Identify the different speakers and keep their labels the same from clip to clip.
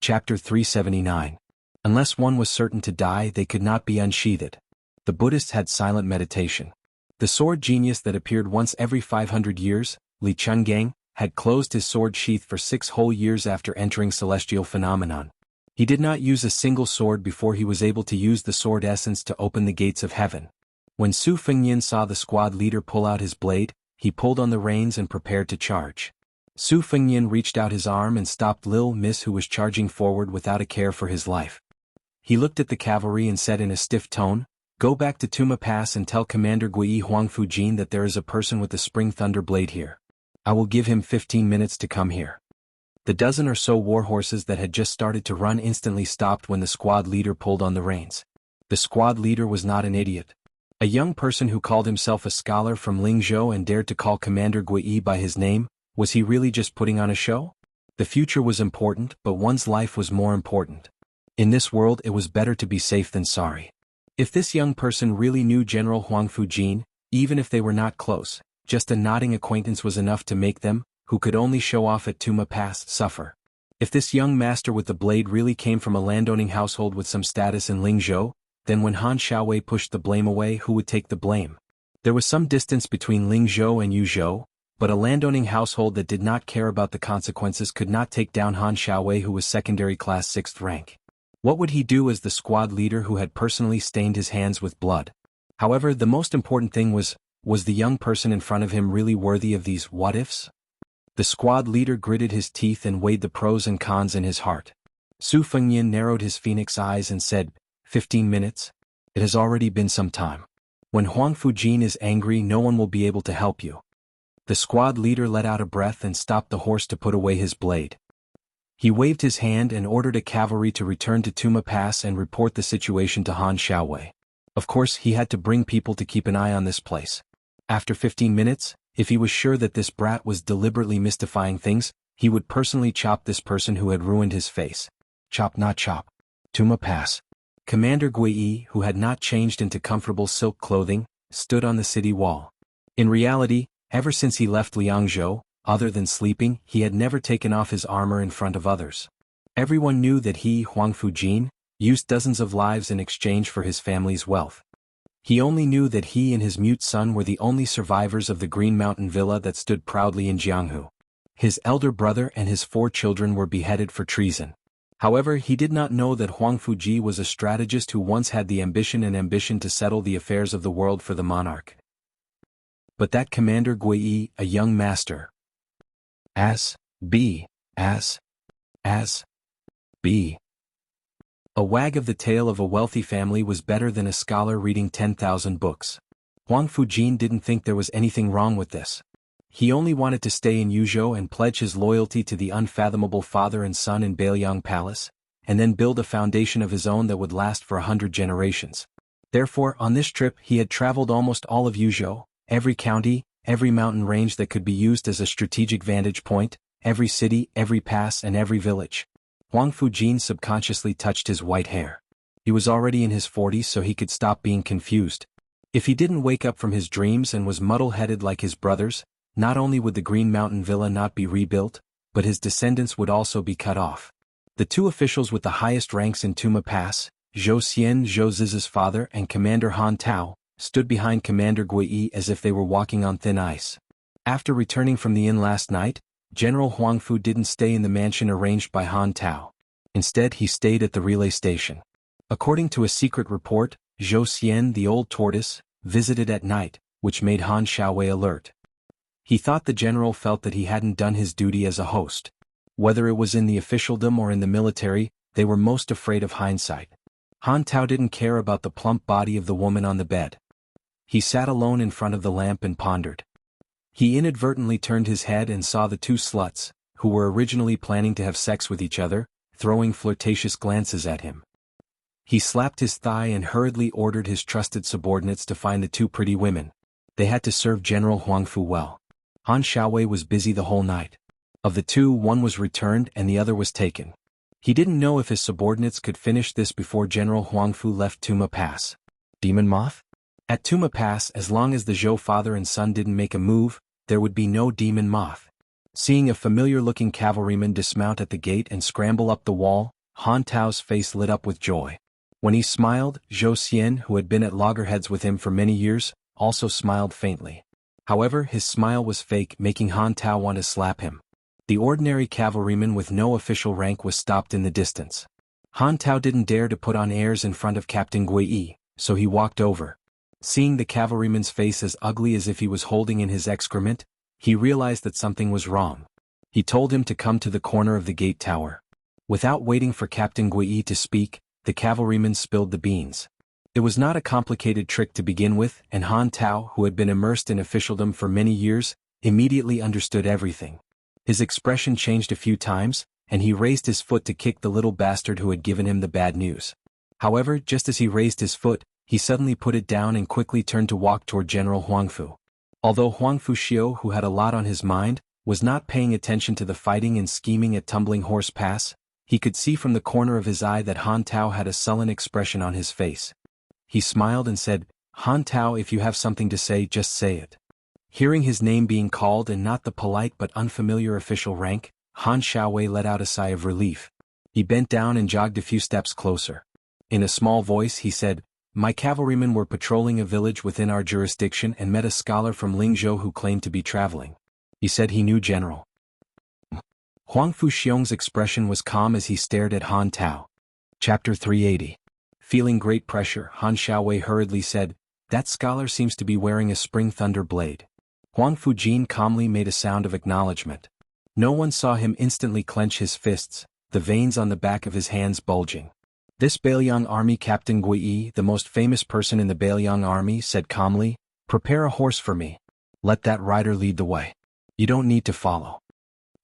Speaker 1: Chapter 379. Unless one was certain to die, they could not be unsheathed. The Buddhists had silent meditation. The sword genius that appeared once every 500 years, Li Chungang, had closed his sword sheath for 6 whole years after entering celestial phenomenon. He did not use a single sword before he was able to use the sword essence to open the gates of heaven. When Su Fengnian saw the squad leader pull out his blade, he pulled on the reins and prepared to charge. Su Fengnian reached out his arm and stopped Lil Miss, who was charging forward without a care for his life. He looked at the cavalry and said in a stiff tone, "Go back to Tuma Pass and tell Commander Gui Huangfujin that there is a person with the Spring Thunder Blade here. I will give him 15 minutes to come here." The dozen or so war horses that had just started to run instantly stopped when the squad leader pulled on the reins. The squad leader was not an idiot. A young person who called himself a scholar from Lingzhou and dared to call Commander Gui by his name, was he really just putting on a show? The future was important, but one's life was more important. In this world it was better to be safe than sorry. If this young person really knew General Huangfujin, even if they were not close, just a nodding acquaintance was enough to make them, who could only show off at Tuma Pass, suffer. If this young master with the blade really came from a landowning household with some status in Lingzhou, then when Han Xiaowei pushed the blame away, who would take the blame? There was some distance between Lingzhou and Yuzhou, but a landowning household that did not care about the consequences could not take down Han Xiaowei, who was secondary class 6th rank. What would he do as the squad leader who had personally stained his hands with blood? However, the most important thing was the young person in front of him really worthy of these what-ifs? The squad leader gritted his teeth and weighed the pros and cons in his heart. Su Fengnian narrowed his phoenix eyes and said, 15 minutes? It has already been some time. When Huangfujin is angry, no one will be able to help you. The squad leader let out a breath and stopped the horse to put away his blade. He waved his hand and ordered a cavalry to return to Tuma Pass and report the situation to Han Xiaowei. Of course, he had to bring people to keep an eye on this place. After 15 minutes, if he was sure that this brat was deliberately mystifying things, he would personally chop this person who had ruined his face. Chop not chop. Tuma Pass. Commander Gui, who had not changed into comfortable silk clothing, stood on the city wall. In reality, ever since he left Liangzhou, other than sleeping, he had never taken off his armor in front of others. Everyone knew that he, Huangfujin, used dozens of lives in exchange for his family's wealth. He only knew that he and his mute son were the only survivors of the Green Mountain Villa that stood proudly in Jianghu. His elder brother and his 4 children were beheaded for treason. However, he did not know that Huangfuji was a strategist who once had the ambition to settle the affairs of the world for the monarch. But that Commander Gui, a young master, be. A wag of the tail of a wealthy family was better than a scholar reading 10,000 books. Huangfujin didn't think there was anything wrong with this. He only wanted to stay in Yuzhou and pledge his loyalty to the unfathomable father and son in Beiliang Palace, and then build a foundation of his own that would last for 100 generations. Therefore, on this trip he had traveled almost all of Yuzhou, every county, every mountain range that could be used as a strategic vantage point, every city, every pass and every village. Huangfujin subconsciously touched his white hair. He was already in his 40s, so he could stop being confused. If he didn't wake up from his dreams and was muddle-headed like his brothers, not only would the Green Mountain Villa not be rebuilt, but his descendants would also be cut off. The 2 officials with the highest ranks in Tuma Pass, Zhou Xian, Zhou Ziz's father, and Commander Han Tao, stood behind Commander Gui as if they were walking on thin ice. After returning from the inn last night, General Huangfu didn't stay in the mansion arranged by Han Tao. Instead, he stayed at the relay station. According to a secret report, Zhou Xian, the old tortoise, visited at night, which made Han Xiaowei alert. He thought the general felt that he hadn't done his duty as a host. Whether it was in the officialdom or in the military, they were most afraid of hindsight. Han Tao didn't care about the plump body of the woman on the bed. He sat alone in front of the lamp and pondered. He inadvertently turned his head and saw the 2 sluts, who were originally planning to have sex with each other, throwing flirtatious glances at him. He slapped his thigh and hurriedly ordered his trusted subordinates to find the 2 pretty women. They had to serve General Huangfu well. Han Xiaowei was busy the whole night. Of the 2, one was returned and the other was taken. He didn't know if his subordinates could finish this before General Huangfu left Tuma Pass. Demon Moth? At Tuma Pass, as long as the Zhou father and son didn't make a move, there would be no Demon Moth. Seeing a familiar-looking cavalryman dismount at the gate and scramble up the wall, Han Tao's face lit up with joy. When he smiled, Zhou Xian, who had been at loggerheads with him for many years, also smiled faintly. However, his smile was fake, making Han Tao want to slap him. The ordinary cavalryman with no official rank was stopped in the distance. Han Tao didn't dare to put on airs in front of Captain Gui, so he walked over. Seeing the cavalryman's face as ugly as if he was holding in his excrement, he realized that something was wrong. He told him to come to the corner of the gate tower. Without waiting for Captain Gui to speak, the cavalryman spilled the beans. It was not a complicated trick to begin with, and Han Tao, who had been immersed in officialdom for many years, immediately understood everything. His expression changed a few times, and he raised his foot to kick the little bastard who had given him the bad news. However, just as he raised his foot, he suddenly put it down and quickly turned to walk toward General Huangfu. Although Huangfu Xiu, who had a lot on his mind, was not paying attention to the fighting and scheming at Tumbling Horse Pass, he could see from the corner of his eye that Han Tao had a sullen expression on his face. He smiled and said, "Han Tao, if you have something to say, just say it." Hearing his name being called and not the polite but unfamiliar official rank, Han Xiaowei let out a sigh of relief. He bent down and jogged a few steps closer. In a small voice he said, "My cavalrymen were patrolling a village within our jurisdiction and met a scholar from Lingzhou who claimed to be traveling. He said he knew General." Huangfu Xiong's expression was calm as he stared at Han Tao. Chapter 380. Feeling great pressure, Han Xiaowei hurriedly said, "That scholar seems to be wearing a spring thunder blade." Huangfu Jin calmly made a sound of acknowledgement. No one saw him instantly clench his fists, the veins on the back of his hands bulging. "This Bailiang army Captain Gui, the most famous person in the Bailiang army, said calmly, 'Prepare a horse for me. Let that rider lead the way. You don't need to follow.'"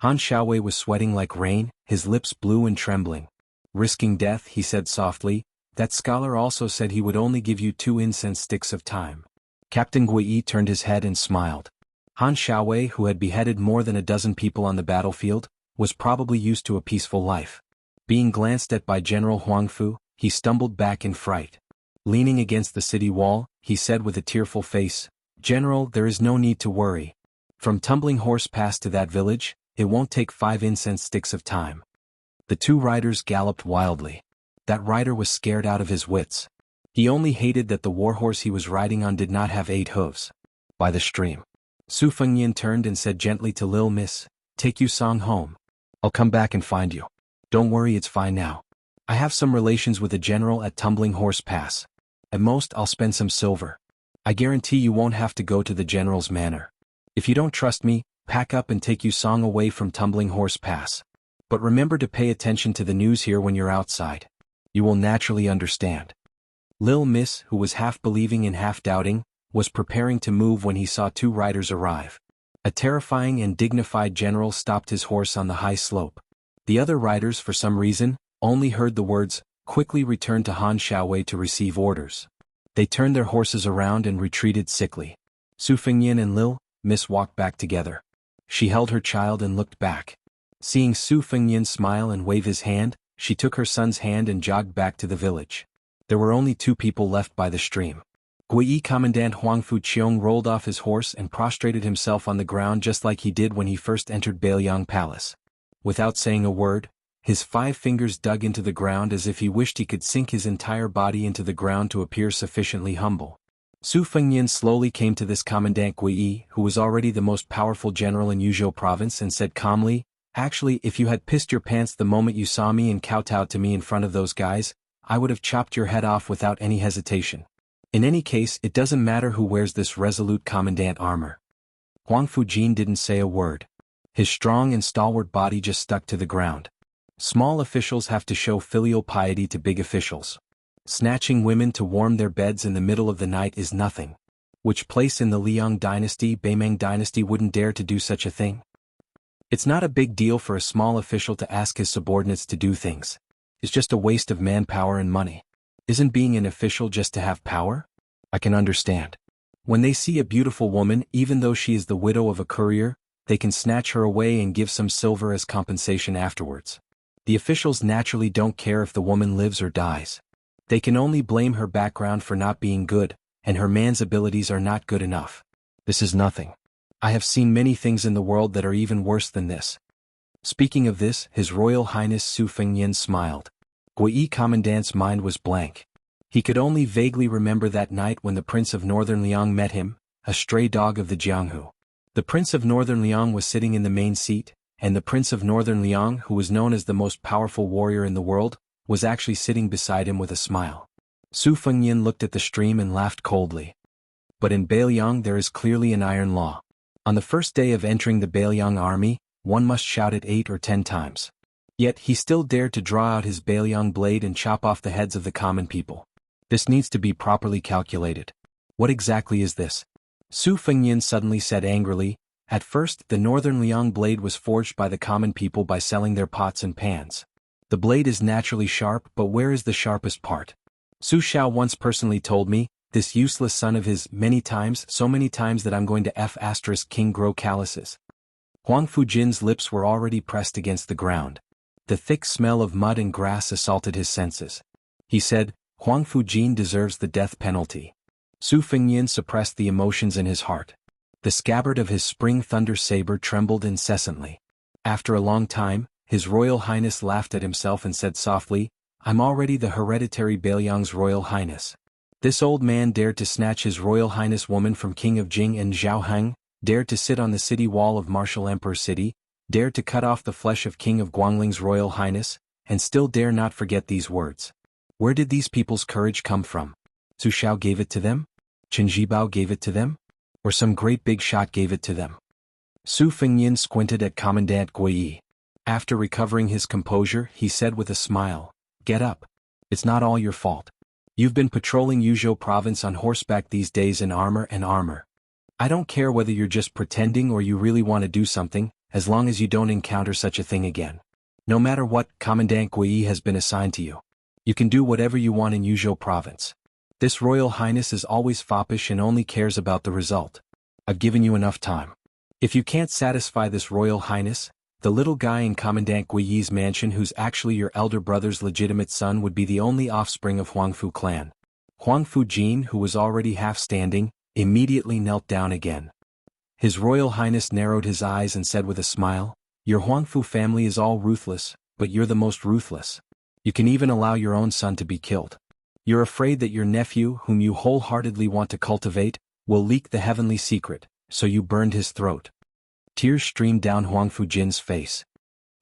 Speaker 1: Han Xiaowei was sweating like rain, his lips blue and trembling. "Risking death," he said softly, "that scholar also said he would only give you 2 incense sticks of time." Captain Gui turned his head and smiled. Han Xiaowei, who had beheaded more than a dozen people on the battlefield, was probably used to a peaceful life. Being glanced at by General Huangfu, he stumbled back in fright. Leaning against the city wall, he said with a tearful face, "General, there is no need to worry. From Tumbling Horse Pass to that village, it won't take 5 incense sticks of time." The 2 riders galloped wildly. That rider was scared out of his wits. He only hated that the warhorse he was riding on did not have 8 hooves. By the stream, Su Fengyan turned and said gently to Lil Miss, "Take Yu Song home. I'll come back and find you. Don't worry, it's fine now. I have some relations with a general at Tumbling Horse Pass. At most, I'll spend some silver. I guarantee you won't have to go to the general's manor. If you don't trust me, pack up and take Yu Song away from Tumbling Horse Pass. But remember to pay attention to the news here when you're outside. You will naturally understand." Lil Miss, who was half believing and half doubting, was preparing to move when he saw 2 riders arrive. A terrifying and dignified general stopped his horse on the high slope. The other riders, for some reason, only heard the words, quickly returned to Han Xiaowei to receive orders. They turned their horses around and retreated sickly. Su Fengyan and Lil Miss walked back together. She held her child and looked back. Seeing Su Fengyan smile and wave his hand, she took her son's hand and jogged back to the village. There were only 2 people left by the stream. Gui Commandant Huangfu Qiong rolled off his horse and prostrated himself on the ground just like he did when he first entered Bailiang Palace. Without saying a word, his 5 fingers dug into the ground as if he wished he could sink his entire body into the ground to appear sufficiently humble. Su Fengyan slowly came to this Commandant Gui, who was already the most powerful general in Yuzhou province, and said calmly, "Actually, if you had pissed your pants the moment you saw me and kowtowed to me in front of those guys, I would have chopped your head off without any hesitation. In any case, it doesn't matter who wears this resolute commandant armor." Huangfu Jin didn't say a word. His strong and stalwart body just stuck to the ground. Small officials have to show filial piety to big officials. Snatching women to warm their beds in the middle of the night is nothing. Which place in the Liang dynasty, Beimeng dynasty, wouldn't dare to do such a thing? It's not a big deal for a small official to ask his subordinates to do things. It's just a waste of manpower and money. Isn't being an official just to have power? I can understand. When they see a beautiful woman, even though she is the widow of a courier, they can snatch her away and give some silver as compensation afterwards. The officials naturally don't care if the woman lives or dies. They can only blame her background for not being good, and her man's abilities are not good enough. This is nothing. I have seen many things in the world that are even worse than this. Speaking of this, His Royal Highness Su Fengnian smiled. Gui Commandant's mind was blank. He could only vaguely remember that night when the Prince of Northern Liang met him, a stray dog of the Jianghu. The Prince of Northern Liang was sitting in the main seat, and the Prince of Northern Liang, who was known as the most powerful warrior in the world, was actually sitting beside him with a smile. Su Fengnian looked at the stream and laughed coldly. But in Beiliang there is clearly an iron law. On the first day of entering the Beiliang army, one must shout it 8 or 10 times. Yet he still dared to draw out his Beiliang blade and chop off the heads of the common people. This needs to be properly calculated. What exactly is this? Su Fengnian suddenly said angrily. At first, the Northern Liang blade was forged by the common people by selling their pots and pans. The blade is naturally sharp, but where is the sharpest part? Su Xiao once personally told me, this useless son of his, so many times that I'm going to King grow calluses. Huang Fujin's lips were already pressed against the ground. The thick smell of mud and grass assaulted his senses. He said, Huang Fujin deserves the death penalty. Su Fengnian suppressed the emotions in his heart. The scabbard of his spring thunder saber trembled incessantly. After a long time, His Royal Highness laughed at himself and said softly, I'm already the hereditary Beiliang's Royal Highness. This old man dared to snatch His Royal Highness woman from King of Jing and Zhaoheng, dared to sit on the city wall of Martial Emperor City, dared to cut off the flesh of King of Guangling's Royal Highness, and still dare not forget these words. Where did these people's courage come from? Su Xiao gave it to them? Chen Zhibao gave it to them? Or some great big shot gave it to them? Su Fengnian squinted at Commandant Gui. After recovering his composure, he said with a smile, Get up. It's not all your fault. You've been patrolling Yuzhou province on horseback these days in armor. I don't care whether you're just pretending or you really want to do something, as long as you don't encounter such a thing again. No matter what, Commandant Gui has been assigned to you. You can do whatever you want in Yuzhou province. This Royal Highness is always foppish and only cares about the result. I've given you enough time. If you can't satisfy this Royal Highness, the little guy in Commandant Gui's mansion who's actually your elder brother's legitimate son would be the only offspring of Huangfu clan. Huang Fujin, who was already half standing, immediately knelt down again. His Royal Highness narrowed his eyes and said with a smile, Your Huangfu family is all ruthless, but you're the most ruthless. You can even allow your own son to be killed. You're afraid that your nephew, whom you wholeheartedly want to cultivate, will leak the heavenly secret, so you burned his throat. Tears streamed down Huang Fujin's face.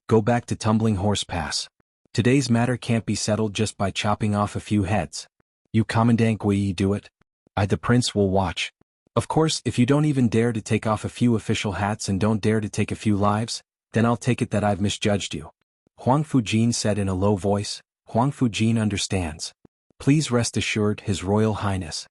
Speaker 1: Go back to Tumbling Horse Pass. Today's matter can't be settled just by chopping off a few heads. You Commandant Gui do it. I the prince will watch. Of course, if you don't even dare to take off a few official hats and don't dare to take a few lives, then I'll take it that I've misjudged you. Huang Fujin said in a low voice, Huang Fujin understands. Please rest assured, His Royal Highness.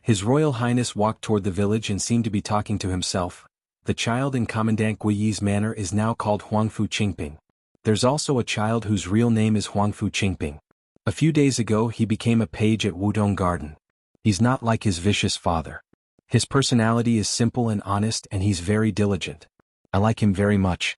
Speaker 1: His Royal Highness walked toward the village and seemed to be talking to himself. The child in Commandant Gui's manor is now called Huangfu Qingping. There's also a child whose real name is Huangfu Qingping. A few days ago he became a page at Wudong Garden. He's not like his vicious father. His personality is simple and honest and he's very diligent. I like him very much.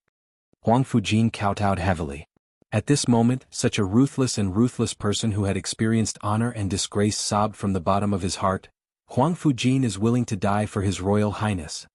Speaker 1: Huang Fujin kowtowed heavily. At this moment, such a ruthless person who had experienced honor and disgrace sobbed from the bottom of his heart, Huang Fujin is willing to die for His Royal Highness.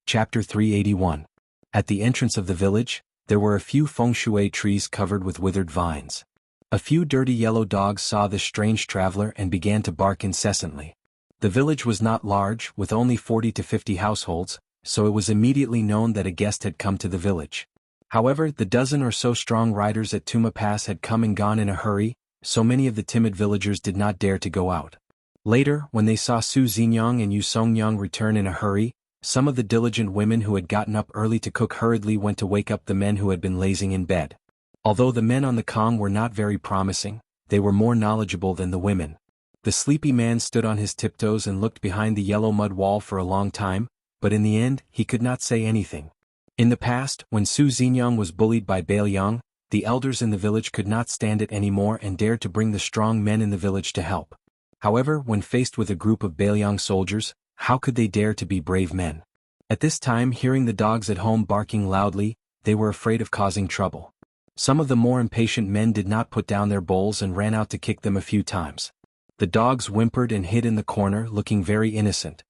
Speaker 1: Chapter 381. At the entrance of the village, there were a few feng shui trees covered with withered vines. A few dirty yellow dogs saw this strange traveler and began to bark incessantly. The village was not large, with only 40 to 50 households, so it was immediately known that a guest had come to the village. However, the dozen or so strong riders at Tuma Pass had come and gone in a hurry, so many of the timid villagers did not dare to go out. Later, when they saw Su Xingyang and Yu Songyang return in a hurry, some of the diligent women who had gotten up early to cook hurriedly went to wake up the men who had been lazing in bed. Although the men on the Kong were not very promising, they were more knowledgeable than the women. The sleepy man stood on his tiptoes and looked behind the yellow mud wall for a long time, but in the end, he could not say anything. In the past, when Su Xingyang was bullied by Beiliang, the elders in the village could not stand it anymore and dared to bring the strong men in the village to help. However, when faced with a group of Beiliang soldiers, how could they dare to be brave men? At this time, hearing the dogs at home barking loudly, they were afraid of causing trouble. Some of the more impatient men did not put down their bowls and ran out to kick them a few times. The dogs whimpered and hid in the corner, looking very innocent.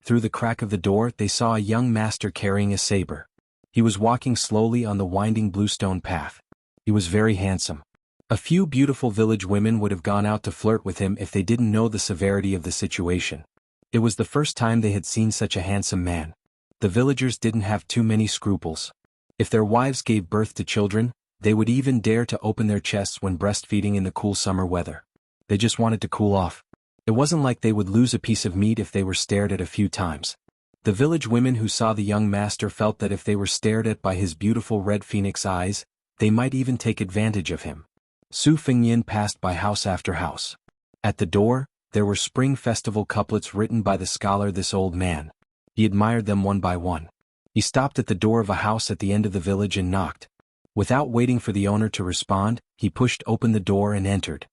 Speaker 1: Through the crack of the door they saw a young master carrying a saber. He was walking slowly on the winding bluestone path. He was very handsome. A few beautiful village women would have gone out to flirt with him if they didn't know the severity of the situation. It was the first time they had seen such a handsome man. The villagers didn't have too many scruples. If their wives gave birth to children, they would even dare to open their chests when breastfeeding in the cool summer weather. They just wanted to cool off. It wasn't like they would lose a piece of meat if they were stared at a few times. The village women who saw the young master felt that if they were stared at by his beautiful red phoenix eyes, they might even take advantage of him. Su Fengyin passed by house after house. At the door, there were spring festival couplets written by the scholar this old man. He admired them one by one. He stopped at the door of a house at the end of the village and knocked. Without waiting for the owner to respond, he pushed open the door and entered.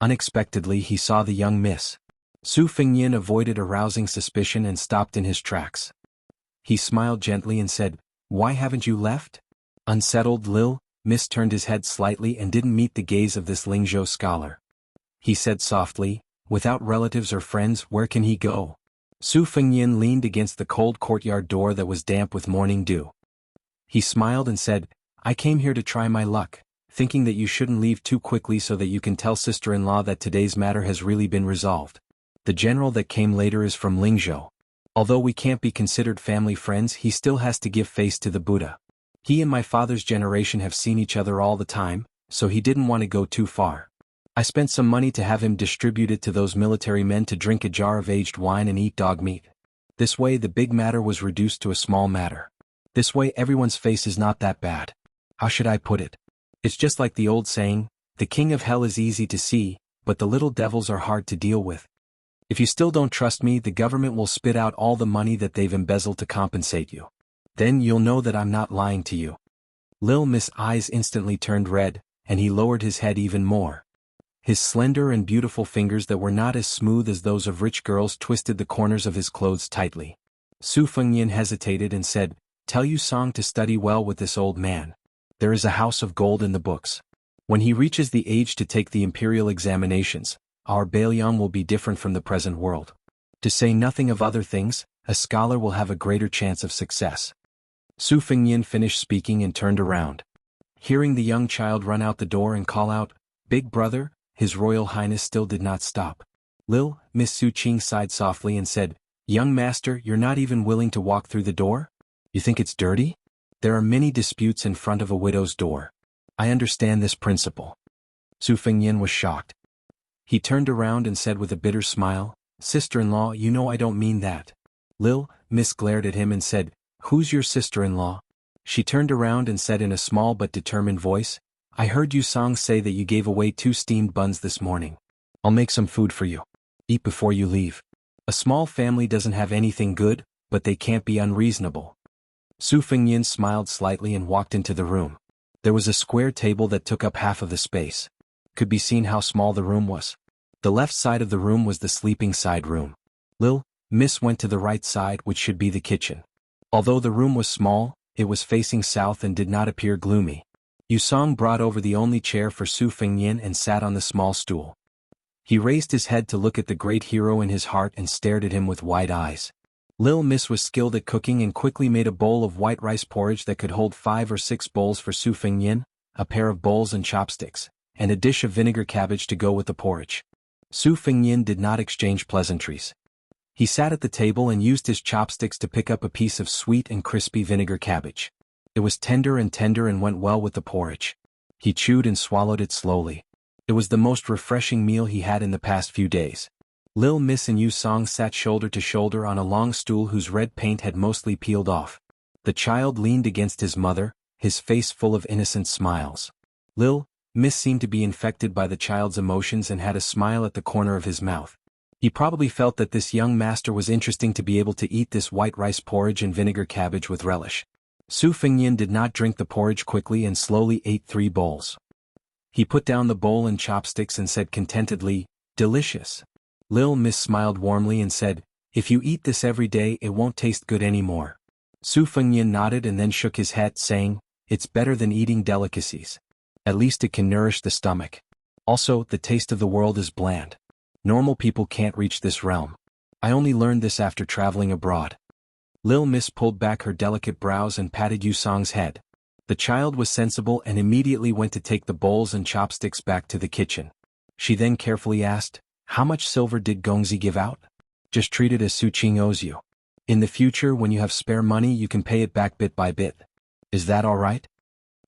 Speaker 1: Unexpectedly he saw the young miss. Su Fengyin avoided arousing suspicion and stopped in his tracks. He smiled gently and said, "Why haven't you left?" Unsettled, Miss turned his head slightly and didn't meet the gaze of this Lingzhou scholar. He said softly, "Without relatives or friends, where can he go?" Su Fengyin leaned against the cold courtyard door that was damp with morning dew. He smiled and said, "I came here to try my luck, thinking that you shouldn't leave too quickly so that you can tell sister-in-law that today's matter has really been resolved. The general that came later is from Lingzhou. Although we can't be considered family friends, he still has to give face to the Buddha. He and my father's generation have seen each other all the time, so he didn't want to go too far. I spent some money to have him distribute it to those military men to drink a jar of aged wine and eat dog meat. This way the big matter was reduced to a small matter. This way everyone's face is not that bad. How should I put it? It's just like the old saying, the king of hell is easy to see, but the little devils are hard to deal with. If you still don't trust me, the government will spit out all the money that they've embezzled to compensate you. Then you'll know that I'm not lying to you." Miss' eyes instantly turned red, and he lowered his head even more. His slender and beautiful fingers that were not as smooth as those of rich girls twisted the corners of his clothes tightly. Su Fengyin hesitated and said, "Tell Yu Song to study well with this old man. There is a house of gold in the books. When he reaches the age to take the imperial examinations, our Bailion will be different from the present world. To say nothing of other things, a scholar will have a greater chance of success." Su Fengyin finished speaking and turned around. Hearing the young child run out the door and call out, "Big brother," His Royal Highness still did not stop. Miss Su Qing sighed softly and said, "Young master, you're not even willing to walk through the door? You think it's dirty? There are many disputes in front of a widow's door. I understand this principle." Su Fengyin was shocked. He turned around and said with a bitter smile, "Sister-in-law, you know I don't mean that." Miss glared at him and said, "Who's your sister-in-law?" She turned around and said in a small but determined voice, "I heard Yu Song say that you gave away 2 steamed buns this morning. I'll make some food for you. Eat before you leave. A small family doesn't have anything good, but they can't be unreasonable." Su Fengyin smiled slightly and walked into the room. There was a square table that took up half of the space. Could be seen how small the room was. The left side of the room was the sleeping side room. Miss went to the right side, which should be the kitchen. Although the room was small, it was facing south and did not appear gloomy. Yu Song brought over the only chair for Su Fengyin and sat on the small stool. He raised his head to look at the great hero in his heart and stared at him with wide eyes. Miss was skilled at cooking and quickly made a bowl of white rice porridge that could hold 5 or 6 bowls for Su Fengyin, a pair of bowls and chopsticks, and a dish of vinegar cabbage to go with the porridge. Su Fengyin did not exchange pleasantries. He sat at the table and used his chopsticks to pick up a piece of sweet and crispy vinegar cabbage. It was tender and went well with the porridge. He chewed and swallowed it slowly. It was the most refreshing meal he had in the past few days. Miss and Yu Song sat shoulder to shoulder on a long stool whose red paint had mostly peeled off. The child leaned against his mother, his face full of innocent smiles. Miss seemed to be infected by the child's emotions and had a smile at the corner of his mouth. He probably felt that this young master was interesting to be able to eat this white rice porridge and vinegar cabbage with relish. Su Fengyin did not drink the porridge quickly and slowly ate 3 bowls. He put down the bowl and chopsticks and said contentedly, "Delicious." Miss smiled warmly and said, "If you eat this every day it won't taste good anymore." Su Fengyin nodded and then shook his head, saying, "It's better than eating delicacies. At least it can nourish the stomach. Also, the taste of the world is bland. Normal people can't reach this realm." I only learned this after traveling abroad. Lil Miss pulled back her delicate brows and patted Yu Song's head. The child was sensible and immediately went to take the bowls and chopsticks back to the kitchen. She then carefully asked, "How much silver did Gongzi give out?" "Just treat it as Su Qing owes you. In the future when you have spare money you can pay it back bit by bit. Is that all right?"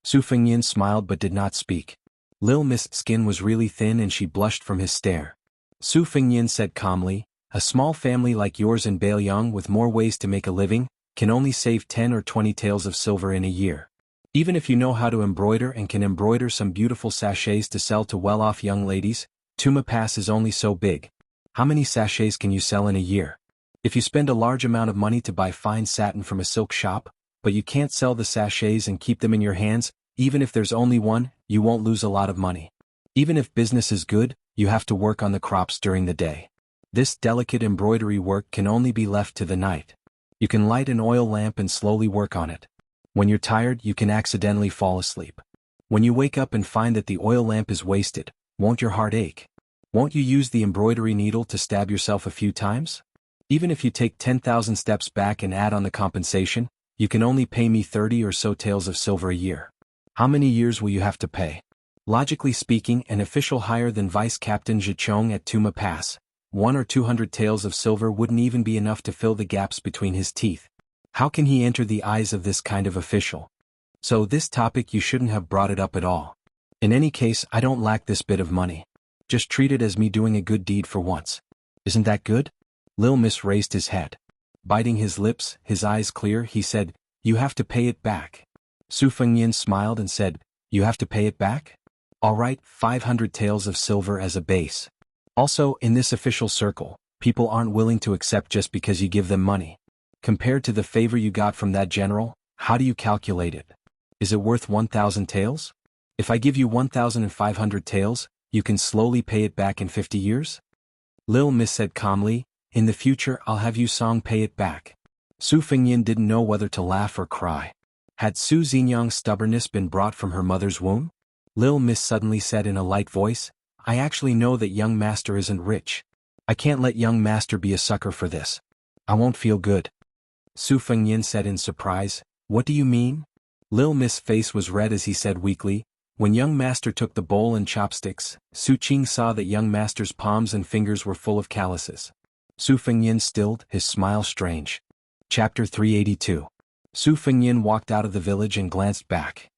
Speaker 1: Su Fengyin smiled but did not speak. Lil Miss' skin was really thin and she blushed from his stare. Su Fengyin said calmly, "A small family like yours in Bailiang with more ways to make a living, can only save 10 or 20 taels of silver in a year. Even if you know how to embroider and can embroider some beautiful sachets to sell to well-off young ladies, Tuma Pass is only so big. How many sachets can you sell in a year? If you spend a large amount of money to buy fine satin from a silk shop, but you can't sell the sachets and keep them in your hands, even if there's only one, you won't lose a lot of money. Even if business is good, you have to work on the crops during the day. This delicate embroidery work can only be left to the night. You can light an oil lamp and slowly work on it. When you're tired, you can accidentally fall asleep. When you wake up and find that the oil lamp is wasted, won't your heart ache? Won't you use the embroidery needle to stab yourself a few times? Even if you take 10,000 steps back and add on the compensation, you can only pay me 30 or so taels of silver a year. How many years will you have to pay?" Logically speaking, an official higher than Vice Captain Zhichong at Tuma Pass, 100 or 200 taels of silver wouldn't even be enough to fill the gaps between his teeth. How can he enter the eyes of this kind of official? So this topic you shouldn't have brought it up at all. In any case, I don't lack this bit of money. Just treat it as me doing a good deed for once. Isn't that good? Lil Miss raised his head. Biting his lips, his eyes clear, he said, "You have to pay it back." Su Fengyin smiled and said, "You have to pay it back? All right, 500 taels of silver as a base. Also, in this official circle, people aren't willing to accept just because you give them money. Compared to the favor you got from that general, how do you calculate it? Is it worth 1,000 taels? If I give you 1,500 taels, you can slowly pay it back in 50 years? Lil Miss said calmly, "In the future I'll have Yu Song pay it back." Su Fengyin didn't know whether to laugh or cry. Had Su Xinyan's stubbornness been brought from her mother's womb? Lil Miss suddenly said in a light voice, "I actually know that young master isn't rich. I can't let young master be a sucker for this. I won't feel good." Su Fengyin said in surprise, "What do you mean?" Lil Miss' face was red as he said weakly, "When young master took the bowl and chopsticks, Su Qing saw that young master's palms and fingers were full of calluses." Su Fengyin stilled, his smile strange. Chapter 382. Su Fengyin walked out of the village and glanced back.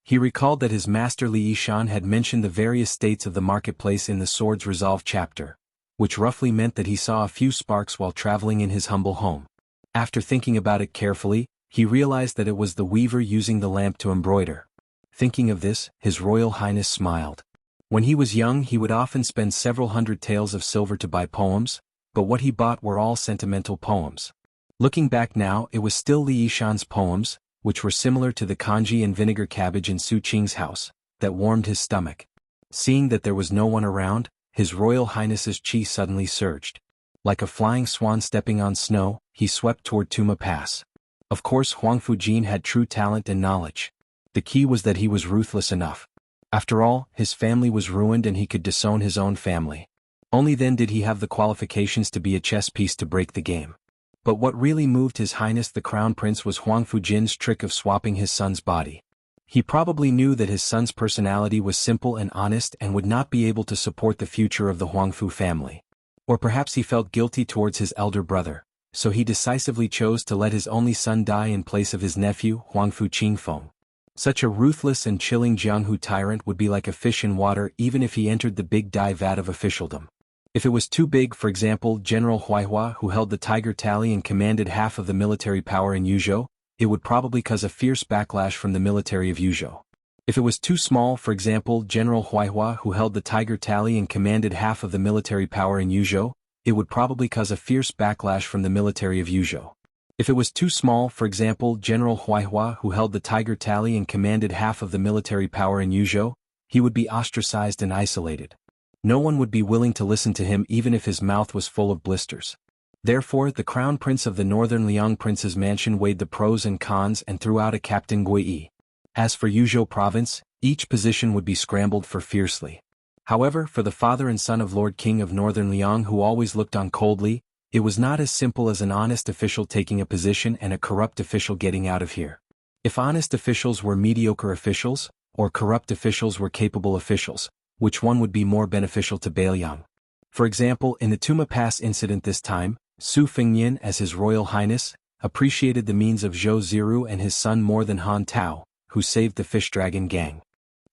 Speaker 1: He recalled that his master Li Yishan had mentioned the various states of the marketplace in the Swords Resolve chapter, which roughly meant that he saw a few sparks while traveling in his humble home. After thinking about it carefully, he realized that it was the weaver using the lamp to embroider. Thinking of this, His Royal Highness smiled. When he was young he would often spend several hundred taels of silver to buy poems, but what he bought were all sentimental poems. Looking back now, it was still Li Yishan's poems, which were similar to the congee and vinegar cabbage in Su Qing's house, that warmed his stomach. Seeing that there was no one around, His Royal Highness's chi suddenly surged. Like a flying swan stepping on snow, he swept toward Tuma Pass. Of course Huang Fujin had true talent and knowledge. The key was that he was ruthless enough. After all, his family was ruined and he could disown his own family. Only then did he have the qualifications to be a chess piece to break the game. But what really moved His Highness the Crown Prince was Huang Fujin's trick of swapping his son's body. He probably knew that his son's personality was simple and honest and would not be able to support the future of the Huangfu family. Or perhaps he felt guilty towards his elder brother, so he decisively chose to let his only son die in place of his nephew, Huangfu Qingfeng. Such a ruthless and chilling Jianghu tyrant would be like a fish in water even if he entered the big dye vat of officialdom. If it was too big, for example General Huaihua who held the Tiger Tally and commanded half of the military power in Yuzhou, it would probably cause a fierce backlash from the military of Yuzhou. If it was too small, for example General Huaihua who held the Tiger Tally and commanded half of the military power in Yuzhou, it would probably cause a fierce backlash from the military of Yuzhou. If it was too small, for example General Huaihua who held the Tiger Tally and commanded half of the military power in Yuzhou, he would be ostracized and isolated. No one would be willing to listen to him even if his mouth was full of blisters. Therefore the Crown Prince of the Northern Liang Prince's mansion weighed the pros and cons and threw out a Captain Gui. As for Yuzhou province, each position would be scrambled for fiercely. However, for the father and son of Lord King of Northern Liang who always looked on coldly, It was not as simple as an honest official taking a position and a corrupt official getting out of here. If honest officials were mediocre officials, or corrupt officials were capable officials, which one would be more beneficial to Bailiang? For example, in the Tuma Pass incident this time, Su Fengnian as His Royal Highness appreciated the means of Zhou Ziru and his son more than Han Tao, who saved the Fish Dragon gang.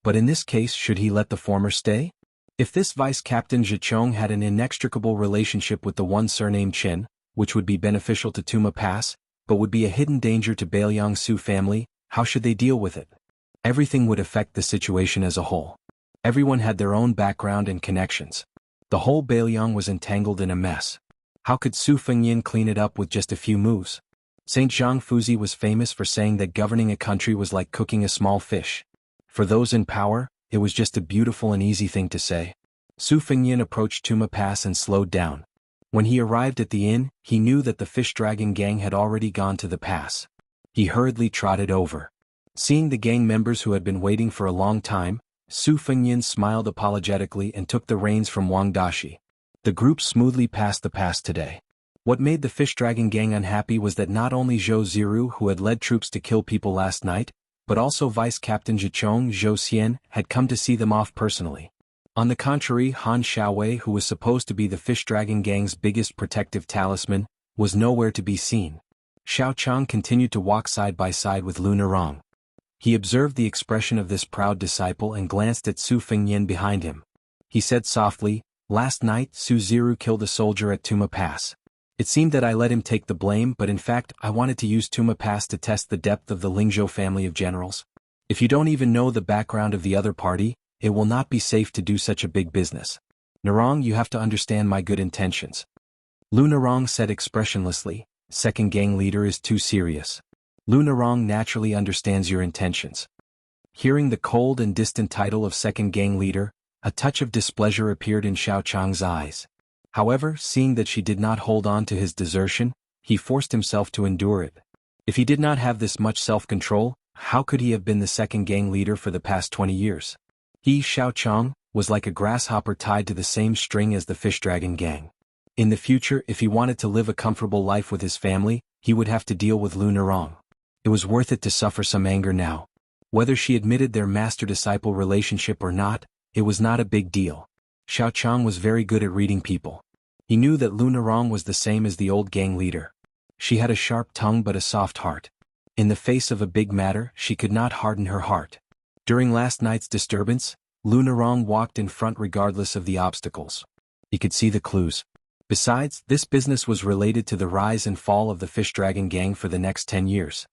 Speaker 1: But in this case, should he let the former stay? If this Vice Captain Zhichong had an inextricable relationship with the one surnamed Chen, which would be beneficial to Tuma Pass, but would be a hidden danger to Bailiang Su family, how should they deal with it? Everything would affect the situation as a whole. Everyone had their own background and connections. The whole Bailiang was entangled in a mess. How could Su Fengnian clean it up with just a few moves? Saint Zhang Fuzi was famous for saying that governing a country was like cooking a small fish. For those in power, it was just a beautiful and easy thing to say. Su Fengnian approached Tuma Pass and slowed down. When he arrived at the inn, he knew that the Fish Dragon gang had already gone to the pass. He hurriedly trotted over. Seeing the gang members who had been waiting for a long time, Su Fengnian smiled apologetically and took the reins from Wang Dashi. The group smoothly passed the pass today. What made the Fish Dragon gang unhappy was that not only Zhou Ziru, who had led troops to kill people last night, but also Vice Captain Zhichong Zhou Xian had come to see them off personally. On the contrary, Han Xiaowei, who was supposed to be the Fish Dragon gang's biggest protective talisman, was nowhere to be seen. Xiao Chang continued to walk side by side with Lu Nerong. He observed the expression of this proud disciple and glanced at Su Fengnian behind him. He said softly, "Last night Su Ziru killed a soldier at Tuma Pass. It seemed that I let him take the blame, but in fact I wanted to use Tuma Pass to test the depth of the Lingzhou family of generals. If you don't even know the background of the other party, it will not be safe to do such a big business. Nerong, you have to understand my good intentions." Lu Nerong said expressionlessly, "Second gang leader is too serious. Lu Nerong naturally understands your intentions." Hearing the cold and distant title of second gang leader, a touch of displeasure appeared in Xiao Chang's eyes. However, seeing that she did not hold on to his desertion, he forced himself to endure it. If he did not have this much self-control, how could he have been the second gang leader for the past 20 years? He, Xiao Chang, was like a grasshopper tied to the same string as the Fish Dragon gang. In the future, if he wanted to live a comfortable life with his family, he would have to deal with Lu Nerong. It was worth it to suffer some anger now. Whether she admitted their master-disciple relationship or not, it was not a big deal. Xiao Chang was very good at reading people. He knew that Lu Nerong was the same as the old gang leader. She had a sharp tongue but a soft heart. In the face of a big matter, she could not harden her heart. During last night's disturbance, Lu Nerong walked in front regardless of the obstacles. He could see the clues. Besides, this business was related to the rise and fall of the Fish Dragon gang for the next 10 years.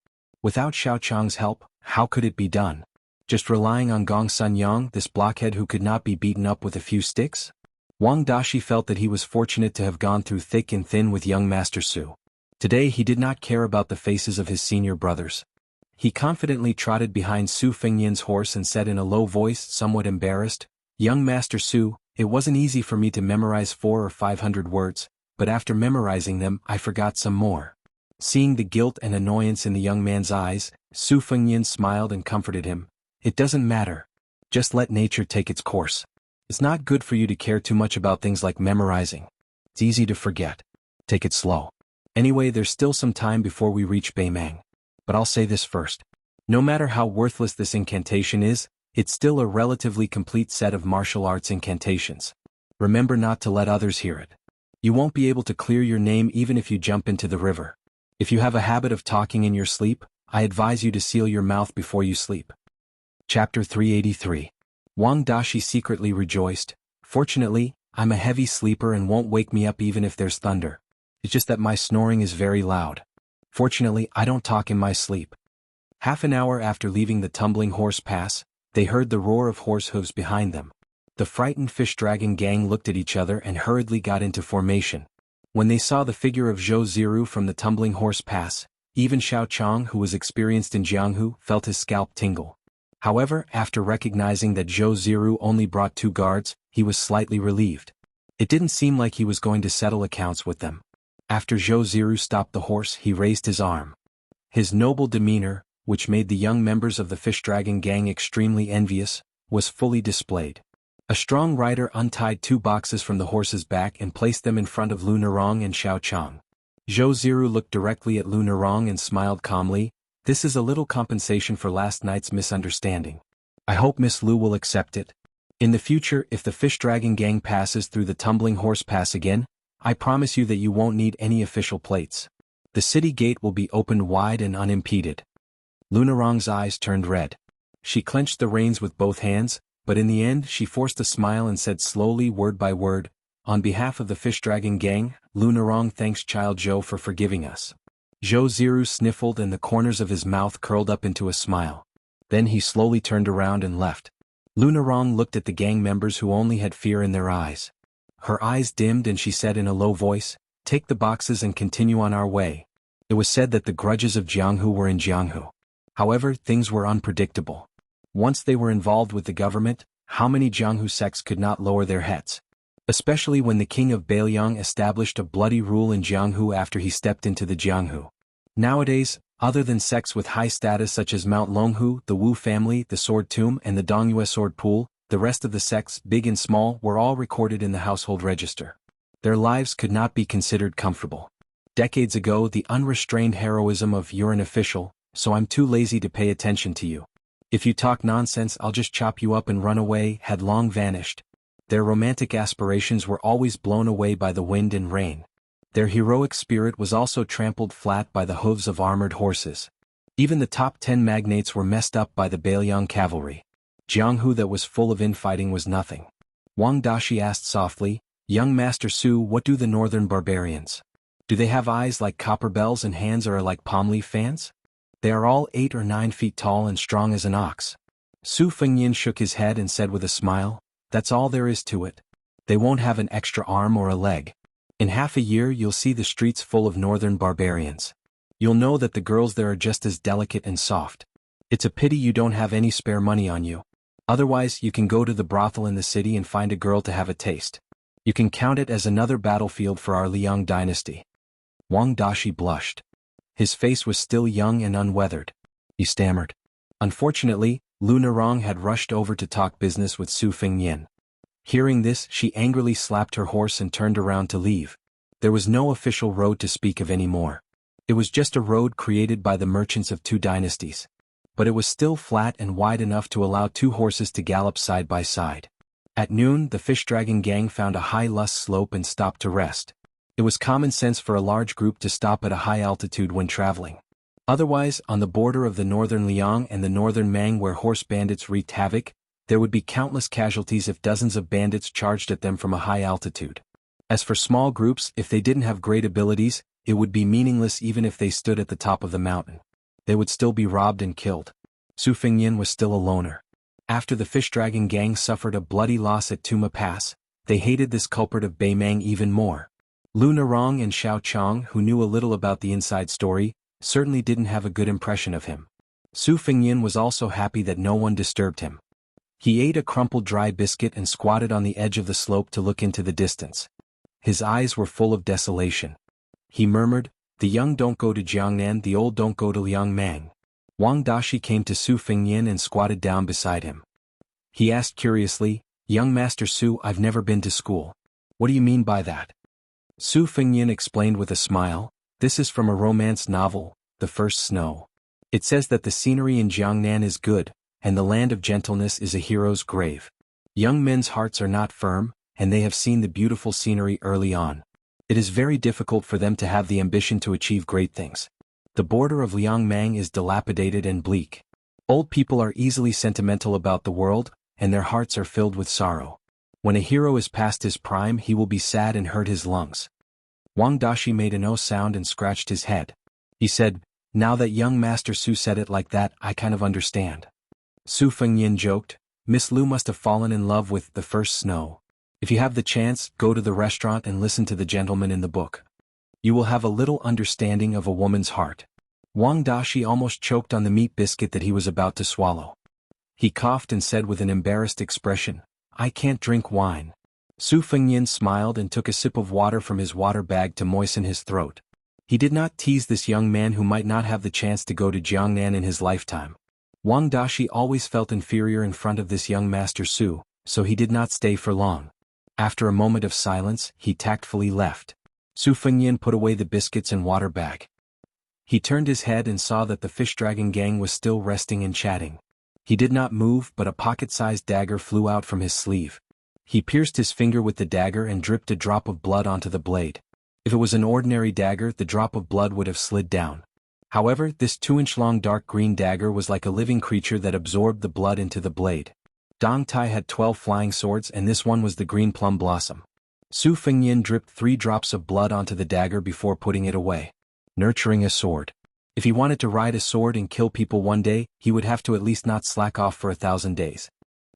Speaker 1: Without Xiao Chang's help, how could it be done? Just relying on Gong Sunyang, this blockhead who could not be beaten up with a few sticks? Wang Dashi felt that he was fortunate to have gone through thick and thin with young Master Su. Today he did not care about the faces of his senior brothers. He confidently trotted behind Su Fengnian's horse and said in a low voice, somewhat embarrassed, "Young Master Su, it wasn't easy for me to memorize 400 or 500 words, but after memorizing them I forgot some more." Seeing the guilt and annoyance in the young man's eyes, Su Fengnian smiled and comforted him. "It doesn't matter. Just let nature take its course. It's not good for you to care too much about things like memorizing. It's easy to forget. Take it slow. Anyway, there's still some time before we reach Beimang. But I'll say this first. No matter how worthless this incantation is, it's still a relatively complete set of martial arts incantations. Remember not to let others hear it. You won't be able to clear your name even if you jump into the river. If you have a habit of talking in your sleep, I advise you to seal your mouth before you sleep." Chapter 383. Wang Dashi secretly rejoiced. "Fortunately, I'm a heavy sleeper and won't wake me up even if there's thunder. It's just that my snoring is very loud. Fortunately, I don't talk in my sleep." Half an hour after leaving the Tumbling Horse Pass, they heard the roar of horse hooves behind them. The frightened Fish Dragon gang looked at each other and hurriedly got into formation. When they saw the figure of Zhou Ziru from the Tumbling Horse Pass, even Xiao Chang, who was experienced in Jianghu, felt his scalp tingle. However, after recognizing that Zhou Ziru only brought 2 guards, he was slightly relieved. It didn't seem like he was going to settle accounts with them. After Zhou Ziru stopped the horse, he raised his arm. His noble demeanor, which made the young members of the Fish Dragon gang extremely envious, was fully displayed. A strong rider untied 2 boxes from the horse's back and placed them in front of Lu Nerong and Xiao Chang. Zhou Ziru looked directly at Lu Nerong and smiled calmly. This is a little compensation for last night's misunderstanding. I hope Miss Lu will accept it. In the future, if the Fish Dragon Gang passes through the Tumbling Horse Pass again, I promise you that you won't need any official plates. The city gate will be opened wide and unimpeded. Lu Nerong's eyes turned red. She clenched the reins with both hands, but in the end she forced a smile and said slowly, word by word, "On behalf of the Fish Dragon Gang, Lu Nerong thanks Child Zhou for forgiving us." Zhou Ziru sniffled and the corners of his mouth curled up into a smile. Then he slowly turned around and left. Lu Nerong looked at the gang members who only had fear in their eyes. Her eyes dimmed and she said in a low voice, "Take the boxes and continue on our way." It was said that the grudges of Jianghu were in Jianghu. However, things were unpredictable. Once they were involved with the government, how many Jianghu sects could not lower their heads? Especially when the king of Bailiang established a bloody rule in Jianghu after he stepped into the Jianghu. Nowadays, other than sects with high status such as Mount Longhu, the Wu family, the Sword Tomb and the Dongyue Sword Pool, the rest of the sects, big and small, were all recorded in the household register. Their lives could not be considered comfortable. Decades ago, the unrestrained heroism of "you're an official, so I'm too lazy to pay attention to you. If you talk nonsense, I'll just chop you up and run away," had long vanished. Their romantic aspirations were always blown away by the wind and rain. Their heroic spirit was also trampled flat by the hooves of armored horses. Even the top 10 magnates were messed up by the Bailiang cavalry. Jianghu that was full of infighting was nothing. Wang Dashi asked softly, "Young Master Su, what do the northern barbarians? Do they have eyes like copper bells and hands are like palm leaf fans? They are all 8 or 9 feet tall and strong as an ox." Su Fengyin shook his head and said with a smile, "That's all there is to it. They won't have an extra arm or a leg. In half a year you'll see the streets full of northern barbarians. You'll know that the girls there are just as delicate and soft. It's a pity you don't have any spare money on you. Otherwise you can go to the brothel in the city and find a girl to have a taste. You can count it as another battlefield for our Liang dynasty." Wang Dashi blushed. His face was still young and unweathered. He stammered. Unfortunately, Lu Nerong had rushed over to talk business with Su Fengyin. Hearing this, she angrily slapped her horse and turned around to leave. There was no official road to speak of anymore. It was just a road created by the merchants of 2 dynasties. But it was still flat and wide enough to allow 2 horses to gallop side by side. At noon, the Fish Dragon Gang found a high lush slope and stopped to rest. It was common sense for a large group to stop at a high altitude when traveling. Otherwise, on the border of the northern Liang and the northern Mang where horse bandits wreaked havoc, there would be countless casualties if dozens of bandits charged at them from a high altitude. As for small groups, if they didn't have great abilities, it would be meaningless even if they stood at the top of the mountain. They would still be robbed and killed. Su Fengyin was still a loner. After the Fish Dragon Gang suffered a bloody loss at Tuma Pass, they hated this culprit of Beimang even more. Lu Nerong and Xiao Chang, who knew a little about the inside story, certainly didn't have a good impression of him. Su Fengyin was also happy that no one disturbed him. He ate a crumpled dry biscuit and squatted on the edge of the slope to look into the distance. His eyes were full of desolation. He murmured, "The young don't go to Jiangnan, the old don't go to Liangmang." Wang Dashi came to Su Fengyin and squatted down beside him. He asked curiously, "Young Master Su, I've never been to school. What do you mean by that?" Su Fengyin explained with a smile, "This is from a romance novel, The First Snow. It says that the scenery in Jiangnan is good, and the land of gentleness is a hero's grave. Young men's hearts are not firm, and they have seen the beautiful scenery early on. It is very difficult for them to have the ambition to achieve great things. The border of Liangmang is dilapidated and bleak. Old people are easily sentimental about the world, and their hearts are filled with sorrow. When a hero is past his prime, he will be sad and hurt his lungs." Wang Dashi made a no sound and scratched his head. He said, "Now that young Master Su said it like that, I kind of understand." Su Fengyin joked, "Miss Lu must have fallen in love with The First Snow. If you have the chance, go to the restaurant and listen to the gentleman in the book. You will have a little understanding of a woman's heart." Wang Dashi almost choked on the meat biscuit that he was about to swallow. He coughed and said with an embarrassed expression, "I can't drink wine." Su Fengyin smiled and took a sip of water from his water bag to moisten his throat. He did not tease this young man who might not have the chance to go to Jiangnan in his lifetime. Wang Dashi always felt inferior in front of this young Master Su, so he did not stay for long. After a moment of silence, he tactfully left. Su Fengyan put away the biscuits and water bag. He turned his head and saw that the fish dragon gang was still resting and chatting. He did not move, but a pocket-sized dagger flew out from his sleeve. He pierced his finger with the dagger and dripped a drop of blood onto the blade. If it was an ordinary dagger, the drop of blood would have slid down. However, this 2-inch-long dark green dagger was like a living creature that absorbed the blood into the blade. Dong Tai had 12 flying swords and this one was the green plum blossom. Su Fengyan dripped 3 drops of blood onto the dagger before putting it away. Nurturing a sword. If he wanted to ride a sword and kill people one day, he would have to at least not slack off for 1,000 days.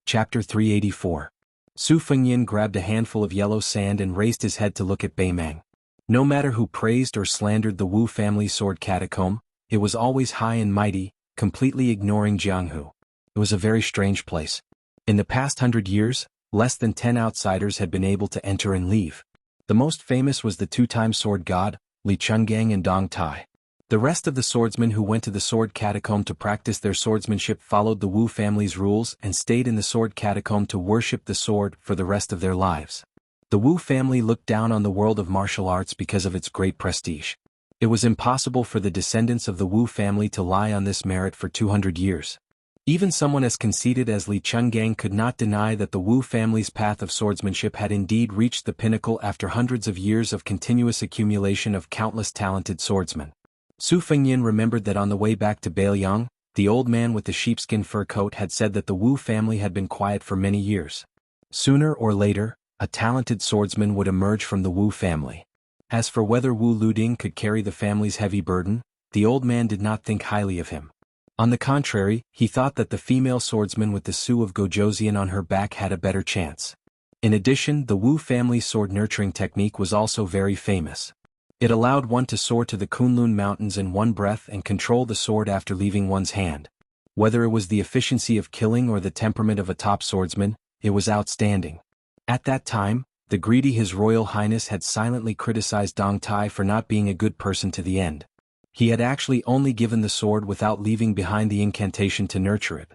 Speaker 1: Chapter 384. Su Fengyan grabbed a handful of yellow sand and raised his head to look at Beimang. No matter who praised or slandered the Wu family sword catacomb, it was always high and mighty, completely ignoring Jianghu. It was a very strange place. In the past 100 years, less than 10 outsiders had been able to enter and leave. The most famous was the 2-time sword god, Xianxia and Dong Tai. The rest of the swordsmen who went to the sword catacomb to practice their swordsmanship followed the Wu family's rules and stayed in the sword catacomb to worship the sword for the rest of their lives. The Wu family looked down on the world of martial arts because of its great prestige. It was impossible for the descendants of the Wu family to lie on this merit for 200 years. Even someone as conceited as Li Chungang could not deny that the Wu family's path of swordsmanship had indeed reached the pinnacle after hundreds of years of continuous accumulation of countless talented swordsmen. Su Fengyan remembered that on the way back to Beiliang, the old man with the sheepskin fur coat had said that the Wu family had been quiet for many years. Sooner or later, a talented swordsman would emerge from the Wu family. As for whether Wu Luding could carry the family's heavy burden, the old man did not think highly of him. On the contrary, he thought that the female swordsman with the Su of Gojoseon on her back had a better chance. In addition, the Wu family's sword nurturing technique was also very famous. It allowed one to soar to the Kunlun Mountains in one breath and control the sword after leaving one's hand. Whether it was the efficiency of killing or the temperament of a top swordsman, it was outstanding. At that time, the greedy His Royal Highness had silently criticized Dong Tai for not being a good person to the end. He had actually only given the sword without leaving behind the incantation to nurture it.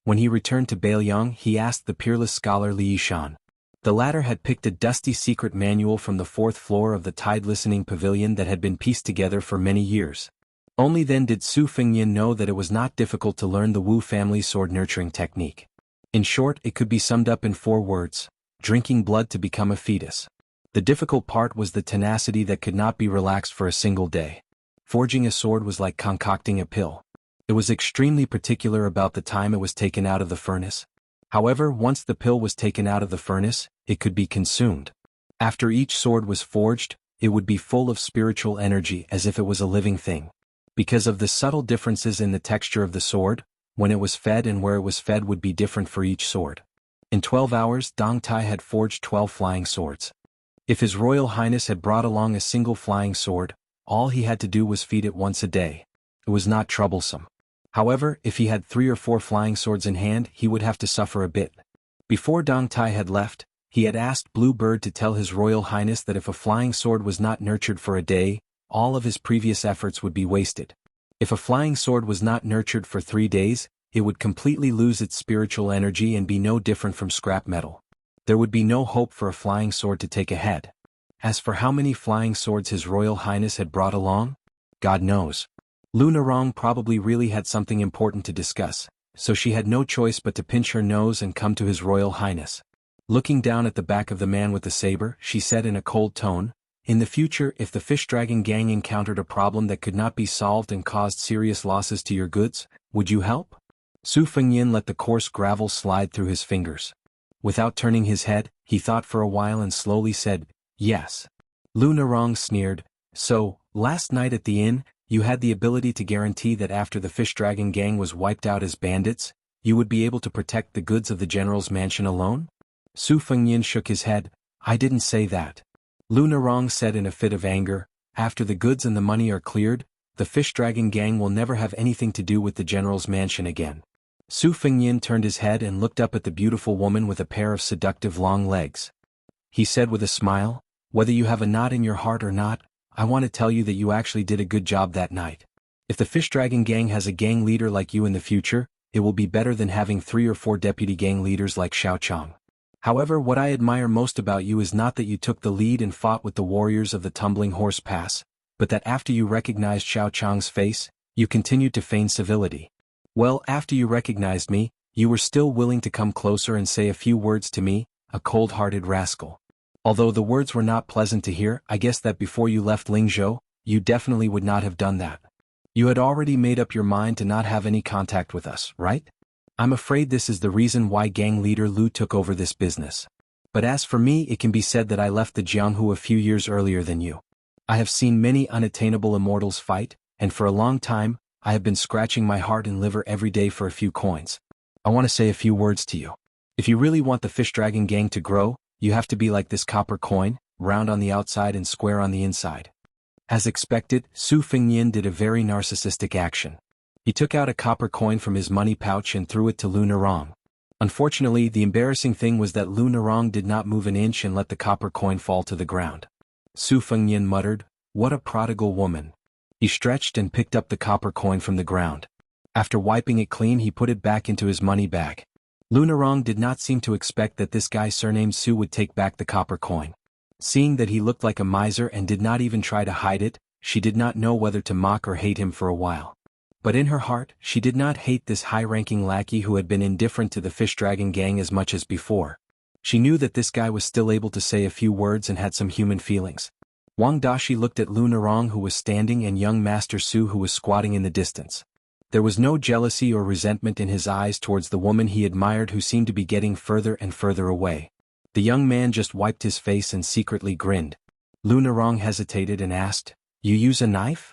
Speaker 1: When he returned to Beiliang, he asked the peerless scholar Li Yishan. The latter had picked a dusty secret manual from the 4th floor of the Tide Listening Pavilion that had been pieced together for many years. Only then did Su Fengyan know that it was not difficult to learn the Wu family's sword nurturing technique. In short, it could be summed up in 4 words: drinking blood to become a fetus. The difficult part was the tenacity that could not be relaxed for a single day. Forging a sword was like concocting a pill. It was extremely particular about the time it was taken out of the furnace. However, once the pill was taken out of the furnace, it could be consumed. After each sword was forged, it would be full of spiritual energy as if it was a living thing. Because of the subtle differences in the texture of the sword, when it was fed and where it was fed would be different for each sword. In 12 hours, Dong Tai had forged 12 flying swords. If His Royal Highness had brought along a single flying sword, all he had to do was feed it once a day. It was not troublesome. However, if he had 3 or 4 flying swords in hand, he would have to suffer a bit. Before Dong Tai had left, he had asked Blue Bird to tell His Royal Highness that if a flying sword was not nurtured for a day, all of his previous efforts would be wasted. If a flying sword was not nurtured for 3 days, it would completely lose its spiritual energy and be no different from scrap metal. There would be no hope for a flying sword to take ahead. As for how many flying swords His Royal Highness had brought along, God knows. Lu Narong probably really had something important to discuss, so she had no choice but to pinch her nose and come to His Royal Highness. Looking down at the back of the man with the saber, she said in a cold tone, "In the future, if the fish dragon gang encountered a problem that could not be solved and caused serious losses to your goods, would you help?" Su Fengyan let the coarse gravel slide through his fingers. Without turning his head, he thought for a while and slowly said, "Yes." Lu Narong sneered, "So, last night at the inn, you had the ability to guarantee that after the fish dragon gang was wiped out as bandits, you would be able to protect the goods of the general's mansion alone?" Su Fengyan shook his head, "I didn't say that." Lu Narong said in a fit of anger, "After the goods and the money are cleared, the fish dragon gang will never have anything to do with the general's mansion again." Su Fengyan turned his head and looked up at the beautiful woman with a pair of seductive long legs. He said with a smile, "Whether you have a knot in your heart or not, I want to tell you that you actually did a good job that night. If the fish dragon gang has a gang leader like you in the future, it will be better than having 3 or 4 deputy gang leaders like Xiao Chang." However, what I admire most about you is not that you took the lead and fought with the warriors of the Tumbling Horse Pass, but that after you recognized Xiao Chang's face, you continued to feign civility. Well, after you recognized me, you were still willing to come closer and say a few words to me, a cold-hearted rascal. Although the words were not pleasant to hear, I guess that before you left Lingzhou, you definitely would not have done that. You had already made up your mind to not have any contact with us, right? I'm afraid this is the reason why gang leader Lu took over this business. But as for me, it can be said that I left the Jianghu a few years earlier than you. I have seen many unattainable immortals fight, and for a long time, I have been scratching my heart and liver every day for a few coins. I want to say a few words to you. If you really want the Fish Dragon gang to grow, you have to be like this copper coin, round on the outside and square on the inside. As expected, Su Fengnian did a very narcissistic action. He took out a copper coin from his money pouch and threw it to Lu Narong. Unfortunately, the embarrassing thing was that Lu Narong did not move an inch and let the copper coin fall to the ground. Su Fengnian muttered, "What a prodigal woman." He stretched and picked up the copper coin from the ground. After wiping it clean, he put it back into his money bag. Lu Narong did not seem to expect that this guy surnamed Su would take back the copper coin. Seeing that he looked like a miser and did not even try to hide it, she did not know whether to mock or hate him for a while. But in her heart, she did not hate this high-ranking lackey who had been indifferent to the Fish Dragon gang as much as before. She knew that this guy was still able to say a few words and had some human feelings. Wang Dashi looked at Lu Narong, who was standing, and young Master Su, who was squatting in the distance. There was no jealousy or resentment in his eyes towards the woman he admired, who seemed to be getting further and further away. The young man just wiped his face and secretly grinned. Lu Narong hesitated and asked, "You use a knife?"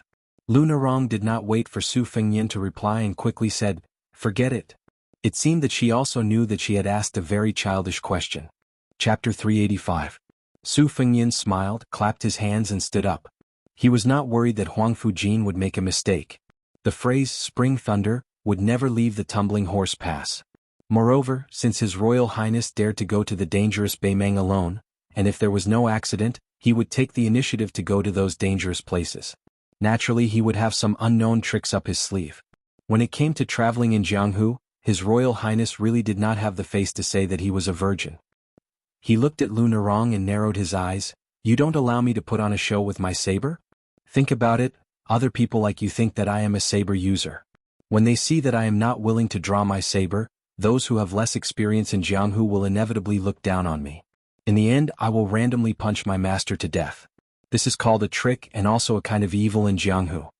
Speaker 1: Lu Narong did not wait for Su Fengnian to reply and quickly said, "Forget it." It seemed that she also knew that she had asked a very childish question. Chapter 385. Su Fengnian smiled, clapped his hands and stood up. He was not worried that Huang Fujin would make a mistake. The phrase, "spring thunder," would never leave the Tumbling Horse Pass. Moreover, since His Royal Highness dared to go to the dangerous Beimeng alone, and if there was no accident, he would take the initiative to go to those dangerous places. Naturally, he would have some unknown tricks up his sleeve. When it came to traveling in Jianghu, His Royal Highness really did not have the face to say that he was a virgin. He looked at Lu Narong and narrowed his eyes. "You don't allow me to put on a show with my saber? Think about it, other people like you think that I am a saber user. When they see that I am not willing to draw my saber, those who have less experience in Jianghu will inevitably look down on me. In the end, I will randomly punch my master to death. This is called a trick and also a kind of evil in Jianghu."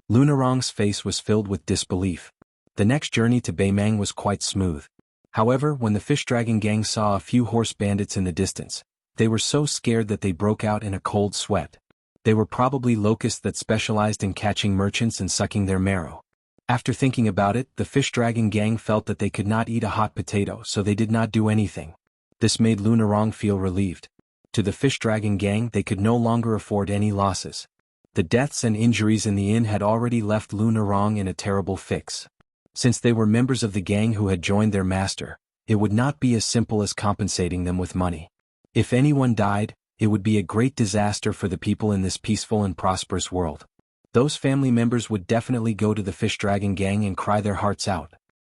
Speaker 1: Lu Narong's face was filled with disbelief. The next journey to Beimeng was quite smooth. However, when the Fish Dragon gang saw a few horse bandits in the distance, they were so scared that they broke out in a cold sweat. They were probably locusts that specialized in catching merchants and sucking their marrow. After thinking about it, the Fish Dragon gang felt that they could not eat a hot potato, so they did not do anything. This made Lu Narong feel relieved. To the Fish Dragon gang, they could no longer afford any losses. The deaths and injuries in the inn had already left Lu Narong in a terrible fix. Since they were members of the gang who had joined their master, it would not be as simple as compensating them with money. If anyone died, it would be a great disaster for the people in this peaceful and prosperous world. Those family members would definitely go to the Fish Dragon gang and cry their hearts out.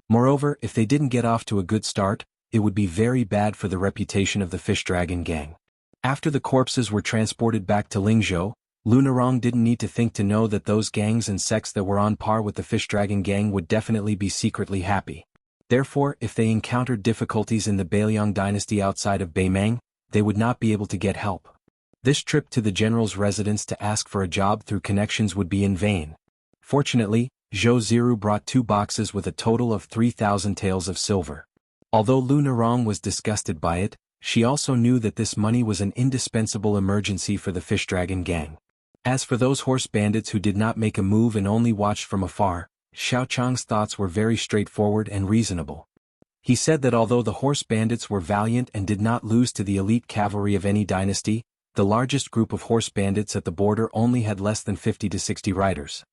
Speaker 1: Moreover, if they didn't get off to a good start, it would be very bad for the reputation of the Fish Dragon gang. After the corpses were transported back to Lingzhou, Lu Narong didn't need to think to know that those gangs and sects that were on par with the Fish Dragon gang would definitely be secretly happy. Therefore, if they encountered difficulties in the Bailiang dynasty outside of Beimeng, they would not be able to get help. This trip to the general's residence to ask for a job through connections would be in vain. Fortunately, Zhou Ziru brought 2 boxes with a total of 3,000 taels of silver. Although Lu Narong was disgusted by it, she also knew that this money was an indispensable emergency for the Fish Dragon gang. As for those horse bandits who did not make a move and only watched from afar, Xiao Chang's thoughts were very straightforward and reasonable. He said that although the horse bandits were valiant and did not lose to the elite cavalry of any dynasty, the largest group of horse bandits at the border only had less than 50 to 60 riders.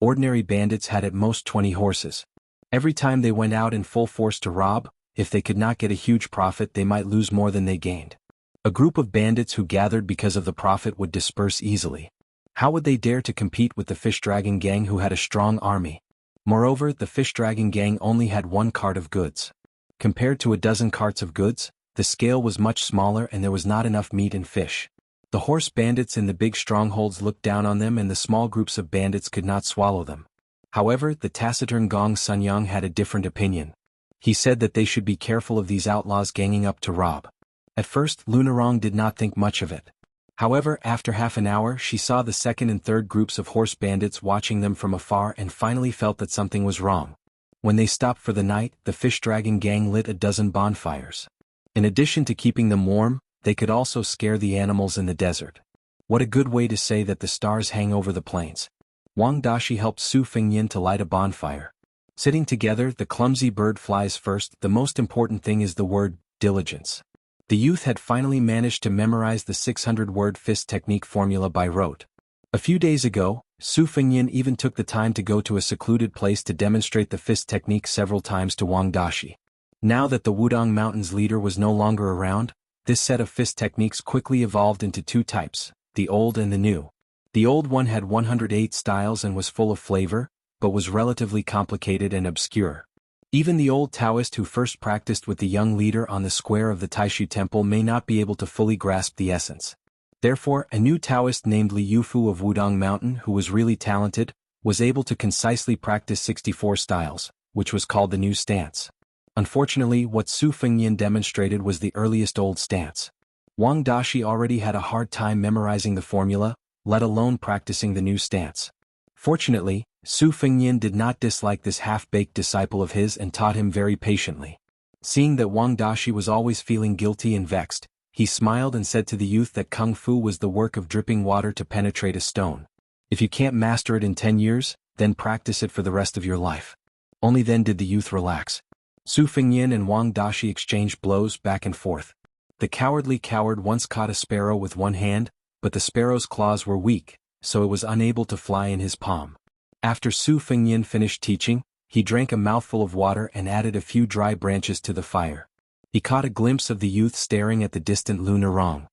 Speaker 1: Ordinary bandits had at most 20 horses. Every time they went out in full force to rob, if they could not get a huge profit, they might lose more than they gained. A group of bandits who gathered because of the profit would disperse easily. How would they dare to compete with the Fish Dragon gang, who had a strong army? Moreover, the Fish Dragon gang only had 1 cart of goods. Compared to a dozen carts of goods, The scale was much smaller and there was not enough meat and fish. The horse bandits in the big strongholds looked down on them and the small groups of bandits could not swallow them. However, the taciturn Gong Sunyang had a different opinion. He said that they should be careful of these outlaws ganging up to rob. At first, Lunarong did not think much of it. However, after half an hour she saw the second and third groups of horse bandits watching them from afar and finally felt that something was wrong. When they stopped for the night, the fish dragon gang lit a dozen bonfires. In addition to keeping them warm, they could also scare the animals in the desert. What a good way to say that the stars hang over the plains. Wang Dashi helped Su Fengyin to light a bonfire. Sitting together, the clumsy bird flies first. The most important thing is the word, diligence. The youth had finally managed to memorize the 600-word fist technique formula by rote. A few days ago, Su Fengyin even took the time to go to a secluded place to demonstrate the fist technique several times to Wang Dashi. Now that the Wudong Mountains leader was no longer around, this set of fist techniques quickly evolved into two types, the old and the new. The old one had 108 styles and was full of flavor, but was relatively complicated and obscure. Even the old Taoist who first practiced with the young leader on the square of the Taishu temple may not be able to fully grasp the essence. Therefore, a new Taoist named Li Yufu of Wudong Mountain, who was really talented, was able to concisely practice 64 styles, which was called the new stance. Unfortunately, what Su Fengyin demonstrated was the earliest old stance. Wang Dashi already had a hard time memorizing the formula, let alone practicing the new stance. Fortunately, Su Fengyin did not dislike this half-baked disciple of his and taught him very patiently. Seeing that Wang Dashi was always feeling guilty and vexed, he smiled and said to the youth that Kung Fu was the work of dripping water to penetrate a stone. If you can't master it in 10 years, then practice it for the rest of your life. Only then did the youth relax. Su Fengyin and Wang Dashi exchanged blows back and forth. The cowardly coward once caught a sparrow with one hand, but the sparrow's claws were weak, so it was unable to fly in his palm. After Su Fengyin finished teaching, he drank a mouthful of water and added a few dry branches to the fire. He caught a glimpse of the youth staring at the distant Lunarong.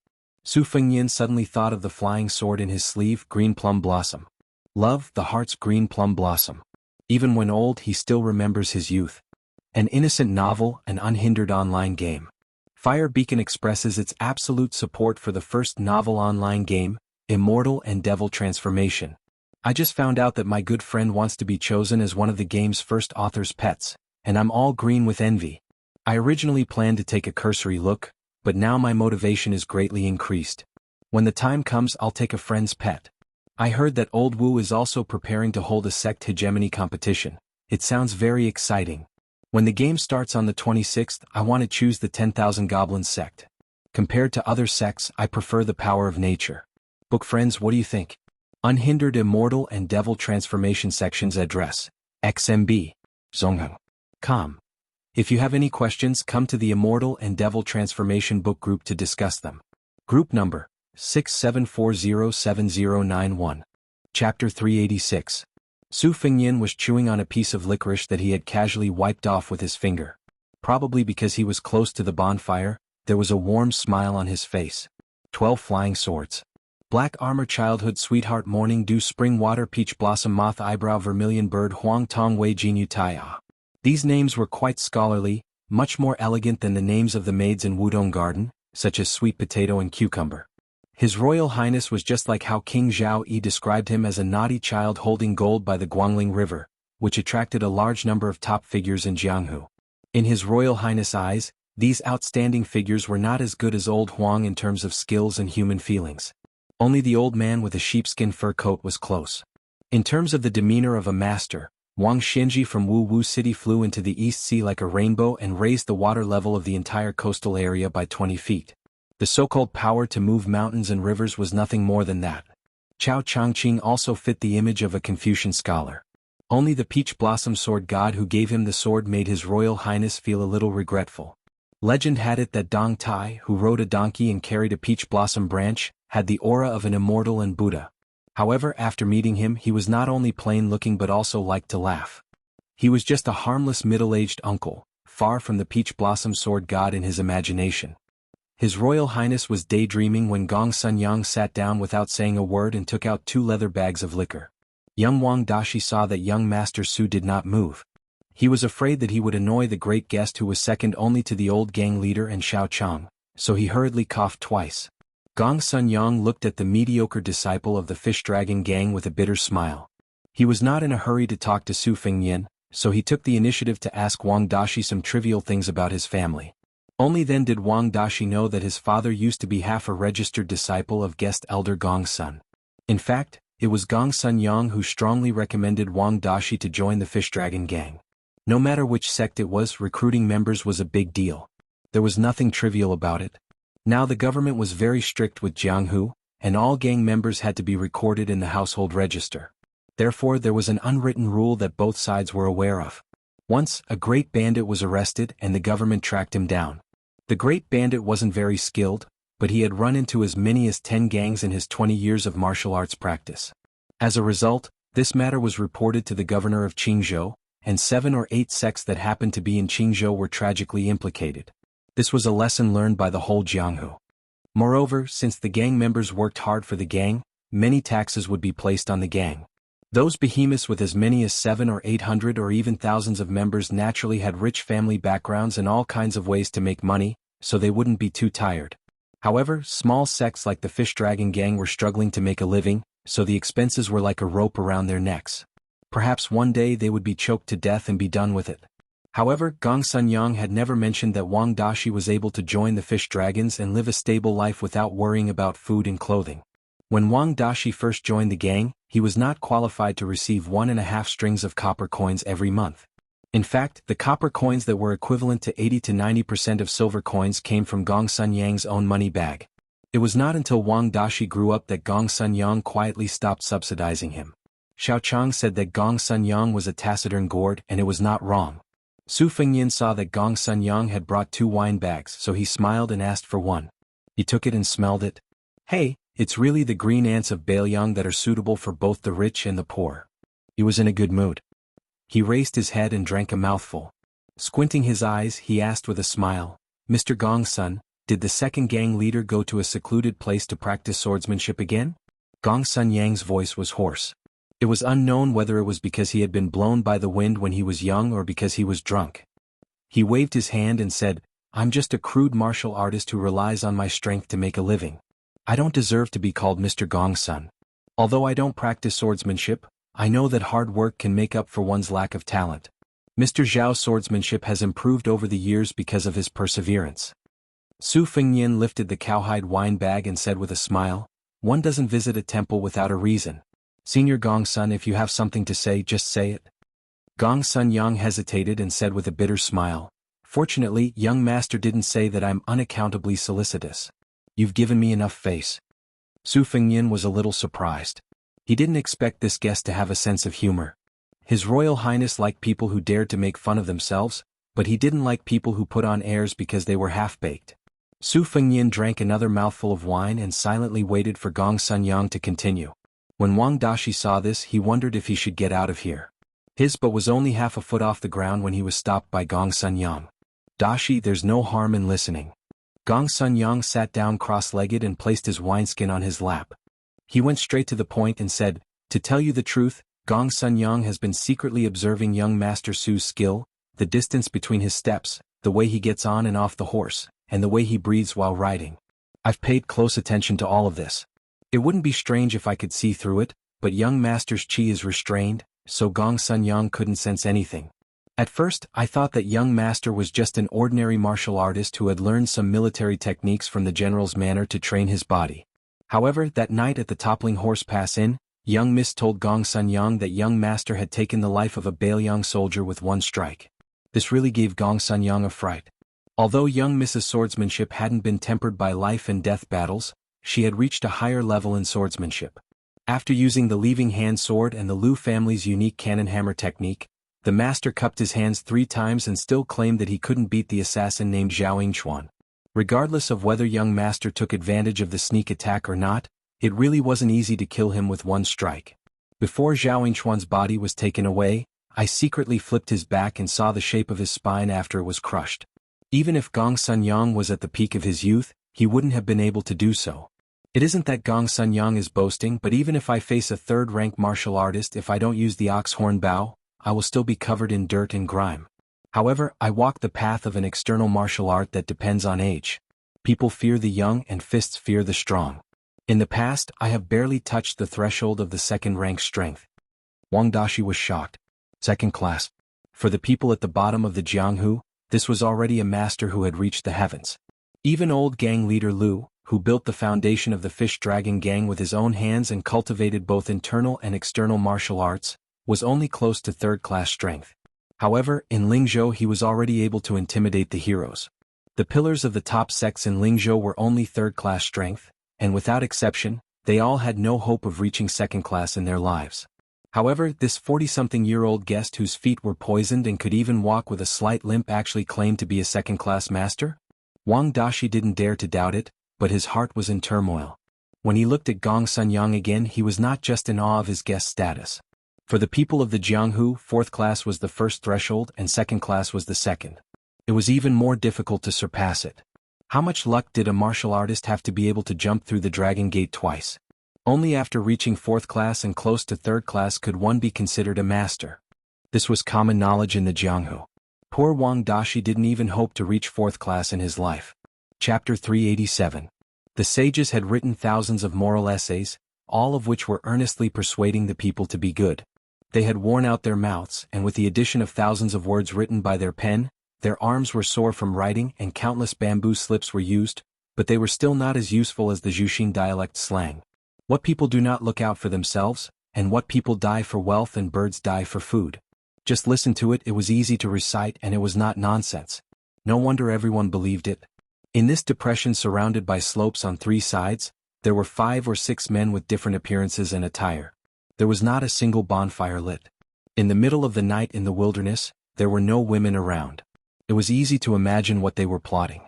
Speaker 1: Su Fengyin suddenly thought of the flying sword in his sleeve, green plum blossom. Love, the heart's green plum blossom. Even when old, he still remembers his youth. An innocent novel, an unhindered online game. Fire Beacon expresses its absolute support for the first novel online game, Immortal and Devil Transformation. I just found out that my good friend wants to be chosen as one of the game's first author's pets, and I'm all green with envy. I originally planned to take a cursory look, but now my motivation is greatly increased. When the time comes, I'll take a friend's pet. I heard that Old Wu is also preparing to hold a sect hegemony competition. It sounds very exciting. When the game starts on the 26th, I want to choose the 10,000 Goblins sect. Compared to other sects, I prefer the power of nature. Book friends, what do you think? Unhindered Immortal and Devil Transformation sections address, XMB, Zongheng. Com. If you have any questions, come to the Immortal and Devil Transformation book group to discuss them. Group number, 67407091. Chapter 386. Su Fengyin was chewing on a piece of licorice that he had casually wiped off with his finger. Probably because he was close to the bonfire, there was a warm smile on his face. 12 flying swords. Black armor, childhood, sweetheart, morning dew, spring water, peach blossom, moth, eyebrow, vermilion bird, huang tong wei jin tai. These names were quite scholarly, much more elegant than the names of the maids in Wudong Garden, such as sweet potato and cucumber. His Royal Highness was just like how King Zhao Yi described him as a naughty child holding gold by the Guangling River, which attracted a large number of top figures in Jianghu. In His Royal Highness' eyes, these outstanding figures were not as good as old Huang in terms of skills and human feelings. Only the old man with a sheepskin fur coat was close. In terms of the demeanor of a master, Wang Xinji from Wu Wu City flew into the East Sea like a rainbow and raised the water level of the entire coastal area by 20 feet. The so-called power to move mountains and rivers was nothing more than that. Chao Changqing also fit the image of a Confucian scholar. Only the peach blossom sword god who gave him the sword made His Royal Highness feel a little regretful. Legend had it that Dong Tai, who rode a donkey and carried a peach blossom branch, had the aura of an immortal and Buddha. However, after meeting him, he was not only plain-looking but also liked to laugh. He was just a harmless middle-aged uncle, far from the peach blossom sword god in his imagination. His Royal Highness was daydreaming when Gong Sunyang sat down without saying a word and took out 2 leather bags of liquor. Young Wang Dashi saw that young Master Su did not move. He was afraid that he would annoy the great guest who was second only to the old gang leader and Xiao Chang, so he hurriedly coughed twice. Gong Sun Yang looked at the mediocre disciple of the Fish Dragon gang with a bitter smile. He was not in a hurry to talk to Su Fengnian, so he took the initiative to ask Wang Dashi some trivial things about his family. Only then did Wang Dashi know that his father used to be half a registered disciple of guest elder Gong Sun. In fact, it was Gong Sun Yang who strongly recommended Wang Dashi to join the Fish Dragon gang. No matter which sect it was, recruiting members was a big deal. There was nothing trivial about it. Now the government was very strict with Jianghu, and all gang members had to be recorded in the household register. Therefore there was an unwritten rule that both sides were aware of. Once, a great bandit was arrested and the government tracked him down. The great bandit wasn't very skilled, but he had run into as many as 10 gangs in his 20 years of martial arts practice. As a result, this matter was reported to the governor of Jianghu, and 7 or 8 sects that happened to be in Jianghu were tragically implicated. This was a lesson learned by the whole Jianghu. Moreover, since the gang members worked hard for the gang, many taxes would be placed on the gang. Those behemoths with as many as 700 or 800 or even thousands of members naturally had rich family backgrounds and all kinds of ways to make money, so they wouldn't be too tired. However, small sects like the Fish Dragon gang were struggling to make a living, so the expenses were like a rope around their necks. Perhaps one day they would be choked to death and be done with it. However, Gong Sun Yang had never mentioned that Wang Dashi was able to join the Fish Dragons and live a stable life without worrying about food and clothing. When Wang Dashi first joined the gang, he was not qualified to receive 1.5 strings of copper coins every month. In fact, the copper coins that were equivalent to 80 to 90% of silver coins came from Gong Sun Yang's own money bag. It was not until Wang Dashi grew up that Gong Sun Yang quietly stopped subsidizing him. Xiao Chang said that Gong Sun Yang was a taciturn gourd, and it was not wrong. Su Fengnian saw that Gong Sun Yang had brought 2 wine bags, so he smiled and asked for one. He took it and smelled it. Hey, it's really the green ants of Bailiang that are suitable for both the rich and the poor. He was in a good mood. He raised his head and drank a mouthful. Squinting his eyes, he asked with a smile, Mr. Gong Sun, did the second gang leader go to a secluded place to practice swordsmanship again? Gong Sun Yang's voice was hoarse. It was unknown whether it was because he had been blown by the wind when he was young or because he was drunk. He waved his hand and said, I'm just a crude martial artist who relies on my strength to make a living. I don't deserve to be called Mr. Gong Sun. Although I don't practice swordsmanship, I know that hard work can make up for one's lack of talent. Mr. Zhao's swordsmanship has improved over the years because of his perseverance. Su Fengnian lifted the cowhide wine bag and said with a smile, one doesn't visit a temple without a reason. Senior Gong Sun, if you have something to say, just say it. Gong Sun Yang hesitated and said with a bitter smile, fortunately, young master didn't say that I'm unaccountably solicitous. You've given me enough face. Su Fengnian was a little surprised. He didn't expect this guest to have a sense of humor. His Royal Highness liked people who dared to make fun of themselves, but he didn't like people who put on airs because they were half-baked. Su Fengnian drank another mouthful of wine and silently waited for Gong Sun Yang to continue. When Wang Dashi saw this, he wondered if he should get out of here. His butt was only half a foot off the ground when he was stopped by Gong Sun Yang. Dashi, there's no harm in listening. Gong Sun Yang sat down cross-legged and placed his wineskin on his lap. He went straight to the point and said, to tell you the truth, Gong Sun Yang has been secretly observing young Master Su's skill, the distance between his steps, the way he gets on and off the horse, and the way he breathes while riding. I've paid close attention to all of this. It wouldn't be strange if I could see through it, but young Master's chi is restrained, so Gong Sun Yang couldn't sense anything. At first, I thought that young Master was just an ordinary martial artist who had learned some military techniques from the general's manner to train his body. However, that night at the Toppling Horse Pass Inn, young Miss told Gong Sun Yang that young Master had taken the life of a Bailiang soldier with one strike. This really gave Gong Sun Yang a fright. Although young Mrs. Swordsmanship hadn't been tempered by life and death battles, she had reached a higher level in swordsmanship. After using the leaving hand sword and the Liu family's unique cannon hammer technique, the master cupped his hands 3 times and still claimed that he couldn't beat the assassin named Zhao Yingchuan. Regardless of whether young master took advantage of the sneak attack or not, it really wasn't easy to kill him with one strike. Before Zhao Yingchuan's body was taken away, I secretly flipped his back and saw the shape of his spine after it was crushed. Even if Gong Sun Yang was at the peak of his youth, he wouldn't have been able to do so. It isn't that Gong Sun Yang is boasting, but even if I face a third-rank martial artist, if I don't use the ox horn bow, I will still be covered in dirt and grime. However, I walk the path of an external martial art that depends on age. People fear the young and fists fear the strong. In the past, I have barely touched the threshold of the second-rank strength. Wang Dashi was shocked. Second class. For the people at the bottom of the Jianghu, this was already a master who had reached the heavens. Even old gang leader Lu, who built the foundation of the Fish Dragon Gang with his own hands and cultivated both internal and external martial arts, was only close to third-class strength. However, in Lingzhou he was already able to intimidate the heroes. The pillars of the top sects in Lingzhou were only third-class strength, and without exception, they all had no hope of reaching second class in their lives. However, this 40-something-year-old guest whose feet were poisoned and could even walk with a slight limp actually claimed to be a second-class master? Wang Dashi didn't dare to doubt it, but his heart was in turmoil. When he looked at Gong Sunyang again, he was not just in awe of his guest's status. For the people of the Jianghu, fourth class was the first threshold and second class was the second. It was even more difficult to surpass it. How much luck did a martial artist have to be able to jump through the Dragon Gate twice? Only after reaching fourth class and close to third class could one be considered a master. This was common knowledge in the Jianghu. Poor Wang Dashi didn't even hope to reach fourth class in his life. Chapter 387. The sages had written thousands of moral essays, all of which were earnestly persuading the people to be good. They had worn out their mouths, and with the addition of thousands of words written by their pen, their arms were sore from writing and countless bamboo slips were used, but they were still not as useful as the Zhuxing dialect slang. What people do not look out for themselves, and what people die for wealth and birds die for food. Just listen to it, it was easy to recite and it was not nonsense. No wonder everyone believed it. In this depression surrounded by slopes on three sides, there were 5 or 6 men with different appearances and attire. There was not a single bonfire lit. In the middle of the night in the wilderness, there were no women around. It was easy to imagine what they were plotting.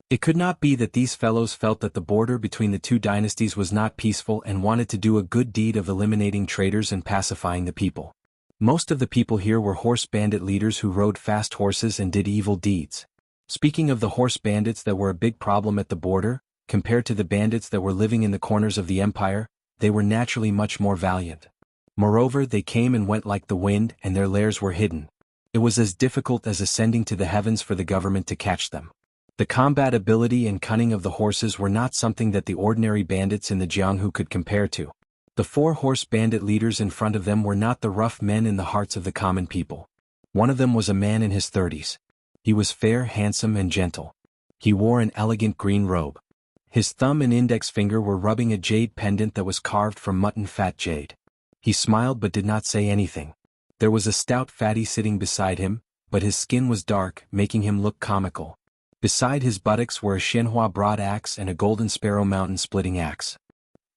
Speaker 1: It could not be that these fellows felt that the border between the two dynasties was not peaceful and wanted to do a good deed of eliminating traitors and pacifying the people. Most of the people here were horse bandit leaders who rode fast horses and did evil deeds. Speaking of the horse bandits that were a big problem at the border, compared to the bandits that were living in the corners of the empire, they were naturally much more valiant. Moreover, they came and went like the wind and their lairs were hidden. It was as difficult as ascending to the heavens for the government to catch them. The combat ability and cunning of the horses were not something that the ordinary bandits in the Jianghu could compare to. The 4 horse bandit leaders in front of them were not the rough men in the hearts of the common people. One of them was a man in his 30s. He was fair, handsome, and gentle. He wore an elegant green robe. His thumb and index finger were rubbing a jade pendant that was carved from mutton fat jade. He smiled but did not say anything. There was a stout fatty sitting beside him, but his skin was dark, making him look comical. Beside his buttocks were a Xianxia broad axe and a golden sparrow mountain splitting axe.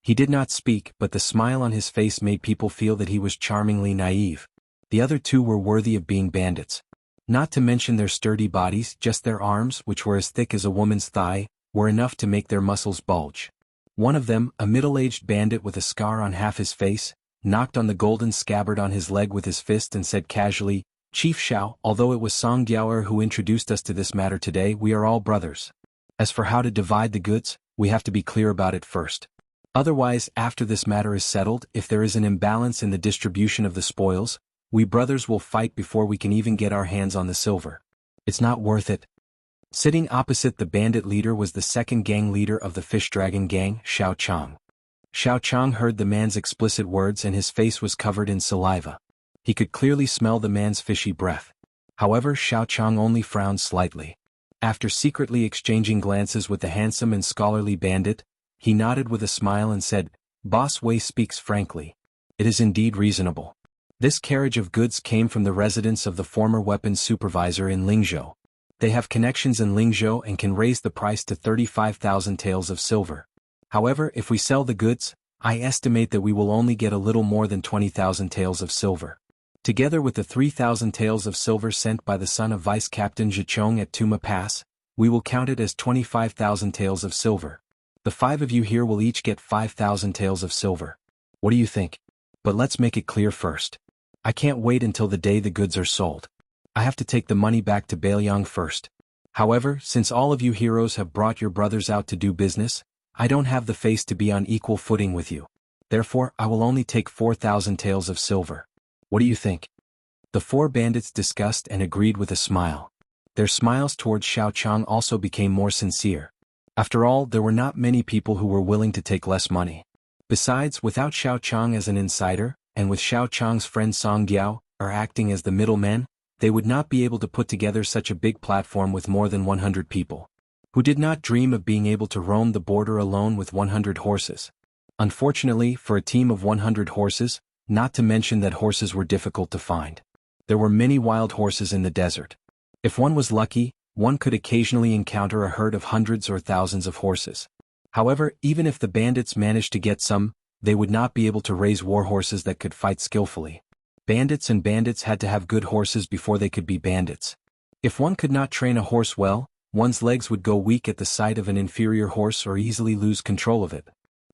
Speaker 1: He did not speak, but the smile on his face made people feel that he was charmingly naive. The other 2 were worthy of being bandits. Not to mention their sturdy bodies, just their arms, which were as thick as a woman's thigh, were enough to make their muscles bulge. One of them, a middle-aged bandit with a scar on half his face, knocked on the golden scabbard on his leg with his fist and said casually, "Chief Xiao, although it was Song Diaoer who introduced us to this matter today, we are all brothers. As for how to divide the goods, we have to be clear about it first. Otherwise, after this matter is settled, if there is an imbalance in the distribution of the spoils, we brothers will fight before we can even get our hands on the silver. It's not worth it." Sitting opposite the bandit leader was the second gang leader of the Fish Dragon Gang, Xiao Chang. Xiao Chang heard the man's explicit words and his face was covered in saliva. He could clearly smell the man's fishy breath. However, Xiao Chang only frowned slightly. After secretly exchanging glances with the handsome and scholarly bandit, he nodded with a smile and said, "Boss Wei speaks frankly. It is indeed reasonable. This carriage of goods came from the residence of the former weapons supervisor in Lingzhou. They have connections in Lingzhou and can raise the price to 35,000 taels of silver. However, if we sell the goods, I estimate that we will only get a little more than 20,000 taels of silver. Together with the 3,000 taels of silver sent by the son of Vice Captain Zhichong at Tuma Pass, we will count it as 25,000 taels of silver. The 5 of you here will each get 5,000 taels of silver. What do you think? But let's make it clear first. I can't wait until the day the goods are sold. I have to take the money back to Beiliang first. However, since all of you heroes have brought your brothers out to do business, I don't have the face to be on equal footing with you. Therefore, I will only take 4,000 taels of silver. What do you think?" The four bandits discussed and agreed with a smile. Their smiles towards Xiaochang also became more sincere. After all, there were not many people who were willing to take less money. Besides, without Xiaochang as an insider, and with Xiaochang's friend Song Diao acting as the middleman, they would not be able to put together such a big platform with more than 100 people. Who did not dream of being able to roam the border alone with 100 horses? Unfortunately, for a team of 100 horses, not to mention that horses were difficult to find. There were many wild horses in the desert. If one was lucky, one could occasionally encounter a herd of hundreds or thousands of horses. However, even if the bandits managed to get some, they would not be able to raise war horses that could fight skillfully. Bandits had to have good horses before they could be bandits. If one could not train a horse well, one's legs would go weak at the sight of an inferior horse or easily lose control of it.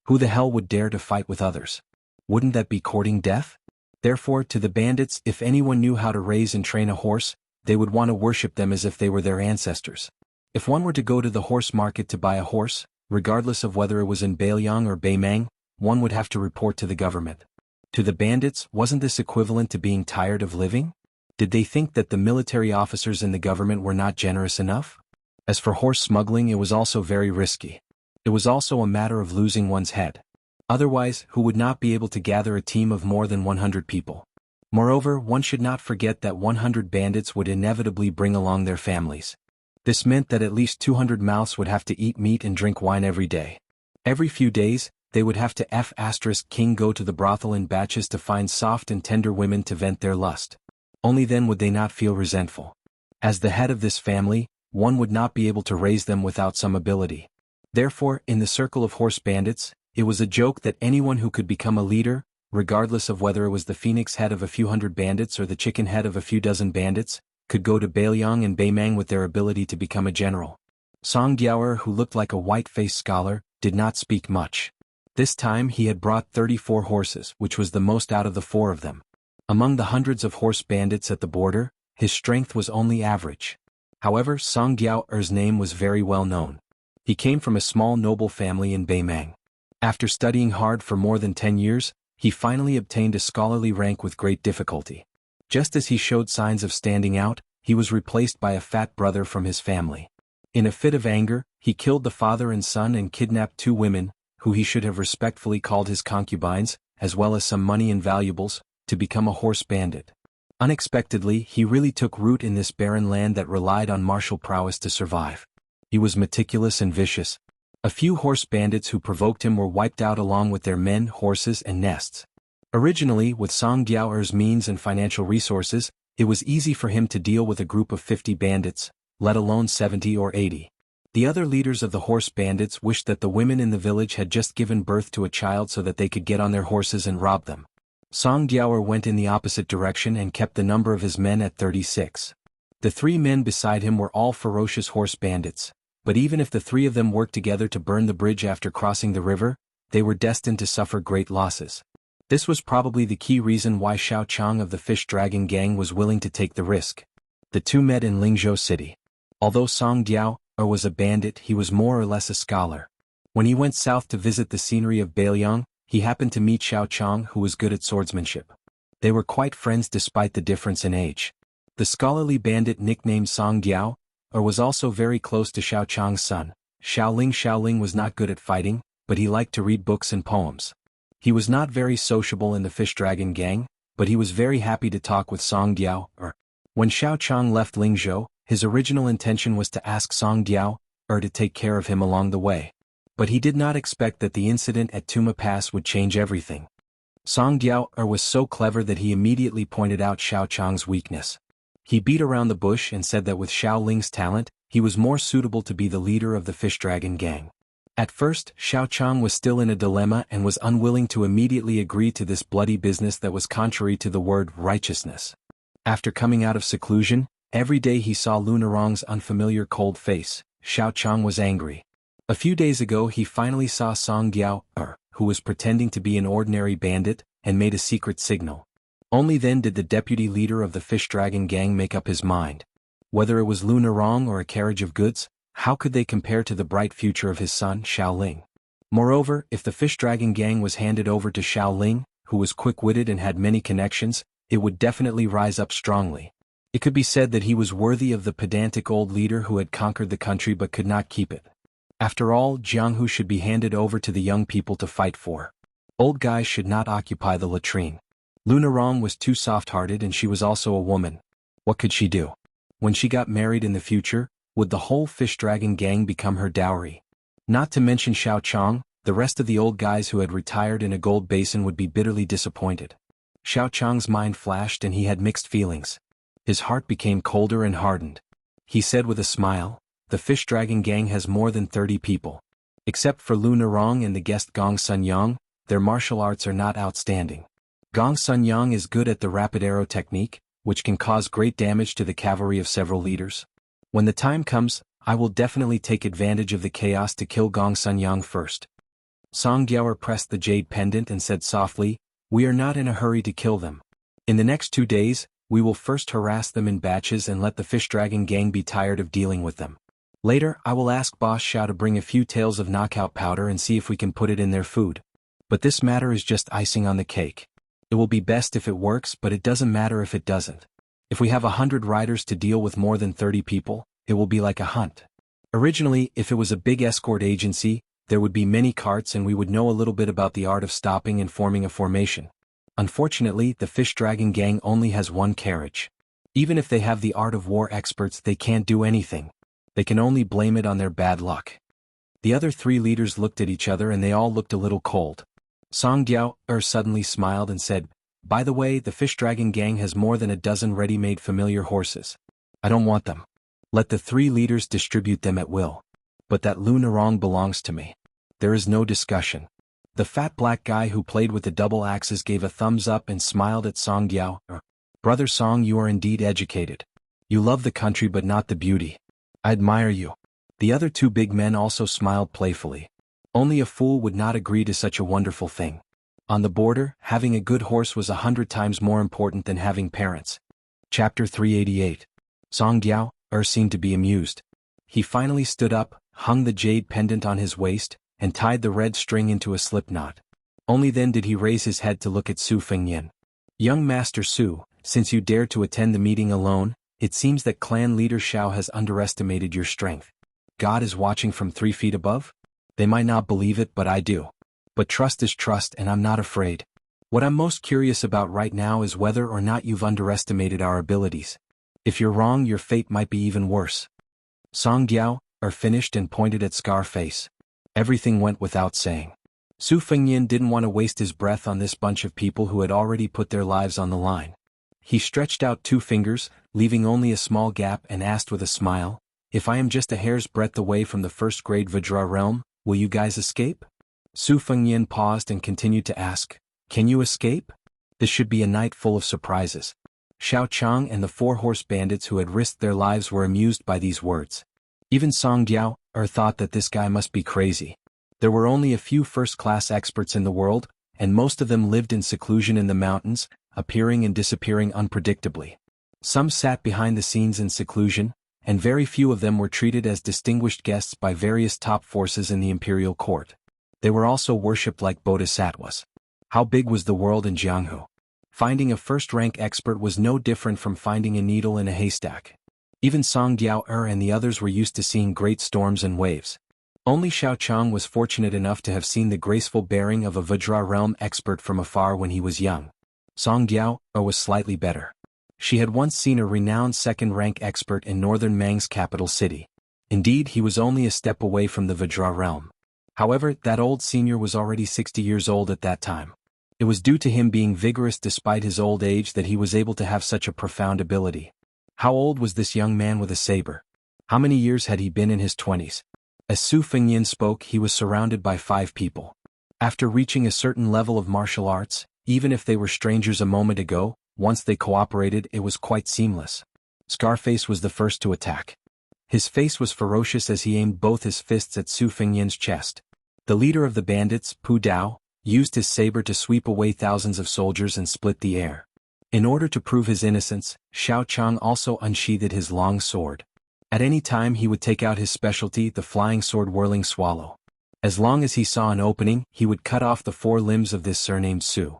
Speaker 1: Who the hell would dare to fight with others? Wouldn't that be courting death? Therefore, to the bandits, if anyone knew how to raise and train a horse, they would want to worship them as if they were their ancestors. If one were to go to the horse market to buy a horse, regardless of whether it was in Beiliang or Beimang, one would have to report to the government. To the bandits, wasn't this equivalent to being tired of living? Did they think that the military officers in the government were not generous enough? As for horse smuggling, it was also very risky. It was also a matter of losing one's head. Otherwise, who would not be able to gather a team of more than 100 people? Moreover, one should not forget that 100 bandits would inevitably bring along their families. This meant that at least 200 mouths would have to eat meat and drink wine every day. Every few days, they would have to King go to the brothel in batches to find soft and tender women to vent their lust. Only then would they not feel resentful. As the head of this family, one would not be able to raise them without some ability. Therefore, in the circle of horse bandits, it was a joke that anyone who could become a leader, regardless of whether it was the phoenix head of a few hundred bandits or the chicken head of a few dozen bandits, could go to Beiliang and Beimang with their ability to become a general. Song Diao, who looked like a white-faced scholar, did not speak much. This time he had brought 34 horses, which was the most out of the four of them. Among the hundreds of horse bandits at the border, his strength was only average. However, Song Diao's name was very well known. He came from a small noble family in Beimang. After studying hard for more than 10 years, he finally obtained a scholarly rank with great difficulty. Just as he showed signs of standing out, he was replaced by a fat brother from his family. In a fit of anger, he killed the father and son and kidnapped 2 women, who he should have respectfully called his concubines, as well as some money and valuables, to become a horse bandit. Unexpectedly, he really took root in this barren land that relied on martial prowess to survive. He was meticulous and vicious. A few horse bandits who provoked him were wiped out along with their men, horses, and nests. Originally, with Song Diao's means and financial resources, it was easy for him to deal with a group of 50 bandits, let alone 70 or 80. The other leaders of the horse bandits wished that the women in the village had just given birth to a child so that they could get on their horses and rob them. Song Diao went in the opposite direction and kept the number of his men at 36. The 3 men beside him were all ferocious horse bandits, but even if the 3 of them worked together to burn the bridge after crossing the river, they were destined to suffer great losses. This was probably the key reason why Xiao Chang of the Fish Dragon Gang was willing to take the risk. The 2 met in Lingzhou City. Although Song Diao was a bandit, he was more or less a scholar. When he went south to visit the scenery of Beiliang, he happened to meet Xiao Chang, who was good at swordsmanship. They were quite friends despite the difference in age. The scholarly bandit nicknamed Song Diao was also very close to Xiao Chang's son, Xiaoling. Xiaoling was not good at fighting, but he liked to read books and poems. He was not very sociable in the Fish Dragon Gang, but he was very happy to talk with Song Diao. When Xiao Chang left Lingzhou, his original intention was to ask Song Diao to take care of him along the way. But he did not expect that the incident at Tuma Pass would change everything. Song Diao was so clever that he immediately pointed out Xiao Chang's weakness. He beat around the bush and said that with Xiao Ling's talent, he was more suitable to be the leader of the Fish Dragon Gang. At first, Xiao Chang was still in a dilemma and was unwilling to immediately agree to this bloody business that was contrary to the word righteousness. After coming out of seclusion, every day he saw Lunarong's unfamiliar cold face. Xiao Chang was angry. A few days ago he finally saw Song Diao, who was pretending to be an ordinary bandit, and made a secret signal. Only then did the deputy leader of the Fish Dragon Gang make up his mind. Whether it was Lunarong or a carriage of goods, how could they compare to the bright future of his son, Xiaoling? Moreover, if the Fish Dragon Gang was handed over to Xiaoling, who was quick-witted and had many connections, it would definitely rise up strongly. It could be said that he was worthy of the pedantic old leader who had conquered the country but could not keep it. After all, Jianghu should be handed over to the young people to fight for. Old guys should not occupy the latrine. Lunarong was too soft-hearted, and she was also a woman. What could she do? When she got married in the future, would the whole fish dragon gang become her dowry? Not to mention Xiaochang, the rest of the old guys who had retired in a gold basin would be bitterly disappointed. Xiaochang's mind flashed and he had mixed feelings. His heart became colder and hardened. He said with a smile, "The fish dragon gang has more than 30 people. Except for Lunarong and the guest Gong Sunyang, their martial arts are not outstanding. Gong Sunyang is good at the rapid arrow technique, which can cause great damage to the cavalry of several leaders. When the time comes, I will definitely take advantage of the chaos to kill Gong Sunyang first." Song Diao pressed the jade pendant and said softly, "We are not in a hurry to kill them. In the next 2 days, we will first harass them in batches and let the fish dragon gang be tired of dealing with them. Later, I will ask Boss Xiao to bring a few tails of knockout powder and see if we can put it in their food. But this matter is just icing on the cake. It will be best if it works, but it doesn't matter if it doesn't. If we have 100 riders to deal with more than 30 people, it will be like a hunt. Originally, if it was a big escort agency, there would be many carts and we would know a little bit about the art of stopping and forming a formation. Unfortunately, the fish dragon gang only has one carriage. Even if they have the art of war experts, they can't do anything. They can only blame it on their bad luck." The other 3 leaders looked at each other and they all looked a little cold. Song Diao suddenly smiled and said, "By the way, the fish dragon gang has more than a dozen ready-made familiar horses. I don't want them. Let the 3 leaders distribute them at will. But that Lunarong belongs to me. There is no discussion." The fat black guy who played with the double axes gave a thumbs up and smiled at Song Diao. "Brother Song, you are indeed educated. You love the country but not the beauty. I admire you." The other 2 big men also smiled playfully. Only a fool would not agree to such a wonderful thing. On the border, having a good horse was 100 times more important than having parents. Chapter 388. Song Diao seemed to be amused. He finally stood up, hung the jade pendant on his waist, and tied the red string into a slip knot. Only then did he raise his head to look at Su Fengyan. "Young Master Su, since you dared to attend the meeting alone, it seems that clan leader Xiao has underestimated your strength. God is watching from 3 feet above? They might not believe it, but I do. But trust is trust and I'm not afraid. What I'm most curious about right now is whether or not you've underestimated our abilities. If you're wrong, your fate might be even worse." Song Diao finished and pointed at Scarface. Everything went without saying. Su Fengyan didn't want to waste his breath on this bunch of people who had already put their lives on the line. He stretched out 2 fingers, leaving only a small gap, and asked with a smile, "If I am just a hair's breadth away from the first-grade Vajra realm, will you guys escape?" Su Fengyan paused and continued to ask, "Can you escape? This should be a night full of surprises." Xiao Chang and the 4 horse bandits who had risked their lives were amused by these words. Even Song Diao thought that this guy must be crazy. There were only a few first-class experts in the world, and most of them lived in seclusion in the mountains, appearing and disappearing unpredictably. Some sat behind the scenes in seclusion, and very few of them were treated as distinguished guests by various top forces in the imperial court. They were also worshipped like bodhisattvas. How big was the world in Jianghu? Finding a first-rank expert was no different from finding a needle in a haystack. Even Song Diao and the others were used to seeing great storms and waves. Only Xiao Chang was fortunate enough to have seen the graceful bearing of a Vajra realm expert from afar when he was young. Song Diao was slightly better. She had once seen a renowned second-rank expert in northern Mang's capital city. Indeed, he was only a step away from the Vajra realm. However, that old senior was already 60 years old at that time. It was due to him being vigorous despite his old age that he was able to have such a profound ability. How old was this young man with a saber? How many years had he been in his 20s? As Su Fengyan spoke, he was surrounded by 5 people. After reaching a certain level of martial arts, even if they were strangers a moment ago, once they cooperated, it was quite seamless. Scarface was the first to attack. His face was ferocious as he aimed both his fists at Su Fengyan's chest. The leader of the bandits, Pu Dao, used his saber to sweep away thousands of soldiers and split the air. In order to prove his innocence, Xiao Chang also unsheathed his long sword. At any time he would take out his specialty, the flying sword whirling swallow. As long as he saw an opening, he would cut off the 4 limbs of this surnamed Su.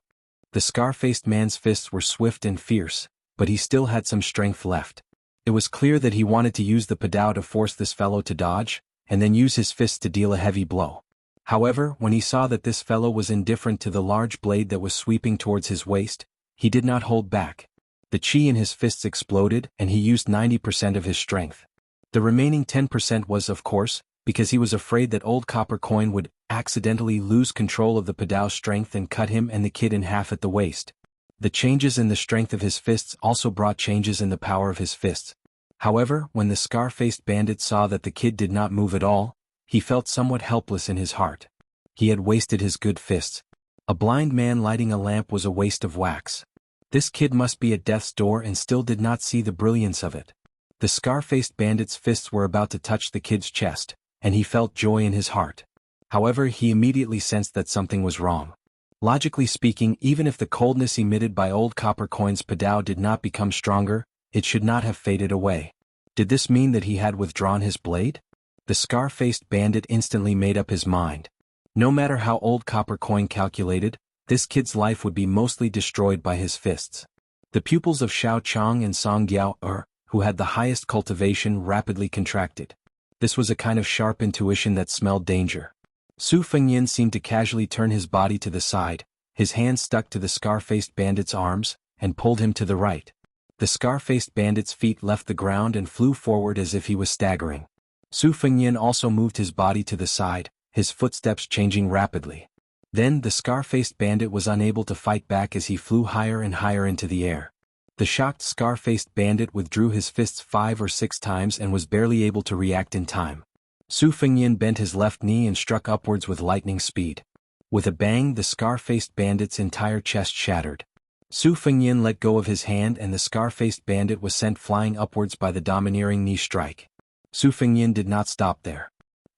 Speaker 1: The scar-faced man's fists were swift and fierce, but he still had some strength left. It was clear that he wanted to use the padao to force this fellow to dodge, and then use his fists to deal a heavy blow. However, when he saw that this fellow was indifferent to the large blade that was sweeping towards his waist, he did not hold back. The chi in his fists exploded, and he used 90% of his strength. The remaining 10% was, of course, because he was afraid that old copper coin would accidentally lose control of the padao's strength and cut him and the kid in half at the waist. The changes in the strength of his fists also brought changes in the power of his fists. However, when the scar-faced bandit saw that the kid did not move at all, he felt somewhat helpless in his heart. He had wasted his good fists. A blind man lighting a lamp was a waste of wax. This kid must be at death's door and still did not see the brilliance of it. The scar-faced bandit's fists were about to touch the kid's chest, and he felt joy in his heart. However, he immediately sensed that something was wrong. Logically speaking, even if the coldness emitted by old copper coin's padao did not become stronger, it should not have faded away. Did this mean that he had withdrawn his blade? The scar-faced bandit instantly made up his mind. No matter how old copper coin calculated, this kid's life would be mostly destroyed by his fists. The pupils of Xiao Chang and Song Diao, who had the highest cultivation, rapidly contracted. This was a kind of sharp intuition that smelled danger. Su Fengyin seemed to casually turn his body to the side, his hand stuck to the scar-faced bandit's arms, and pulled him to the right. The scar-faced bandit's feet left the ground and flew forward as if he was staggering. Su Fengyin also moved his body to the side, his footsteps changing rapidly. Then the scar-faced bandit was unable to fight back as he flew higher and higher into the air. The shocked scar-faced bandit withdrew his fists 5 or 6 times and was barely able to react in time. Su Fengyin bent his left knee and struck upwards with lightning speed. With a bang, the scar-faced bandit's entire chest shattered. Su Fengyin let go of his hand and the scar-faced bandit was sent flying upwards by the domineering knee strike. Su Fengyin did not stop there.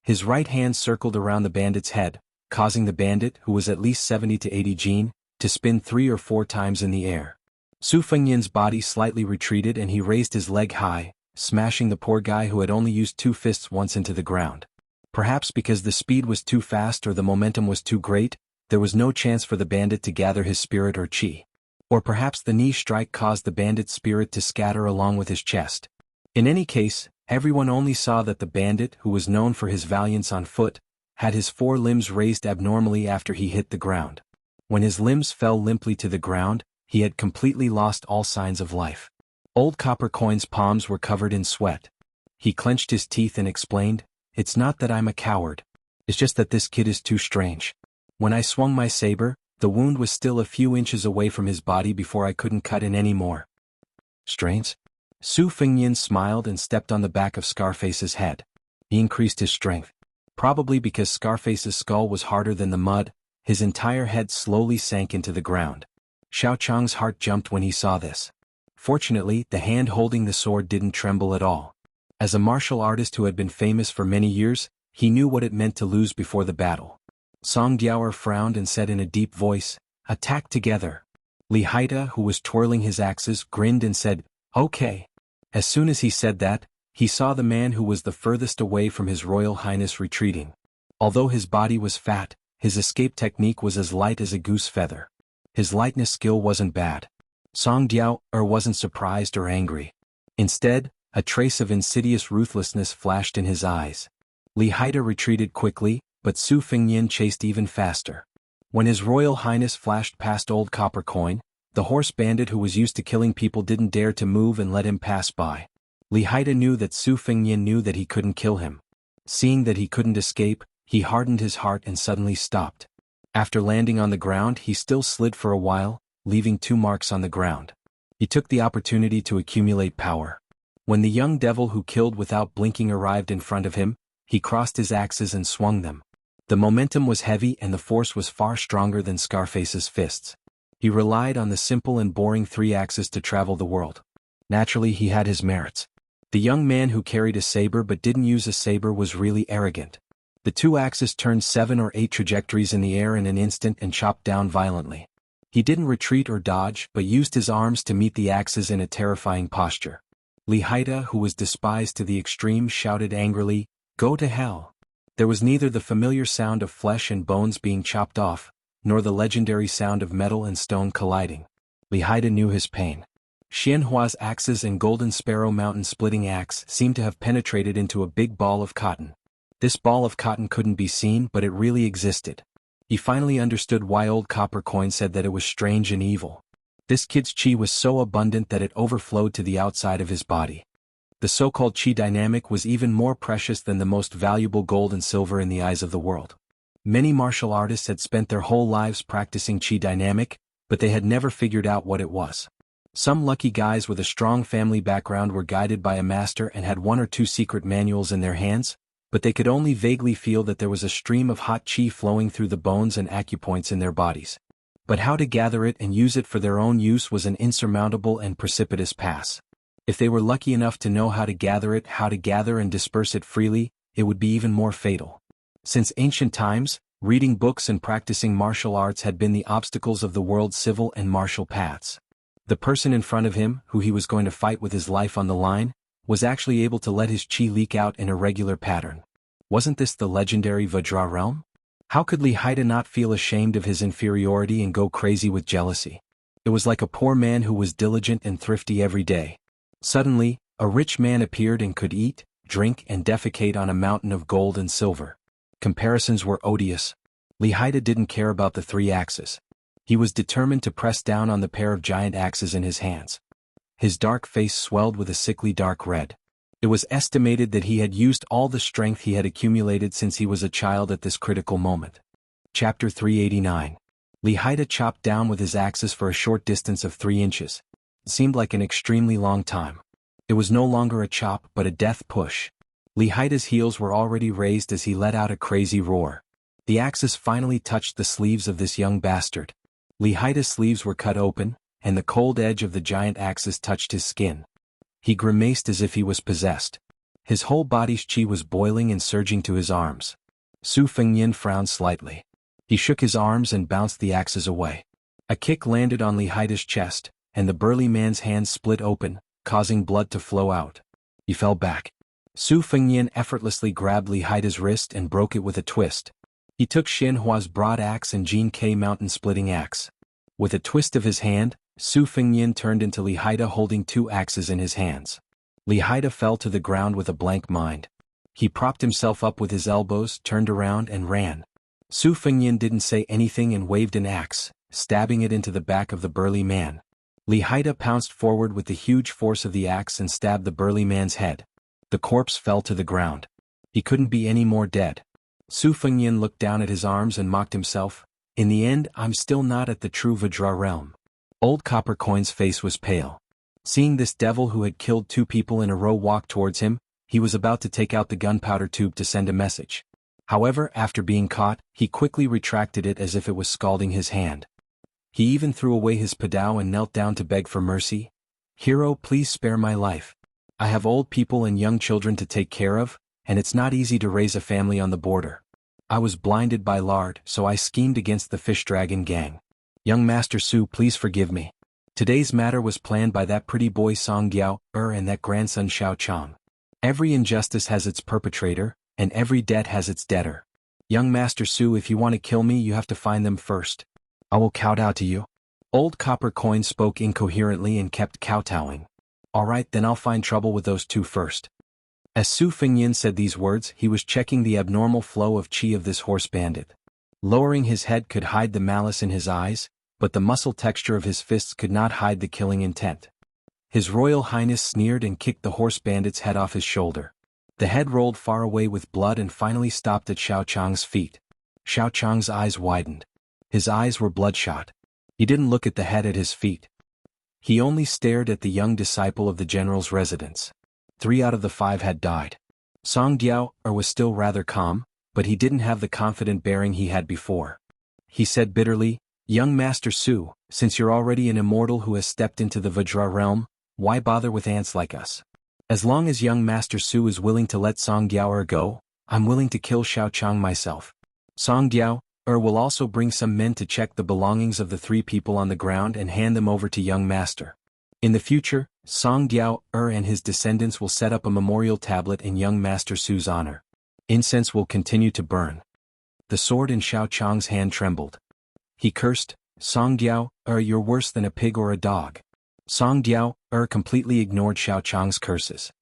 Speaker 1: His right hand circled around the bandit's head, causing the bandit, who was at least 70 to 80 jin, to spin 3 or 4 times in the air. Su Fengyin's body slightly retreated and he raised his leg high, smashing the poor guy who had only used 2 fists once into the ground. Perhaps because the speed was too fast or the momentum was too great, there was no chance for the bandit to gather his spirit or chi. Or perhaps the knee strike caused the bandit's spirit to scatter along with his chest. In any case, everyone only saw that the bandit, who was known for his valiance on foot, had his 4 limbs raised abnormally after he hit the ground. When his limbs fell limply to the ground, he had completely lost all signs of life. Old Copper Coin's palms were covered in sweat. He clenched his teeth and explained, "It's not that I'm a coward. It's just that this kid is too strange. When I swung my saber, the wound was still a few inches away from his body before I couldn't cut in any more." Strange? Su Fengyin smiled and stepped on the back of Scarface's head. He increased his strength. Probably because Scarface's skull was harder than the mud, his entire head slowly sank into the ground. Xiao Chang's heart jumped when he saw this. Fortunately, the hand holding the sword didn't tremble at all. As a martial artist who had been famous for many years, he knew what it meant to lose before the battle. Song Diao frowned and said in a deep voice, "Attack together." Li Haida, who was twirling his axes, grinned and said, "Okay." As soon as he said that, he saw the man who was the furthest away from His Royal Highness retreating. Although his body was fat, his escape technique was as light as a goose feather. His lightness skill wasn't bad. Song Diao wasn't surprised or angry. Instead, a trace of insidious ruthlessness flashed in his eyes. Li Haida retreated quickly, but Su Fengyin chased even faster. When His Royal Highness flashed past Old Copper Coin, the horse bandit who was used to killing people didn't dare to move and let him pass by. Li Haida knew that Su Fengyin knew that he couldn't kill him. Seeing that he couldn't escape, he hardened his heart and suddenly stopped. After landing on the ground, he still slid for a while, leaving 2 marks on the ground. He took the opportunity to accumulate power. When the young devil who killed without blinking arrived in front of him, he crossed his axes and swung them. The momentum was heavy and the force was far stronger than Scarface's fists. He relied on the simple and boring 3 axes to travel the world. Naturally, he had his merits. The young man who carried a saber but didn't use a saber was really arrogant. The 2 axes turned 7 or 8 trajectories in the air in an instant and chopped down violently. He didn't retreat or dodge but used his arms to meet the axes in a terrifying posture. Li Haida, who was despised to the extreme, shouted angrily, "Go to hell." There was neither the familiar sound of flesh and bones being chopped off, nor the legendary sound of metal and stone colliding. Li Haida knew his pain. Xianhua's axes and Golden Sparrow Mountain splitting axe seemed to have penetrated into a big ball of cotton. This ball of cotton couldn't be seen, but it really existed. He finally understood why old copper coin said that it was strange and evil. This kid's chi was so abundant that it overflowed to the outside of his body. The so-called chi dynamic was even more precious than the most valuable gold and silver in the eyes of the world. Many martial artists had spent their whole lives practicing chi dynamic, but they had never figured out what it was. Some lucky guys with a strong family background were guided by a master and had one or two secret manuals in their hands, but they could only vaguely feel that there was a stream of hot chi flowing through the bones and acupoints in their bodies. But how to gather it and use it for their own use was an insurmountable and precipitous pass. If they were lucky enough to know how to gather and disperse it freely, it would be even more fatal. Since ancient times, reading books and practicing martial arts had been the obstacles of the world's civil and martial paths. The person in front of him, who he was going to fight with his life on the line, was actually able to let his chi leak out in a regular pattern. Wasn't this the legendary Vajra realm? How could Li Haida not feel ashamed of his inferiority and go crazy with jealousy? It was like a poor man who was diligent and thrifty every day. Suddenly, a rich man appeared and could eat, drink and defecate on a mountain of gold and silver. Comparisons were odious. Li Haida didn't care about the 3 axes. He was determined to press down on the pair of giant axes in his hands. His dark face swelled with a sickly dark red. It was estimated that he had used all the strength he had accumulated since he was a child at this critical moment. Chapter 389. Li Haida chopped down with his axes for a short distance of 3 inches. It seemed like an extremely long time. It was no longer a chop but a death push. Li Haida's heels were already raised as he let out a crazy roar. The axes finally touched the sleeves of this young bastard. Li Haida's sleeves were cut open, and the cold edge of the giant axes touched his skin. He grimaced as if he was possessed. His whole body's chi was boiling and surging to his arms. Su Fengyan frowned slightly. He shook his arms and bounced the axes away. A kick landed on Li Haida's chest, and the burly man's hands split open, causing blood to flow out. He fell back. Su Fengyan effortlessly grabbed Li Haida's wrist and broke it with a twist. He took Xianhua's broad axe and Jianghu mountain splitting axe. With a twist of his hand, Su Fengyan turned into Li Haida holding 2 axes in his hands. Li Haida fell to the ground with a blank mind. He propped himself up with his elbows, turned around and ran. Su Fengyan didn't say anything and waved an axe, stabbing it into the back of the burly man. Li Haida pounced forward with the huge force of the axe and stabbed the burly man's head. The corpse fell to the ground. He couldn't be any more dead. Su Fengyan looked down at his arms and mocked himself. In the end, I'm still not at the true Vajra realm. Old Copper Coin's face was pale. Seeing this devil who had killed 2 people in a row walk towards him, he was about to take out the gunpowder tube to send a message. However, after being caught, he quickly retracted it as if it was scalding his hand. He even threw away his padao and knelt down to beg for mercy. Hero, please spare my life. I have old people and young children to take care of, and it's not easy to raise a family on the border. I was blinded by lard, so I schemed against the fish dragon gang. Young Master Su, please forgive me. Today's matter was planned by that pretty boy Song Giao and that grandson Xiao Chang. Every injustice has its perpetrator, and every debt has its debtor. Young Master Su, if you want to kill me, you have to find them first. I will kowtow to you. Old Copper Coin spoke incoherently and kept kowtowing. Alright, then I'll find trouble with those 2 first. As Su Fengyan said these words, he was checking the abnormal flow of chi of this horse bandit. Lowering his head could hide the malice in his eyes, but the muscle texture of his fists could not hide the killing intent. His Royal Highness sneered and kicked the horse bandit's head off his shoulder. The head rolled far away with blood and finally stopped at Xiao Chang's feet. Xiao Chang's eyes widened. His eyes were bloodshot. He didn't look at the head at his feet. He only stared at the young disciple of the general's residence. 3 out of the 5 had died. Song Giao was still rather calm, but he didn't have the confident bearing he had before. He said bitterly, Young Master Su, since you're already an immortal who has stepped into the Vajra realm, why bother with ants like us? As long as young Master Su is willing to let Song Giao go, I'm willing to kill Xiao Chang myself. Song Giao will also bring some men to check the belongings of the 3 people on the ground and hand them over to young Master. In the future, Song Giao and his descendants will set up a memorial tablet in young Master Su's honor. Incense will continue to burn. The sword in Xiao Chang's hand trembled. He cursed, Song Diao, you're worse than a pig or a dog. Song Diao, completely ignored Xiaochang's curses.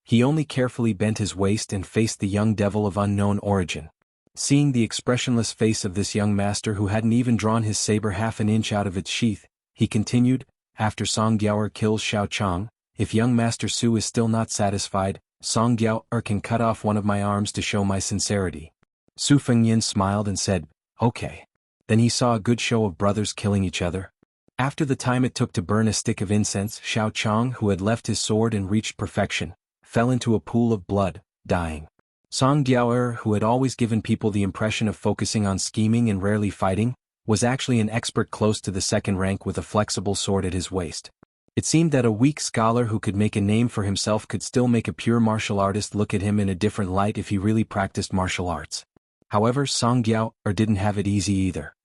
Speaker 1: He only carefully bent his waist and faced the young devil of unknown origin. Seeing the expressionless face of this young master who hadn't even drawn his saber half an inch out of its sheath, he continued, after Song Diao kills Xiaochang, if young Master Su is still not satisfied, Song Diao can cut off one of my arms to show my sincerity. Su Fengyan smiled and said, okay. Then he saw a good show of brothers killing each other. After the time it took to burn a stick of incense, Xiaochang, who had left his sword and reached perfection, fell into a pool of blood, dying. Song Diao, who had always given people the impression of focusing on scheming and rarely fighting, was actually an expert close to the second rank with a flexible sword at his waist. It seemed that a weak scholar who could make a name for himself could still make a pure martial artist look at him in a different light if he really practiced martial arts. However, Song Diao didn't have it easy either.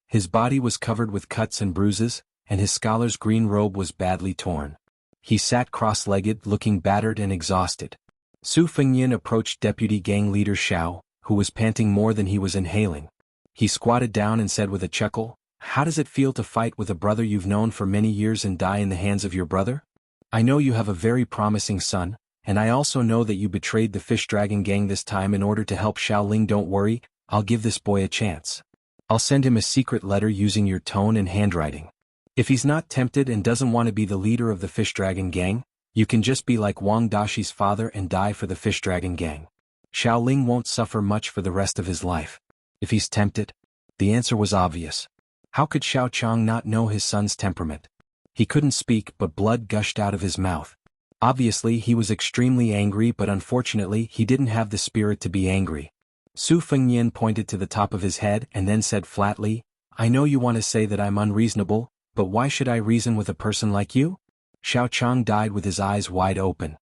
Speaker 1: His body was covered with cuts and bruises, and his scholar's green robe was badly torn. He sat cross-legged, looking battered and exhausted. Su Fengyan approached Deputy Gang Leader Xiao, who was panting more than he was inhaling. He squatted down and said with a chuckle, how does it feel to fight with a brother you've known for many years and die in the hands of your brother? I know you have a very promising son, and I also know that you betrayed the Fish Dragon Gang this time in order to help Xiaoling. Don't worry, I'll give this boy a chance. I'll send him a secret letter using your tone and handwriting. If he's not tempted and doesn't want to be the leader of the Fish Dragon Gang, you can just be like Wang Dashi's father and die for the Fish Dragon Gang. Xiaoling won't suffer much for the rest of his life. If he's tempted? The answer was obvious. How could Xiaochang not know his son's temperament? He couldn't speak, but blood gushed out of his mouth. Obviously he was extremely angry, but unfortunately he didn't have the spirit to be angry. Su Fengyan pointed to the top of his head and then said flatly, I know you want to say that I'm unreasonable, but why should I reason with a person like you? Xiaochang died with his eyes wide open.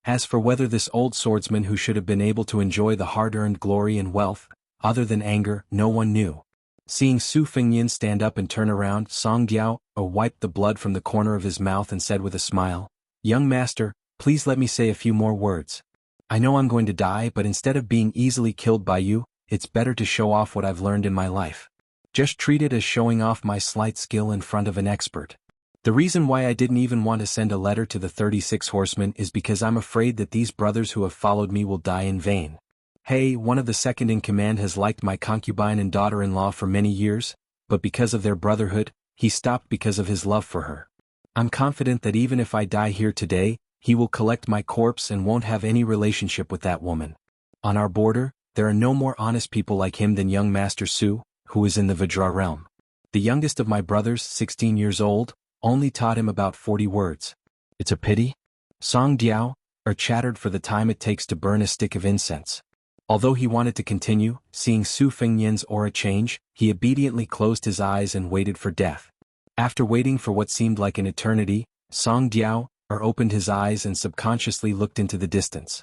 Speaker 1: As for whether this old swordsman who should have been able to enjoy the hard-earned glory and wealth, other than anger, no one knew. Seeing Su Fengyan stand up and turn around, Song Diao wiped the blood from the corner of his mouth and said with a smile, Young master, please let me say a few more words. I know I'm going to die, but instead of being easily killed by you, it's better to show off what I've learned in my life. Just treat it as showing off my slight skill in front of an expert. The reason why I didn't even want to send a letter to the 36 horsemen is because I'm afraid that these brothers who have followed me will die in vain. Hey, one of the second in command has liked my concubine and daughter-in-law for many years, but because of their brotherhood, he stopped because of his love for her. I'm confident that even if I die here today, he will collect my corpse and won't have any relationship with that woman. On our border, there are no more honest people like him than young Master Su, who is in the Vajra realm. The youngest of my brothers, 16 years old, only taught him about 40 words. It's a pity. Song Diao chattered for the time it takes to burn a stick of incense. Although he wanted to continue, seeing Su Fengyan's aura change, he obediently closed his eyes and waited for death. After waiting for what seemed like an eternity, Song Diao opened his eyes and subconsciously looked into the distance.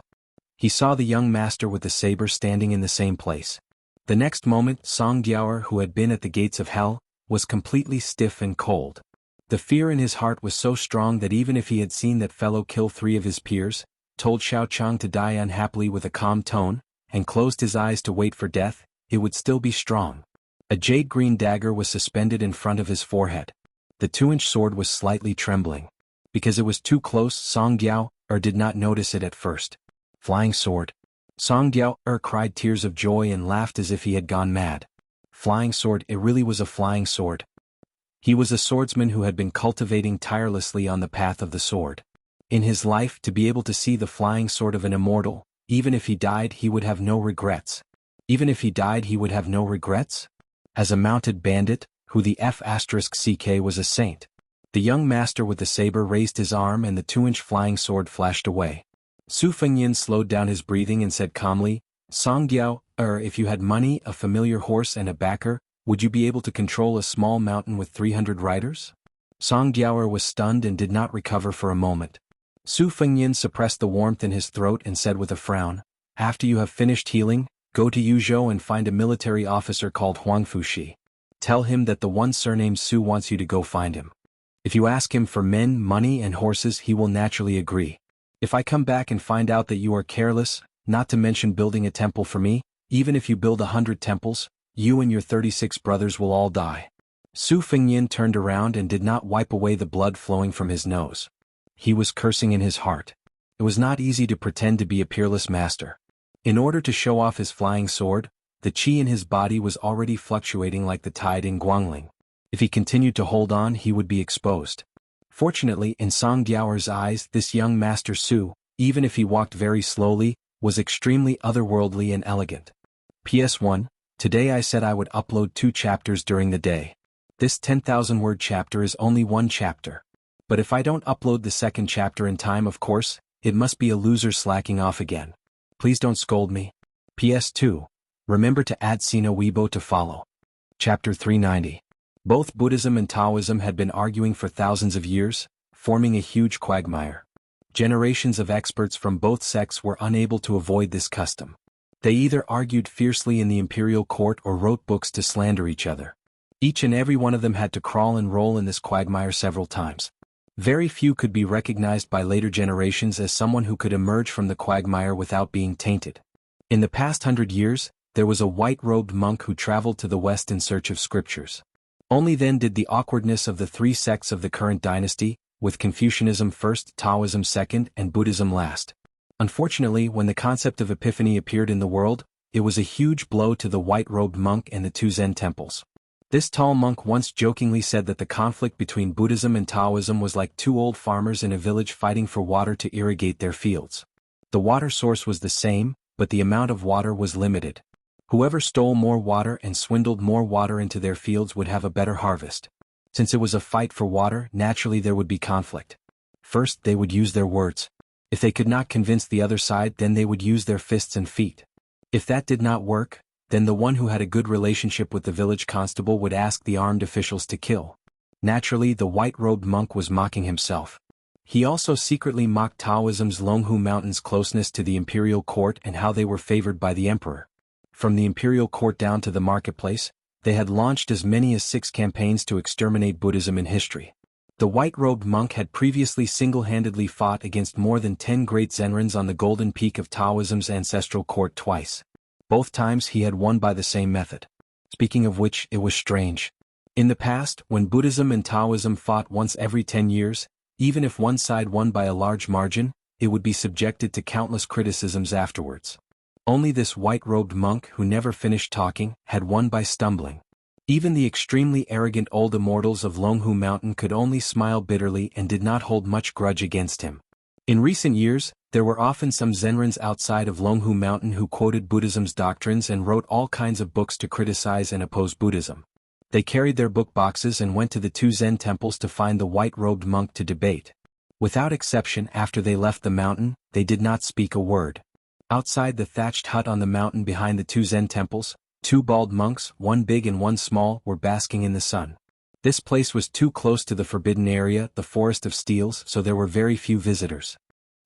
Speaker 1: He saw the young master with the saber standing in the same place. The next moment, Song Diao, who had been at the gates of hell, was completely stiff and cold. The fear in his heart was so strong that even if he had seen that fellow kill 3 of his peers, told Xiaochang to die unhappily with a calm tone, and closed his eyes to wait for death, it would still be strong. A jade-green dagger was suspended in front of his forehead. The 2-inch sword was slightly trembling. Because it was too close, Song Diao did not notice it at first. Flying sword. Song Diao cried tears of joy and laughed as if he had gone mad. Flying sword, it really was a flying sword. He was a swordsman who had been cultivating tirelessly on the path of the sword. In his life, to be able to see the flying sword of an immortal, even if he died he would have no regrets. Even if he died he would have no regrets? As a mounted bandit, who the F***ck was a saint. The young master with the saber raised his arm and the 2-inch flying sword flashed away. Su Fengyan slowed down his breathing and said calmly, Song Diao, if you had money, a familiar horse and a backer, would you be able to control a small mountain with 300 riders? Song Diao was stunned and did not recover for a moment. Su Fengyan suppressed the warmth in his throat and said with a frown, after you have finished healing, go to Yuzhou and find a military officer called Huang Fushi. Tell him that the one surnamed Su wants you to go find him. If you ask him for men, money and horses he will naturally agree. If I come back and find out that you are careless, not to mention building a temple for me, even if you build 100 temples, you and your 36 brothers will all die. Su Fengyin turned around and did not wipe away the blood flowing from his nose. He was cursing in his heart. It was not easy to pretend to be a peerless master. In order to show off his flying sword, the qi in his body was already fluctuating like the tide in Guangling. If he continued to hold on, he would be exposed. Fortunately, in Song Diaoer's eyes, this young Master Su, even if he walked very slowly, was extremely otherworldly and elegant. PS1, today I said I would upload 2 chapters during the day. This 10,000-word chapter is only 1 chapter. But if I don't upload the 2nd chapter in time, of course, it must be a loser slacking off again. Please don't scold me. PS2, remember to add Sina Weibo to follow. Chapter 390. Both Buddhism and Taoism had been arguing for thousands of years, forming a huge quagmire. Generations of experts from both sects were unable to avoid this custom. They either argued fiercely in the imperial court or wrote books to slander each other. Each and every one of them had to crawl and roll in this quagmire several times. Very few could be recognized by later generations as someone who could emerge from the quagmire without being tainted. In the past 100 years, there was a white-robed monk who traveled to the west in search of scriptures. Only then did the awkwardness of the 3 sects of the current dynasty, with Confucianism first, Taoism second, and Buddhism last. Unfortunately, when the concept of epiphany appeared in the world, it was a huge blow to the white-robed monk and the 2 Zen temples. This tall monk once jokingly said that the conflict between Buddhism and Taoism was like 2 old farmers in a village fighting for water to irrigate their fields. The water source was the same, but the amount of water was limited. Whoever stole more water and swindled more water into their fields would have a better harvest. Since it was a fight for water, naturally there would be conflict. First, they would use their words. If they could not convince the other side, then they would use their fists and feet. If that did not work, then the one who had a good relationship with the village constable would ask the armed officials to kill. Naturally, the white-robed monk was mocking himself. He also secretly mocked Taoism's Longhu Mountain's closeness to the imperial court and how they were favored by the emperor. From the imperial court down to the marketplace, they had launched as many as 6 campaigns to exterminate Buddhism in history. The white-robed monk had previously single-handedly fought against more than 10 great Zenrins on the golden peak of Taoism's ancestral court twice. Both times he had won by the same method. Speaking of which, it was strange. In the past, when Buddhism and Taoism fought once every 10 years, even if one side won by a large margin, it would be subjected to countless criticisms afterwards. Only this white-robed monk, who never finished talking, had won by stumbling. Even the extremely arrogant old immortals of Longhu Mountain could only smile bitterly and did not hold much grudge against him. In recent years, there were often some Zenrins outside of Longhu Mountain who quoted Buddhism's doctrines and wrote all kinds of books to criticize and oppose Buddhism. They carried their book boxes and went to the 2 Zen temples to find the white-robed monk to debate. Without exception, after they left the mountain, they did not speak a word. Outside the thatched hut on the mountain behind the 2 Zen temples, 2 bald monks, one big and one small, were basking in the sun. This place was too close to the forbidden area, the Forest of Steels, so there were very few visitors.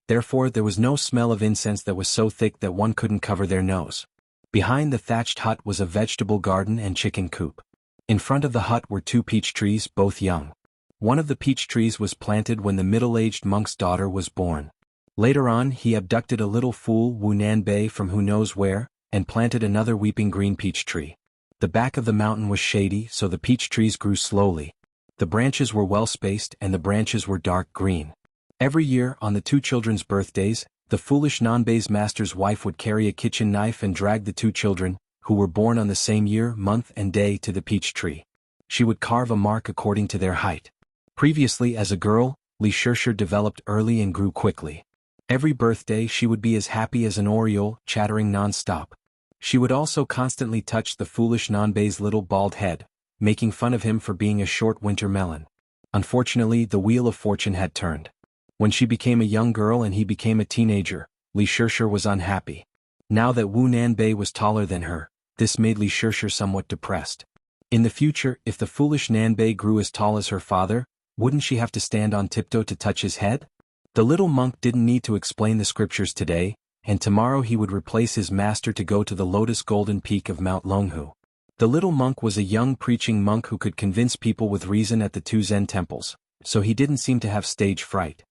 Speaker 1: Therefore, there was no smell of incense that was so thick that one couldn't cover their nose. Behind the thatched hut was a vegetable garden and chicken coop. In front of the hut were 2 peach trees, both young. One of the peach trees was planted when the middle-aged monk's daughter was born. Later on, he abducted a little fool Wu Nanbei from who knows where, and planted another weeping green peach tree. The back of the mountain was shady, so the peach trees grew slowly. The branches were well spaced and the branches were dark green. Every year, on the 2 children's birthdays, the foolish Nanbei's master's wife would carry a kitchen knife and drag the 2 children, who were born on the same year, month, and day, to the peach tree. She would carve a mark according to their height. Previously, as a girl, Xianxia developed early and grew quickly. Every birthday she would be as happy as an oriole, chattering non-stop. She would also constantly touch the foolish Nanbei's little bald head, making fun of him for being a short winter melon. Unfortunately, the wheel of fortune had turned. When she became a young girl and he became a teenager, Xianxia was unhappy. Now that Wu Nanbei was taller than her, this made Xianxia somewhat depressed. In the future, if the foolish Nanbei grew as tall as her father, wouldn't she have to stand on tiptoe to touch his head? The little monk didn't need to explain the scriptures today, and tomorrow he would replace his master to go to the lotus golden peak of Mount Longhu. The little monk was a young preaching monk who could convince people with reason at the 2 Zen temples, so he didn't seem to have stage fright.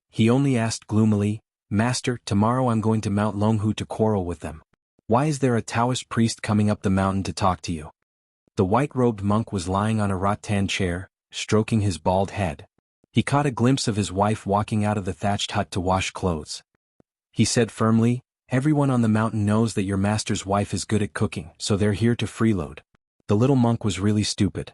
Speaker 1: He only asked gloomily, "Master, tomorrow I'm going to Mount Longhu to quarrel with them. Why is there a Taoist priest coming up the mountain to talk to you?" The white-robed monk was lying on a rattan chair, stroking his bald head. He caught a glimpse of his wife walking out of the thatched hut to wash clothes. He said firmly, "Everyone on the mountain knows that your master's wife is good at cooking, so they're here to freeload." The little monk was really stupid.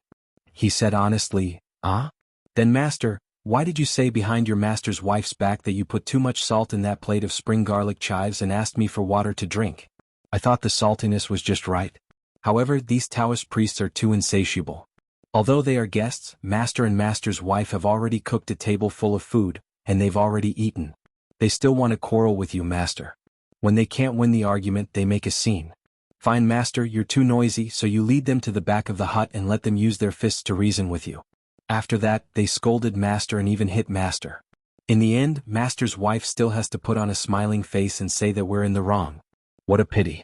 Speaker 1: He said honestly, "Ah? Then master, why did you say behind your master's wife's back that you put too much salt in that plate of spring garlic chives and asked me for water to drink? I thought the saltiness was just right." However, these Taoist priests are too insatiable. Although they are guests, master and master's wife have already cooked a table full of food, and they've already eaten. They still want to quarrel with you, master. When they can't win the argument, they make a scene. "Fine, master, you're too noisy, so you lead them to the back of the hut and let them use their fists to reason with you." After that, they scolded master and even hit master. In the end, master's wife still has to put on a smiling face and say that we're in the wrong. What a pity.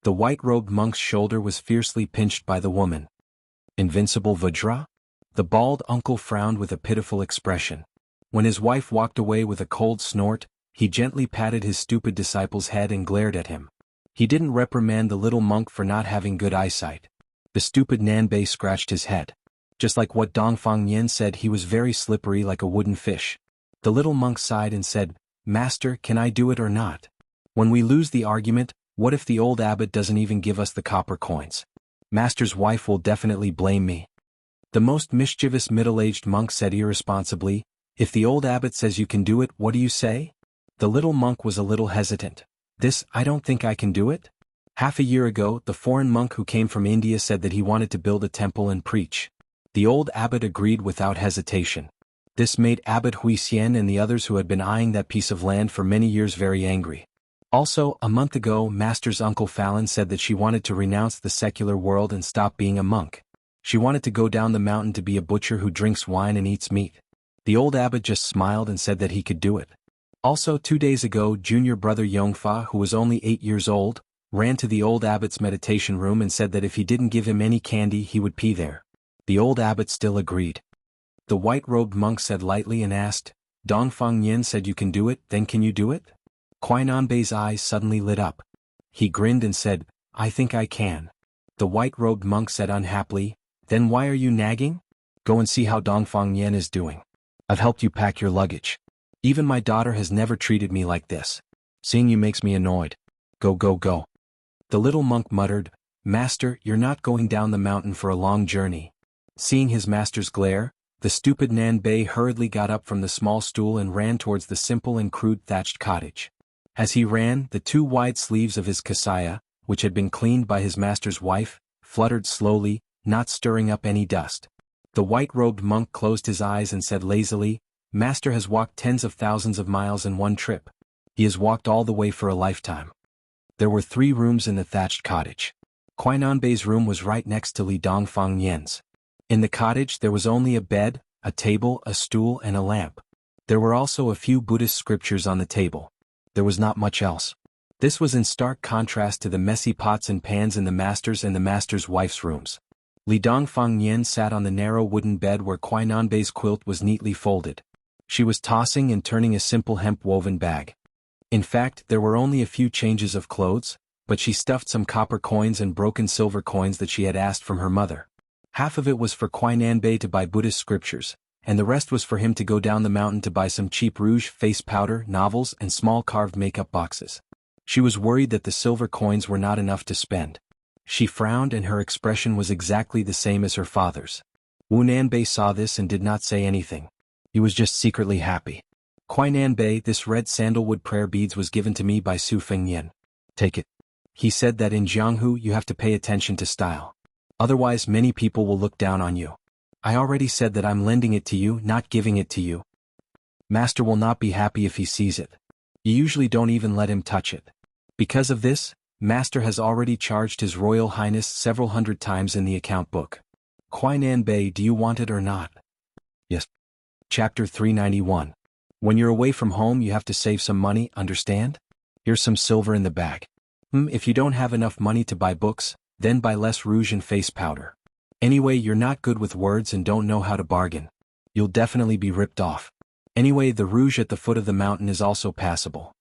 Speaker 1: The white-robed monk's shoulder was fiercely pinched by the woman. Invincible Vajra? The bald uncle frowned with a pitiful expression. When his wife walked away with a cold snort, he gently patted his stupid disciple's head and glared at him. He didn't reprimand the little monk for not having good eyesight. The stupid Nanbei scratched his head. Just like what Dongfang Yen said, he was very slippery like a wooden fish. The little monk sighed and said, "Master, can I do it or not? When we lose the argument, what if the old abbot doesn't even give us the copper coins? Master's wife will definitely blame me." The most mischievous middle-aged monk said irresponsibly, "If the old abbot says you can do it, what do you say?" The little monk was a little hesitant. I don't think I can do it?" Half a year ago, the foreign monk who came from India said that he wanted to build a temple and preach. The old abbot agreed without hesitation. This made Abbot Huixian and the others who had been eyeing that piece of land for many years very angry. Also, a month ago, Master's uncle Fallon said that she wanted to renounce the secular world and stop being a monk. She wanted to go down the mountain to be a butcher who drinks wine and eats meat. The old abbot just smiled and said that he could do it. Also, 2 days ago, junior brother Yongfa, who was only 8 years old, ran to the old abbot's meditation room and said that if he didn't give him any candy he would pee there. The old abbot still agreed. The white-robed monk said lightly and asked, "Dongfang Yin said you can do it, then can you do it?" Kuai-Nanbei's eyes suddenly lit up. He grinned and said, "I think I can." The white-robed monk said unhappily, "Then why are you nagging? Go and see how Dongfang Yin is doing. I've helped you pack your luggage. Even my daughter has never treated me like this. Seeing you makes me annoyed. Go, go, go." The little monk muttered, "Master, you're not going down the mountain for a long journey." Seeing his master's glare, the stupid Nanbei hurriedly got up from the small stool and ran towards the simple and crude thatched cottage. As he ran, the 2 wide sleeves of his kasaya, which had been cleaned by his master's wife, fluttered slowly, not stirring up any dust. The white-robed monk closed his eyes and said lazily, "Master has walked tens of thousands of miles in one trip. He has walked all the way for a lifetime." There were 3 rooms in the thatched cottage. Kuai-Nanbei's room was right next to Li Dongfang Yen's. In the cottage there was only a bed, a table, a stool and a lamp. There were also a few Buddhist scriptures on the table. There was not much else. This was in stark contrast to the messy pots and pans in the master's and the master's wife's rooms. Li Dongfang Yen sat on the narrow wooden bed where Kuai-Nanbei's quilt was neatly folded. She was tossing and turning a simple hemp-woven bag. In fact, there were only a few changes of clothes, but she stuffed some copper coins and broken silver coins that she had asked from her mother. Half of it was for Kuai-Nanbei to buy Buddhist scriptures, and the rest was for him to go down the mountain to buy some cheap rouge, face powder, novels, and small carved makeup boxes. She was worried that the silver coins were not enough to spend. She frowned and her expression was exactly the same as her father's. Wu Nanbei saw this and did not say anything. He was just secretly happy. "Kuai-Nanbei, this red sandalwood prayer beads was given to me by Su Fengyan. Take it. He said that in Jianghu you have to pay attention to style. Otherwise many people will look down on you. I already said that I'm lending it to you, not giving it to you. Master will not be happy if he sees it. You usually don't even let him touch it. Because of this, Master has already charged His Royal Highness several hundred times in the account book. Kuai-Nanbei, do you want it or not?" "Yes." Chapter 391. When you're away from home you have to save some money, understand? Here's some silver in the bag. If you don't have enough money to buy books, then buy less rouge and face powder. Anyway, you're not good with words and don't know how to bargain. You'll definitely be ripped off. Anyway, the rouge at the foot of the mountain is also passable.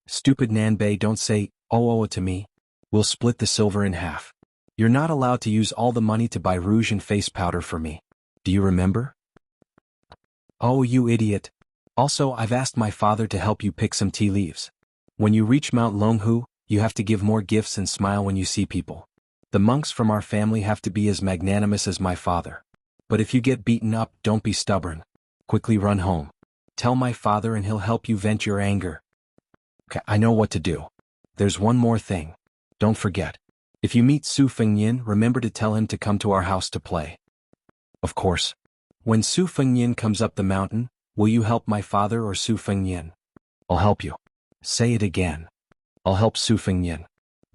Speaker 1: Stupid Nanbei, don't say, oh to me. We'll split the silver in half. You're not allowed to use all the money to buy rouge and face powder for me. Do you remember? Oh, you idiot. Also, I've asked my father to help you pick some tea leaves. When you reach Mount Longhu, you have to give more gifts and smile when you see people. The monks from our family have to be as magnanimous as my father. But if you get beaten up, don't be stubborn. Quickly run home. Tell my father and he'll help you vent your anger. Okay, I know what to do. There's one more thing. Don't forget. If you meet Su Fengyin, remember to tell him to come to our house to play. Of course. When Su Fengyin comes up the mountain, will you help my father or Su Fengyin? I'll help you. Say it again. I'll help Su Fengyin.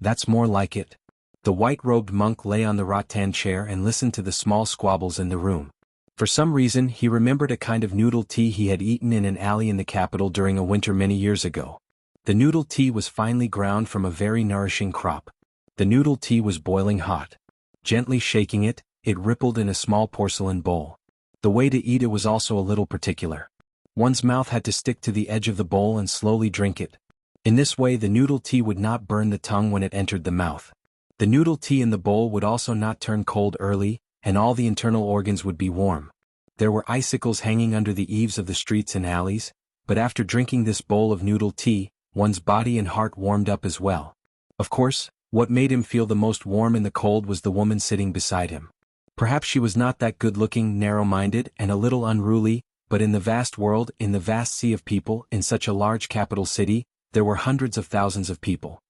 Speaker 1: That's more like it. The white-robed monk lay on the rattan chair and listened to the small squabbles in the room. For some reason, he remembered a kind of noodle tea he had eaten in an alley in the capital during a winter many years ago. The noodle tea was finely ground from a very nourishing crop. The noodle tea was boiling hot. Gently shaking it, it rippled in a small porcelain bowl. The way to eat it was also a little particular. One's mouth had to stick to the edge of the bowl and slowly drink it. In this way the noodle tea would not burn the tongue when it entered the mouth. The noodle tea in the bowl would also not turn cold early, and all the internal organs would be warm. There were icicles hanging under the eaves of the streets and alleys, but after drinking this bowl of noodle tea, one's body and heart warmed up as well. Of course, what made him feel the most warm in the cold was the woman sitting beside him. Perhaps she was not that good-looking, narrow-minded, and a little unruly, but in the vast world, in the vast sea of people, in such a large capital city, there were hundreds of thousands of people.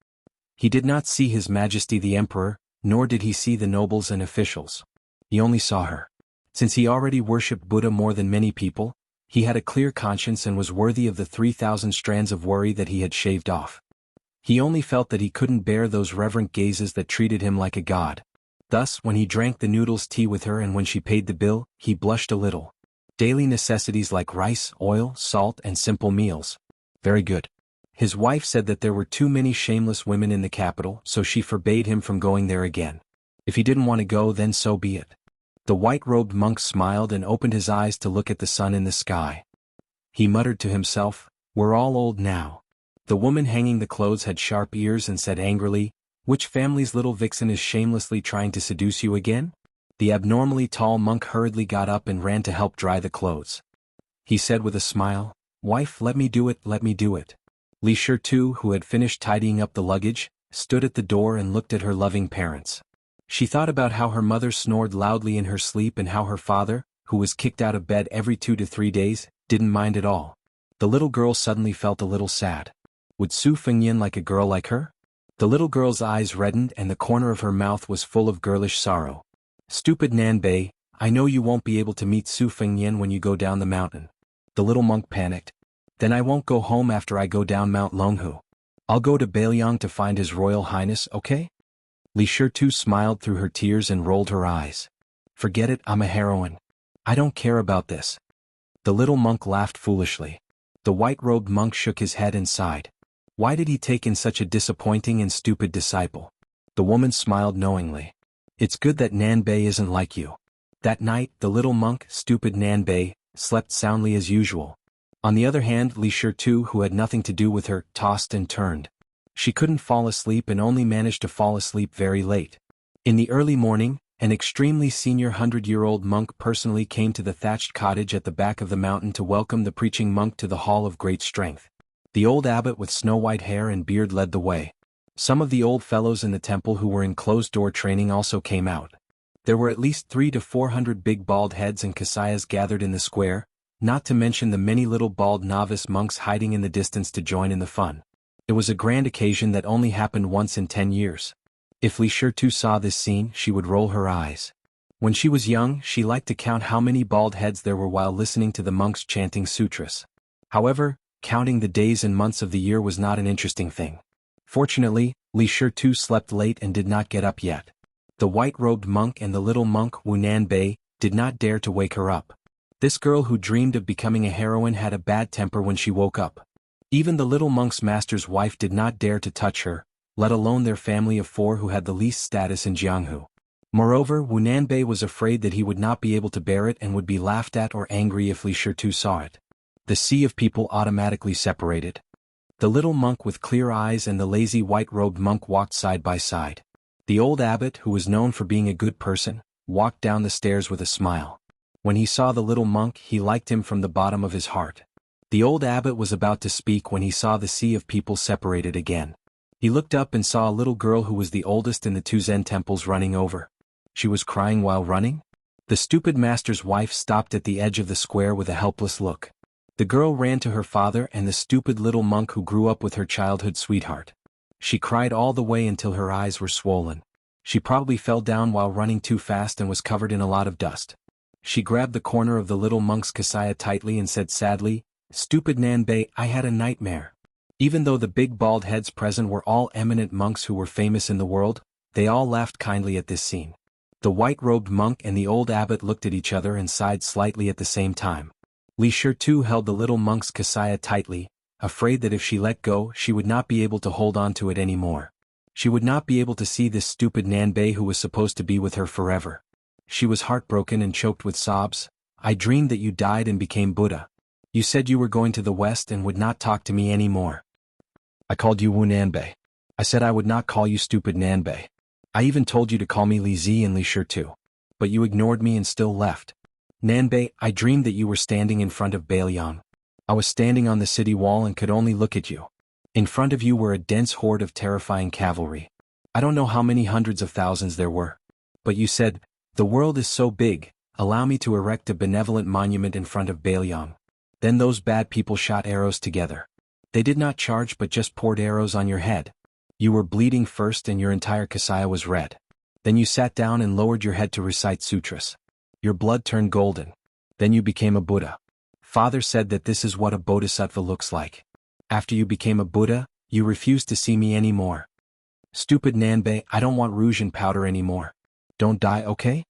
Speaker 1: He did not see His Majesty the Emperor, nor did he see the nobles and officials. He only saw her. Since he already worshipped Buddha more than many people, he had a clear conscience and was worthy of the 3,000 strands of worry that he had shaved off. He only felt that he couldn't bear those reverent gazes that treated him like a god. Thus, when he drank the noodles tea with her and when she paid the bill, he blushed a little. Daily necessities like rice, oil, salt, and simple meals. Very good. His wife said that there were too many shameless women in the capital, so she forbade him from going there again. If he didn't want to go, then so be it. The white-robed monk smiled and opened his eyes to look at the sun in the sky. He muttered to himself, "We're all old now." The woman hanging the clothes had sharp ears and said angrily, "Which family's little vixen is shamelessly trying to seduce you again?" The abnormally tall monk hurriedly got up and ran to help dry the clothes. He said with a smile, "Wife, let me do it, let me do it." Li Shirtu, who had finished tidying up the luggage, stood at the door and looked at her loving parents. She thought about how her mother snored loudly in her sleep and how her father, who was kicked out of bed every 2 to 3 days, didn't mind at all. The little girl suddenly felt a little sad. Would Su Fengyin like a girl like her? The little girl's eyes reddened and the corner of her mouth was full of girlish sorrow. "Stupid Nanbei, I know you won't be able to meet Su Fengyin when you go down the mountain." The little monk panicked. "Then I won't go home after I go down Mount Longhu. I'll go to Beiliang to find His Royal Highness, okay?" Li Shirtu smiled through her tears and rolled her eyes. "Forget it, I'm a heroine. I don't care about this." The little monk laughed foolishly. The white-robed monk shook his head and sighed. Why did he take in such a disappointing and stupid disciple? The woman smiled knowingly. "It's good that Nanbei isn't like you." That night, the little monk, stupid Nanbei, slept soundly as usual. On the other hand, Li Shirtu, who had nothing to do with her, tossed and turned. She couldn't fall asleep and only managed to fall asleep very late. In the early morning, an extremely senior 100-year-old monk personally came to the thatched cottage at the back of the mountain to welcome the preaching monk to the hall of great strength. The old abbot with snow-white hair and beard led the way. Some of the old fellows in the temple who were in closed-door training also came out. There were at least 300 to 400 big bald heads and kasayas gathered in the square, not to mention the many little bald novice monks hiding in the distance to join in the fun. It was a grand occasion that only happened once in 10 years. If Li Shirtu saw this scene, she would roll her eyes. When she was young, she liked to count how many bald heads there were while listening to the monks chanting sutras. However, counting the days and months of the year was not an interesting thing. Fortunately, Li Shirtu slept late and did not get up yet. The white-robed monk and the little monk Wu Nanbei did not dare to wake her up. This girl who dreamed of becoming a heroine had a bad temper when she woke up. Even the little monk's master's wife did not dare to touch her, let alone their family of 4 who had the least status in Jianghu. Moreover, Wu Nanbei was afraid that he would not be able to bear it and would be laughed at or angry if Li Shirtu saw it. The sea of people automatically separated. The little monk with clear eyes and the lazy white-robed monk walked side by side. The old abbot, who was known for being a good person, walked down the stairs with a smile. When he saw the little monk, he liked him from the bottom of his heart. The old abbot was about to speak when he saw the sea of people separated again. He looked up and saw a little girl who was the oldest in the 2 Zen temples running over. She was crying while running? The stupid master's wife stopped at the edge of the square with a helpless look. The girl ran to her father and the stupid little monk who grew up with her childhood sweetheart. She cried all the way until her eyes were swollen. She probably fell down while running too fast and was covered in a lot of dust. She grabbed the corner of the little monk's kasaya tightly and said sadly, "Stupid Nanbei, I had a nightmare." Even though the big bald heads present were all eminent monks who were famous in the world, they all laughed kindly at this scene. The white-robed monk and the old abbot looked at each other and sighed slightly at the same time. Li Shi too held the little monk's kasaya tightly, afraid that if she let go she would not be able to hold on to it anymore. She would not be able to see this stupid Nanbei who was supposed to be with her forever. She was heartbroken and choked with sobs. "I dreamed that you died and became Buddha. You said you were going to the West and would not talk to me anymore. I called you Wu Nanbei. I said I would not call you stupid Nanbei. I even told you to call me Li Zi and Li Shi too. But you ignored me and still left. Nanbei, I dreamed that you were standing in front of Bailiang. I was standing on the city wall and could only look at you. In front of you were a dense horde of terrifying cavalry. I don't know how many hundreds of thousands there were. But you said, 'The world is so big, allow me to erect a benevolent monument in front of Bailiang.' Then those bad people shot arrows together. They did not charge but just poured arrows on your head. You were bleeding first and your entire kasaya was red. Then you sat down and lowered your head to recite sutras. Your blood turned golden. Then you became a Buddha. Father said that this is what a bodhisattva looks like. After you became a Buddha, you refused to see me anymore. Stupid Nanbei, I don't want rouge and powder anymore. Don't die, okay?"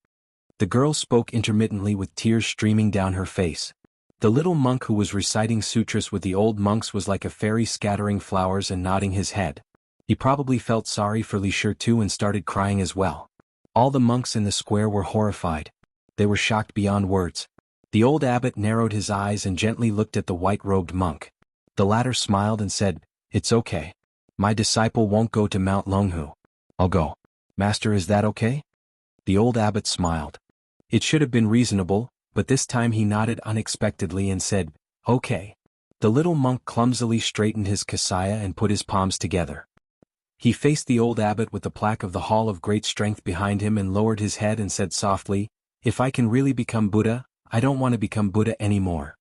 Speaker 1: The girl spoke intermittently with tears streaming down her face. The little monk who was reciting sutras with the old monks was like a fairy scattering flowers and nodding his head. He probably felt sorry for Li Shi too and started crying as well. All the monks in the square were horrified. They were shocked beyond words. The old abbot narrowed his eyes and gently looked at the white-robed monk. The latter smiled and said, "It's okay. My disciple won't go to Mount Longhu. I'll go. Master, is that okay?" The old abbot smiled. It should have been reasonable, but this time he nodded unexpectedly and said, "Okay." The little monk clumsily straightened his kasaya and put his palms together. He faced the old abbot with the plaque of the Hall of Great Strength behind him and lowered his head and said softly, "If I can really become Buddha, I don't want to become Buddha anymore."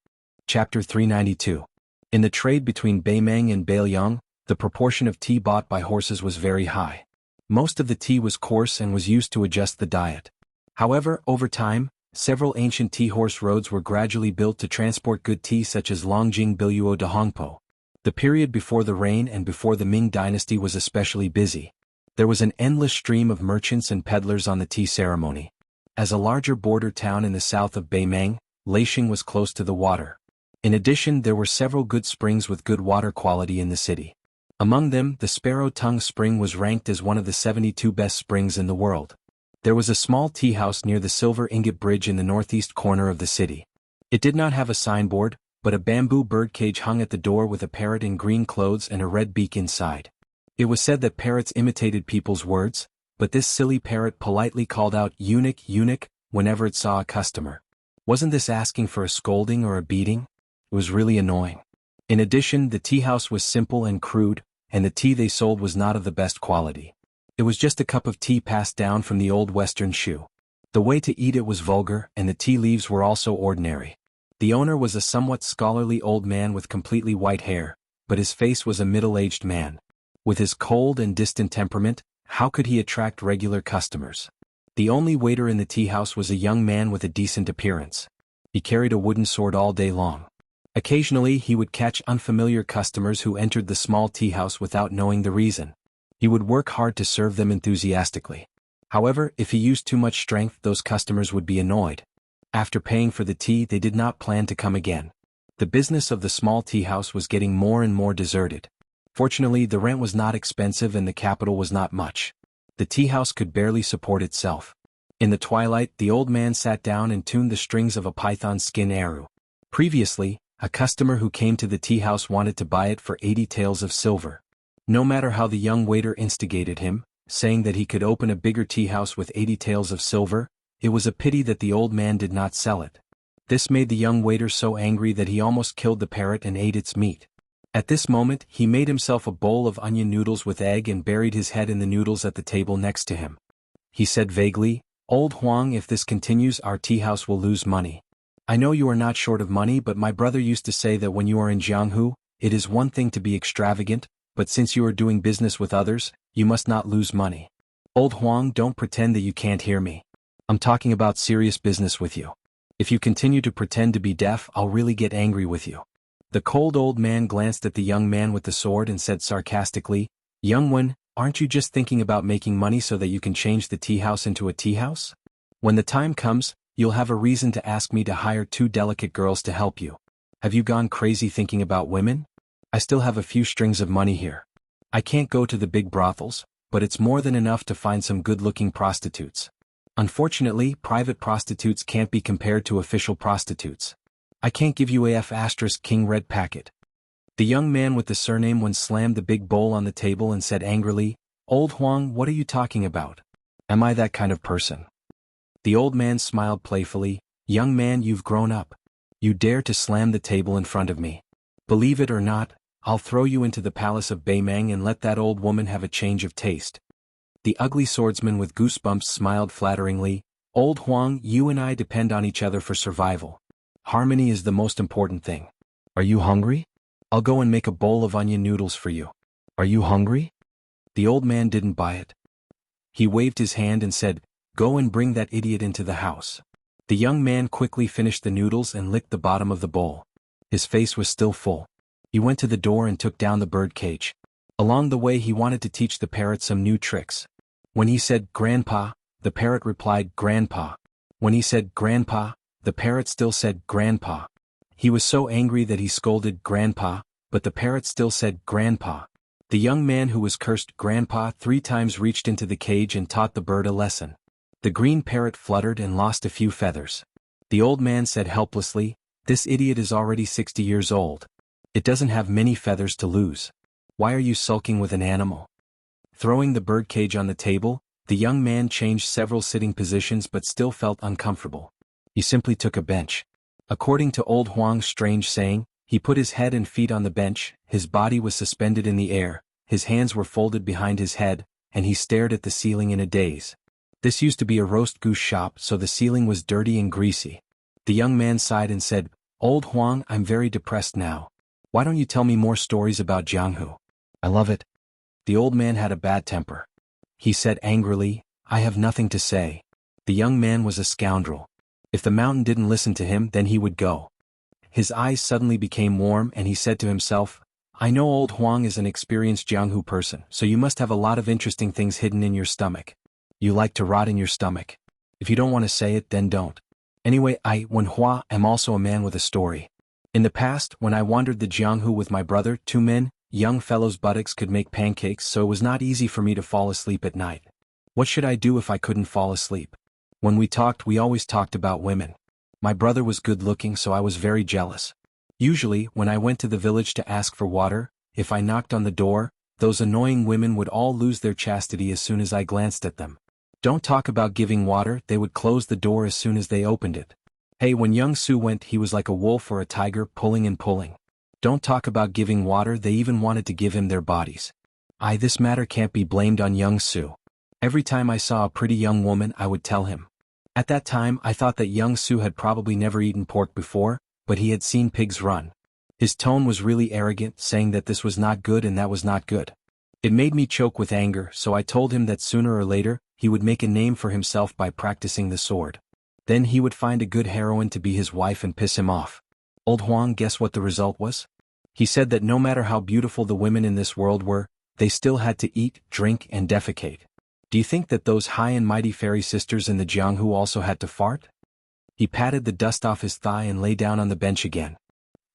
Speaker 1: Chapter 392. In the trade between Beimeng and Bailiang, the proportion of tea bought by horses was very high. Most of the tea was coarse and was used to adjust the diet. However, over time, several ancient tea horse roads were gradually built to transport good tea such as Longjing Biluo de Hongpo. The period before the reign and before the Ming dynasty was especially busy. There was an endless stream of merchants and peddlers on the tea ceremony. As a larger border town in the south of Beimeng, Leixing was close to the water. In addition, there were several good springs with good water quality in the city. Among them, the Sparrow Tongue Spring was ranked as one of the 72 best springs in the world. There was a small tea house near the Silver Ingot Bridge in the northeast corner of the city. It did not have a signboard, but a bamboo birdcage hung at the door with a parrot in green clothes and a red beak inside. It was said that parrots imitated people's words, but this silly parrot politely called out "eunuch, eunuch" whenever it saw a customer. Wasn't this asking for a scolding or a beating? It was really annoying. In addition, the tea house was simple and crude, and the tea they sold was not of the best quality. It was just a cup of tea passed down from the old Western shoe. The way to eat it was vulgar, and the tea leaves were also ordinary. The owner was a somewhat scholarly old man with completely white hair, but his face was a middle-aged man. With his cold and distant temperament, how could he attract regular customers? The only waiter in the tea house was a young man with a decent appearance. He carried a wooden sword all day long. Occasionally he would catch unfamiliar customers who entered the small tea house without knowing the reason. He would work hard to serve them enthusiastically. However, if he used too much strength, those customers would be annoyed. After paying for the tea, they did not plan to come again. The business of the small tea house was getting more and more deserted. Fortunately, the rent was not expensive and the capital was not much. The tea house could barely support itself. In the twilight, the old man sat down and tuned the strings of a python skin arrow. Previously, a customer who came to the tea house wanted to buy it for 80 taels of silver. No matter how the young waiter instigated him, saying that he could open a bigger tea house with 80 taels of silver. It was a pity that the old man did not sell it. This made the young waiter so angry that he almost killed the parrot and ate its meat. At this moment, he made himself a bowl of onion noodles with egg and buried his head in the noodles at the table next to him. He said vaguely, "Old Huang, if this continues, our tea house will lose money. I know you are not short of money, but my brother used to say that when you are in Jianghu, it is one thing to be extravagant, but since you are doing business with others, you must not lose money. Old Huang, don't pretend that you can't hear me. I'm talking about serious business with you. If you continue to pretend to be deaf, I'll really get angry with you." The cold old man glanced at the young man with the sword and said sarcastically, "Young one, aren't you just thinking about making money so that you can change the tea house into a tea house? When the time comes, you'll have a reason to ask me to hire 2 delicate girls to help you. Have you gone crazy thinking about women? I still have a few strings of money here. I can't go to the big brothels, but it's more than enough to find some good-looking prostitutes. Unfortunately, private prostitutes can't be compared to official prostitutes. I can't give you King red packet." The young man with the surname one slammed the big bowl on the table and said angrily, "Old Huang, what are you talking about? Am I that kind of person?" The old man smiled playfully, "Young man, you've grown up. You dare to slam the table in front of me. Believe it or not, I'll throw you into the palace of Beimang and let that old woman have a change of taste." The ugly swordsman with goosebumps smiled flatteringly, "Old Huang, you and I depend on each other for survival. Harmony is the most important thing. Are you hungry? I'll go and make a bowl of onion noodles for you. Are you hungry?" The old man didn't buy it. He waved his hand and said, "Go and bring that idiot into the house." The young man quickly finished the noodles and licked the bottom of the bowl. His face was still full. He went to the door and took down the bird cage. Along the way he wanted to teach the parrot some new tricks. When he said, "Grandpa," the parrot replied, "Grandpa." When he said, "Grandpa," the parrot still said, "Grandpa." He was so angry that he scolded, "Grandpa," but the parrot still said, "Grandpa." The young man who was cursed "Grandpa" 3 times reached into the cage and taught the bird a lesson. The green parrot fluttered and lost a few feathers. The old man said helplessly, "This idiot is already 60 years old. It doesn't have many feathers to lose. Why are you sulking with an animal?" Throwing the bird cage on the table, the young man changed several sitting positions but still felt uncomfortable. He simply took a bench. According to old Huang's strange saying, he put his head and feet on the bench, his body was suspended in the air, his hands were folded behind his head, and he stared at the ceiling in a daze. This used to be a roast goose shop, so the ceiling was dirty and greasy. The young man sighed and said, "Old Huang, I'm very depressed now. Why don't you tell me more stories about Jianghu? I love it." The old man had a bad temper. He said angrily, "I have nothing to say." The young man was a scoundrel. If the mountain didn't listen to him, then he would go. His eyes suddenly became warm and he said to himself, "I know old Huang is an experienced Jianghu person, so you must have a lot of interesting things hidden in your stomach. You like to rot in your stomach. If you don't want to say it, then don't. Anyway, Wen Hua, am also a man with a story. In the past, when I wandered the Jianghu with my brother, 2 men, young fellows' buttocks could make pancakes, so it was not easy for me to fall asleep at night. What should I do if I couldn't fall asleep? When we talked, we always talked about women. My brother was good-looking, so I was very jealous. Usually, when I went to the village to ask for water, if I knocked on the door, those annoying women would all lose their chastity as soon as I glanced at them. Don't talk about giving water, they would close the door as soon as they opened it. Hey, when young Su went, he was like a wolf or a tiger, pulling and pulling. Don't talk about giving water, they even wanted to give him their bodies. This matter can't be blamed on young Su. Every time I saw a pretty young woman, I would tell him. At that time, I thought that young Su had probably never eaten pork before, but he had seen pigs run. His tone was really arrogant, saying that this was not good and that was not good. It made me choke with anger, so I told him that sooner or later, he would make a name for himself by practicing the sword. Then he would find a good heroine to be his wife and piss him off. Old Huang, guess what the result was? He said that no matter how beautiful the women in this world were, they still had to eat, drink, and defecate. Do you think that those high and mighty fairy sisters in the Jianghu also had to fart? He patted the dust off his thigh and lay down on the bench again.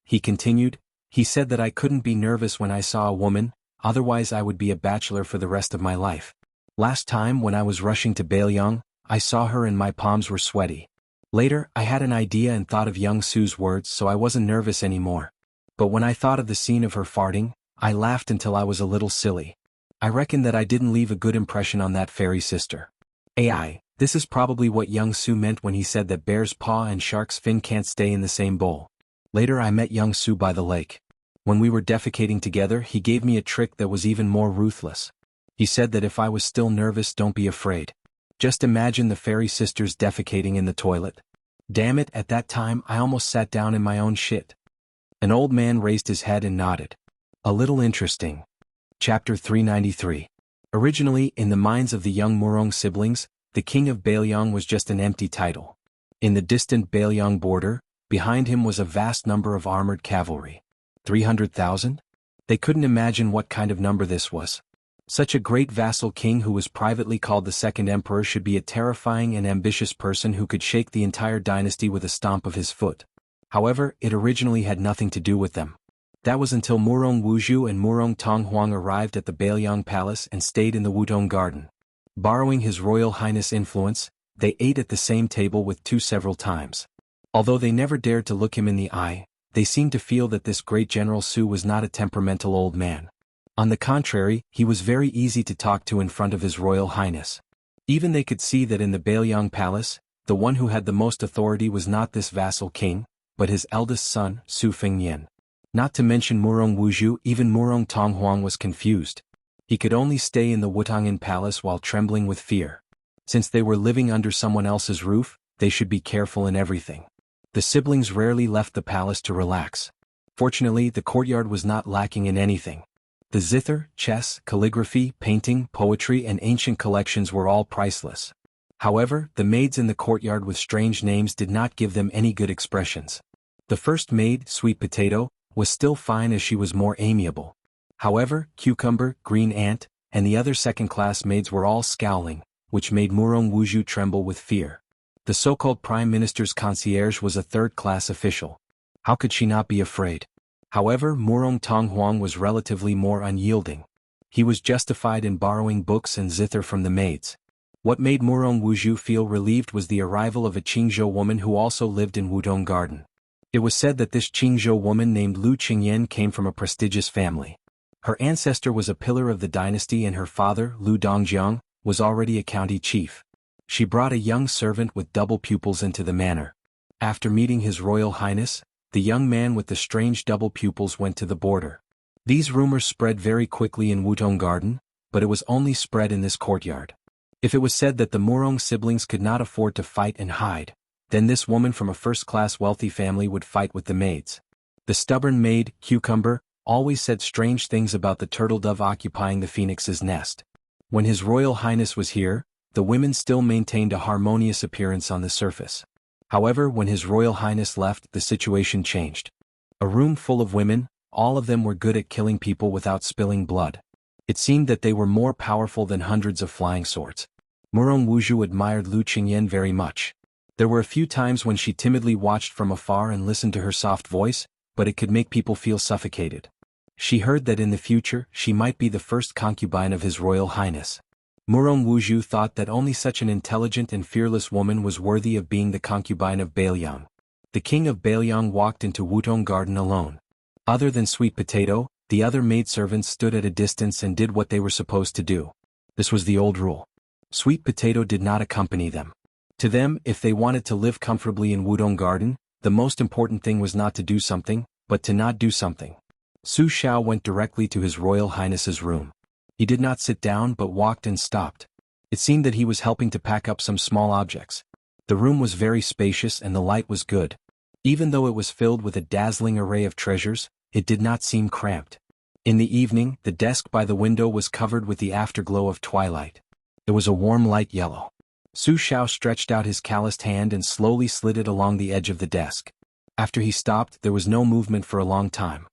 Speaker 1: He continued, he said that I couldn't be nervous when I saw a woman, otherwise I would be a bachelor for the rest of my life. Last time when I was rushing to Beiyang, I saw her and my palms were sweaty. Later, I had an idea and thought of young Su's words, so I wasn't nervous anymore. But when I thought of the scene of her farting, I laughed until I was a little silly. I reckon that I didn't leave a good impression on that fairy sister. AI, this is probably what young Su meant when he said that bear's paw and shark's fin can't stay in the same bowl. Later I met young Su by the lake. When we were defecating together, he gave me a trick that was even more ruthless. He said that if I was still nervous, don't be afraid. Just imagine the fairy sisters defecating in the toilet. Damn it, at that time I almost sat down in my own shit. An old man raised his head and nodded. A little interesting. Chapter 393. Originally, in the minds of the young Murong siblings, the king of Bailiang was just an empty title. In the distant Bailiang border, behind him was a vast number of armored cavalry. 300,000? They couldn't imagine what kind of number this was. Such a great vassal king who was privately called the second emperor should be a terrifying and ambitious person who could shake the entire dynasty with a stomp of his foot. However, it originally had nothing to do with them. That was until Murong Wuzhu and Murong Tonghuang arrived at the Bailiang Palace and stayed in the Wutong Garden. Borrowing His Royal Highness' influence, they ate at the same table with Tu several times. Although they never dared to look him in the eye, they seemed to feel that this great General Su was not a temperamental old man. On the contrary, he was very easy to talk to in front of His Royal Highness. Even they could see that in the Bailiang Palace, the one who had the most authority was not this vassal king, but his eldest son, Su Fengnian. Not to mention Murong Wuzhu, even Murong Tonghuang was confused. He could only stay in the Wutong'an Palace while trembling with fear. Since they were living under someone else's roof, they should be careful in everything. The siblings rarely left the palace to relax. Fortunately, the courtyard was not lacking in anything. The zither, chess, calligraphy, painting, poetry and ancient collections were all priceless. However, the maids in the courtyard with strange names did not give them any good expressions. The first maid, Sweet Potato, was still fine as she was more amiable. However, Cucumber, Green Ant, and the other second-class maids were all scowling, which made Murong Wuzhu tremble with fear. The so-called Prime Minister's concierge was a third-class official. How could she not be afraid? However, Murong Tonghuang was relatively more unyielding. He was justified in borrowing books and zither from the maids. What made Murong Wuzhu feel relieved was the arrival of a Qingzhou woman who also lived in Wutong Garden. It was said that this Qingzhou woman named Lu Qingyan came from a prestigious family. Her ancestor was a pillar of the dynasty and her father, Lu Dongjiang, was already a county chief. She brought a young servant with double pupils into the manor. After meeting His Royal Highness, the young man with the strange double pupils went to the border. These rumors spread very quickly in Wutong Garden, but it was only spread in this courtyard. If it was said that the Murong siblings could not afford to fight and hide, then this woman from a first-class wealthy family would fight with the maids. The stubborn maid, Cucumber, always said strange things about the turtle dove occupying the phoenix's nest. When His Royal Highness was here, the women still maintained a harmonious appearance on the surface. However, when His Royal Highness left, the situation changed. A room full of women, all of them were good at killing people without spilling blood. It seemed that they were more powerful than hundreds of flying swords. Murong Wuzhu admired Lu Qingyan very much. There were a few times when she timidly watched from afar and listened to her soft voice, but it could make people feel suffocated. She heard that in the future, she might be the first concubine of His Royal Highness. Murong Wuzhu thought that only such an intelligent and fearless woman was worthy of being the concubine of Bailiang. The king of Bailiang walked into Wutong Garden alone. Other than Sweet Potato, the other maidservants stood at a distance and did what they were supposed to do. This was the old rule. Sweet Potato did not accompany them. To them, if they wanted to live comfortably in Wutong Garden, the most important thing was not to do something, but to not do something. Su Xiao went directly to His Royal Highness's room. He did not sit down but walked and stopped. It seemed that he was helping to pack up some small objects. The room was very spacious and the light was good. Even though it was filled with a dazzling array of treasures, it did not seem cramped. In the evening, the desk by the window was covered with the afterglow of twilight. It was a warm light yellow. Su Xiao stretched out his calloused hand and slowly slid it along the edge of the desk. After he stopped, there was no movement for a long time.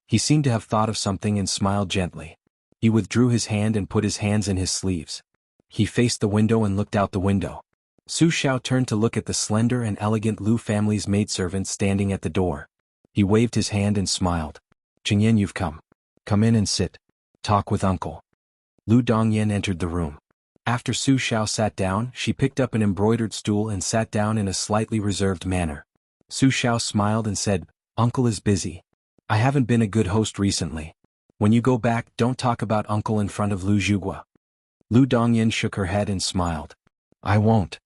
Speaker 1: He seemed to have thought of something and smiled gently. He withdrew his hand and put his hands in his sleeves. He faced the window and looked out the window. Su Xiao turned to look at the slender and elegant Lu family's maidservant standing at the door. He waved his hand and smiled. "Qingyan, you've come. Come in and sit. Talk with uncle." Lu Dongyan entered the room. After Su Xiao sat down, she picked up an embroidered stool and sat down in a slightly reserved manner. Su Xiao smiled and said, "Uncle is busy. I haven't been a good host recently." When you go back, don't talk about uncle in front of Lu Zhuge. Lu Dongyan shook her head and smiled. I won't.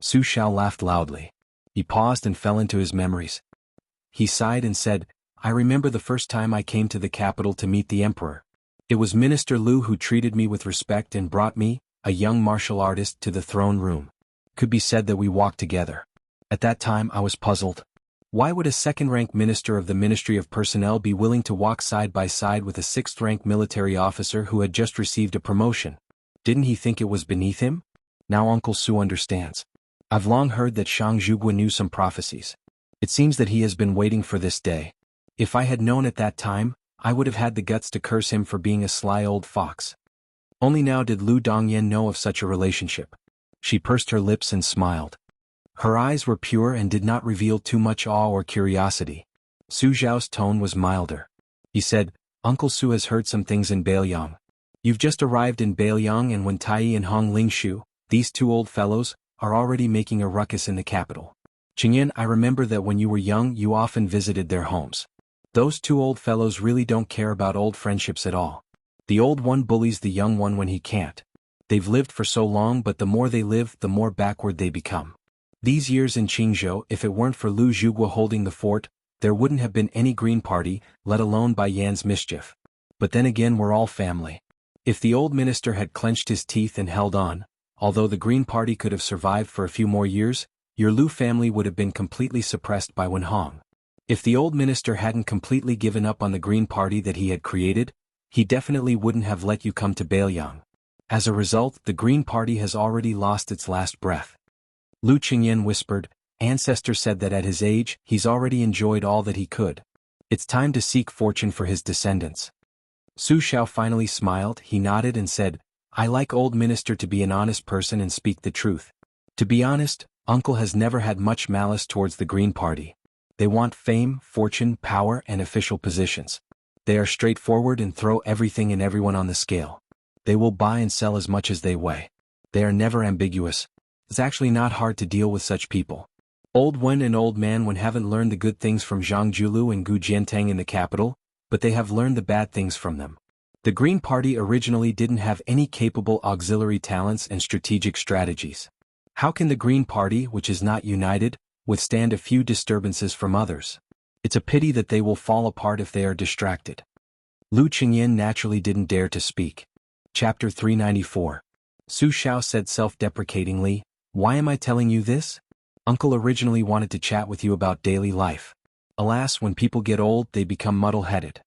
Speaker 1: Su Xiao laughed loudly. He paused and fell into his memories. He sighed and said, I remember the first time I came to the capital to meet the emperor. It was Minister Lu who treated me with respect and brought me, a young martial artist, to the throne room. Could be said that we walked together. At that time I was puzzled. Why would a second-rank minister of the Ministry of Personnel be willing to walk side by side with a sixth-rank military officer who had just received a promotion? Didn't he think it was beneath him? Now Uncle Su understands. I've long heard that Shang Zhuge knew some prophecies. It seems that he has been waiting for this day. If I had known at that time, I would have had the guts to curse him for being a sly old fox. Only now did Lu Dongyan know of such a relationship. She pursed her lips and smiled. Her eyes were pure and did not reveal too much awe or curiosity. Su Zhao's tone was milder. He said, Uncle Su has heard some things in Beiliang. You've just arrived in Beiliang, and when Tai and Hong Lingshu, these two old fellows, are already making a ruckus in the capital. Qingyan, I remember that when you were young you often visited their homes. Those two old fellows really don't care about old friendships at all. The old one bullies the young one when he can't. They've lived for so long, but the more they live, the more backward they become. These years in Qingzhou, if it weren't for Lu Zhuge holding the fort, there wouldn't have been any Green Party, let alone Bai Yan's mischief. But then again, we're all family. If the old minister had clenched his teeth and held on, although the Green Party could have survived for a few more years, your Lu family would have been completely suppressed by Wen Hong. If the old minister hadn't completely given up on the Green Party that he had created, he definitely wouldn't have let you come to Beiliang. As a result, the Green Party has already lost its last breath. Lu Qingyan whispered, Ancestor said that at his age, he's already enjoyed all that he could. It's time to seek fortune for his descendants. Su Xiao finally smiled. He nodded and said, I like old minister to be an honest person and speak the truth. To be honest, Uncle has never had much malice towards the Green Party. They want fame, fortune, power, and official positions. They are straightforward and throw everything and everyone on the scale. They will buy and sell as much as they weigh. They are never ambiguous. It's actually not hard to deal with such people. Old Wen and Old Man Wen haven't learned the good things from Zhang Julu and Gu Jiantang in the capital, but they have learned the bad things from them. The Green Party originally didn't have any capable auxiliary talents and strategic strategies. How can the Green Party, which is not united, withstand a few disturbances from others? It's a pity that they will fall apart if they are distracted. Lu Qingyan naturally didn't dare to speak. Chapter 394. Su Xiao said self-deprecatingly, Why am I telling you this? Uncle originally wanted to chat with you about daily life. Alas, when people get old, they become muddle-headed.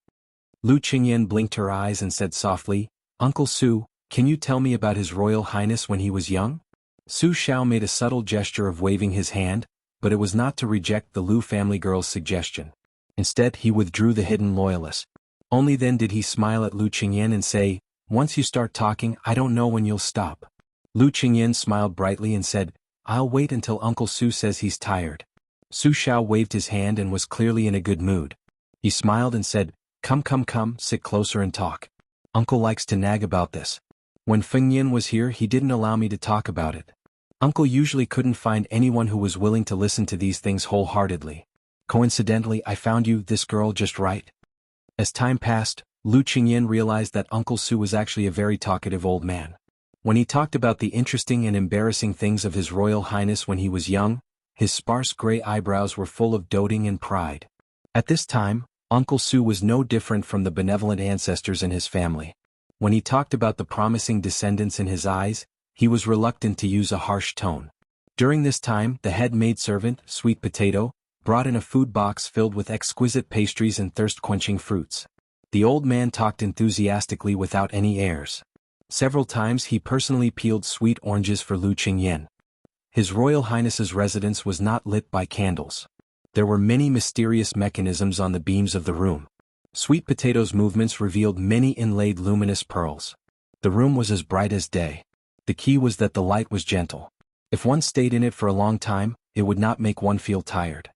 Speaker 1: Lu Qingyan blinked her eyes and said softly, Uncle Su, can you tell me about His Royal Highness when he was young? Su Xiao made a subtle gesture of waving his hand, but it was not to reject the Lu family girl's suggestion. Instead, he withdrew the hidden loyalist. Only then did he smile at Lu Qingyan and say, Once you start talking, I don't know when you'll stop. Lu Qingyan smiled brightly and said, I'll wait until Uncle Su says he's tired. Su Xiao waved his hand and was clearly in a good mood. He smiled and said, Come, sit closer and talk. Uncle likes to nag about this. When Feng Yin was here, he didn't allow me to talk about it. Uncle usually couldn't find anyone who was willing to listen to these things wholeheartedly. Coincidentally, I found you, this girl, just right. As time passed, Lu Qingyan realized that Uncle Su was actually a very talkative old man. When he talked about the interesting and embarrassing things of His Royal Highness when he was young, his sparse gray eyebrows were full of doting and pride. At this time, Uncle Su was no different from the benevolent ancestors in his family. When he talked about the promising descendants in his eyes, he was reluctant to use a harsh tone. During this time, the head maidservant, Sweet Potato, brought in a food box filled with exquisite pastries and thirst-quenching fruits. The old man talked enthusiastically without any airs. Several times he personally peeled sweet oranges for Lu Qingyan. His Royal Highness's residence was not lit by candles. There were many mysterious mechanisms on the beams of the room. Sweet Potato's movements revealed many inlaid luminous pearls. The room was as bright as day. The key was that the light was gentle. If one stayed in it for a long time, it would not make one feel tired.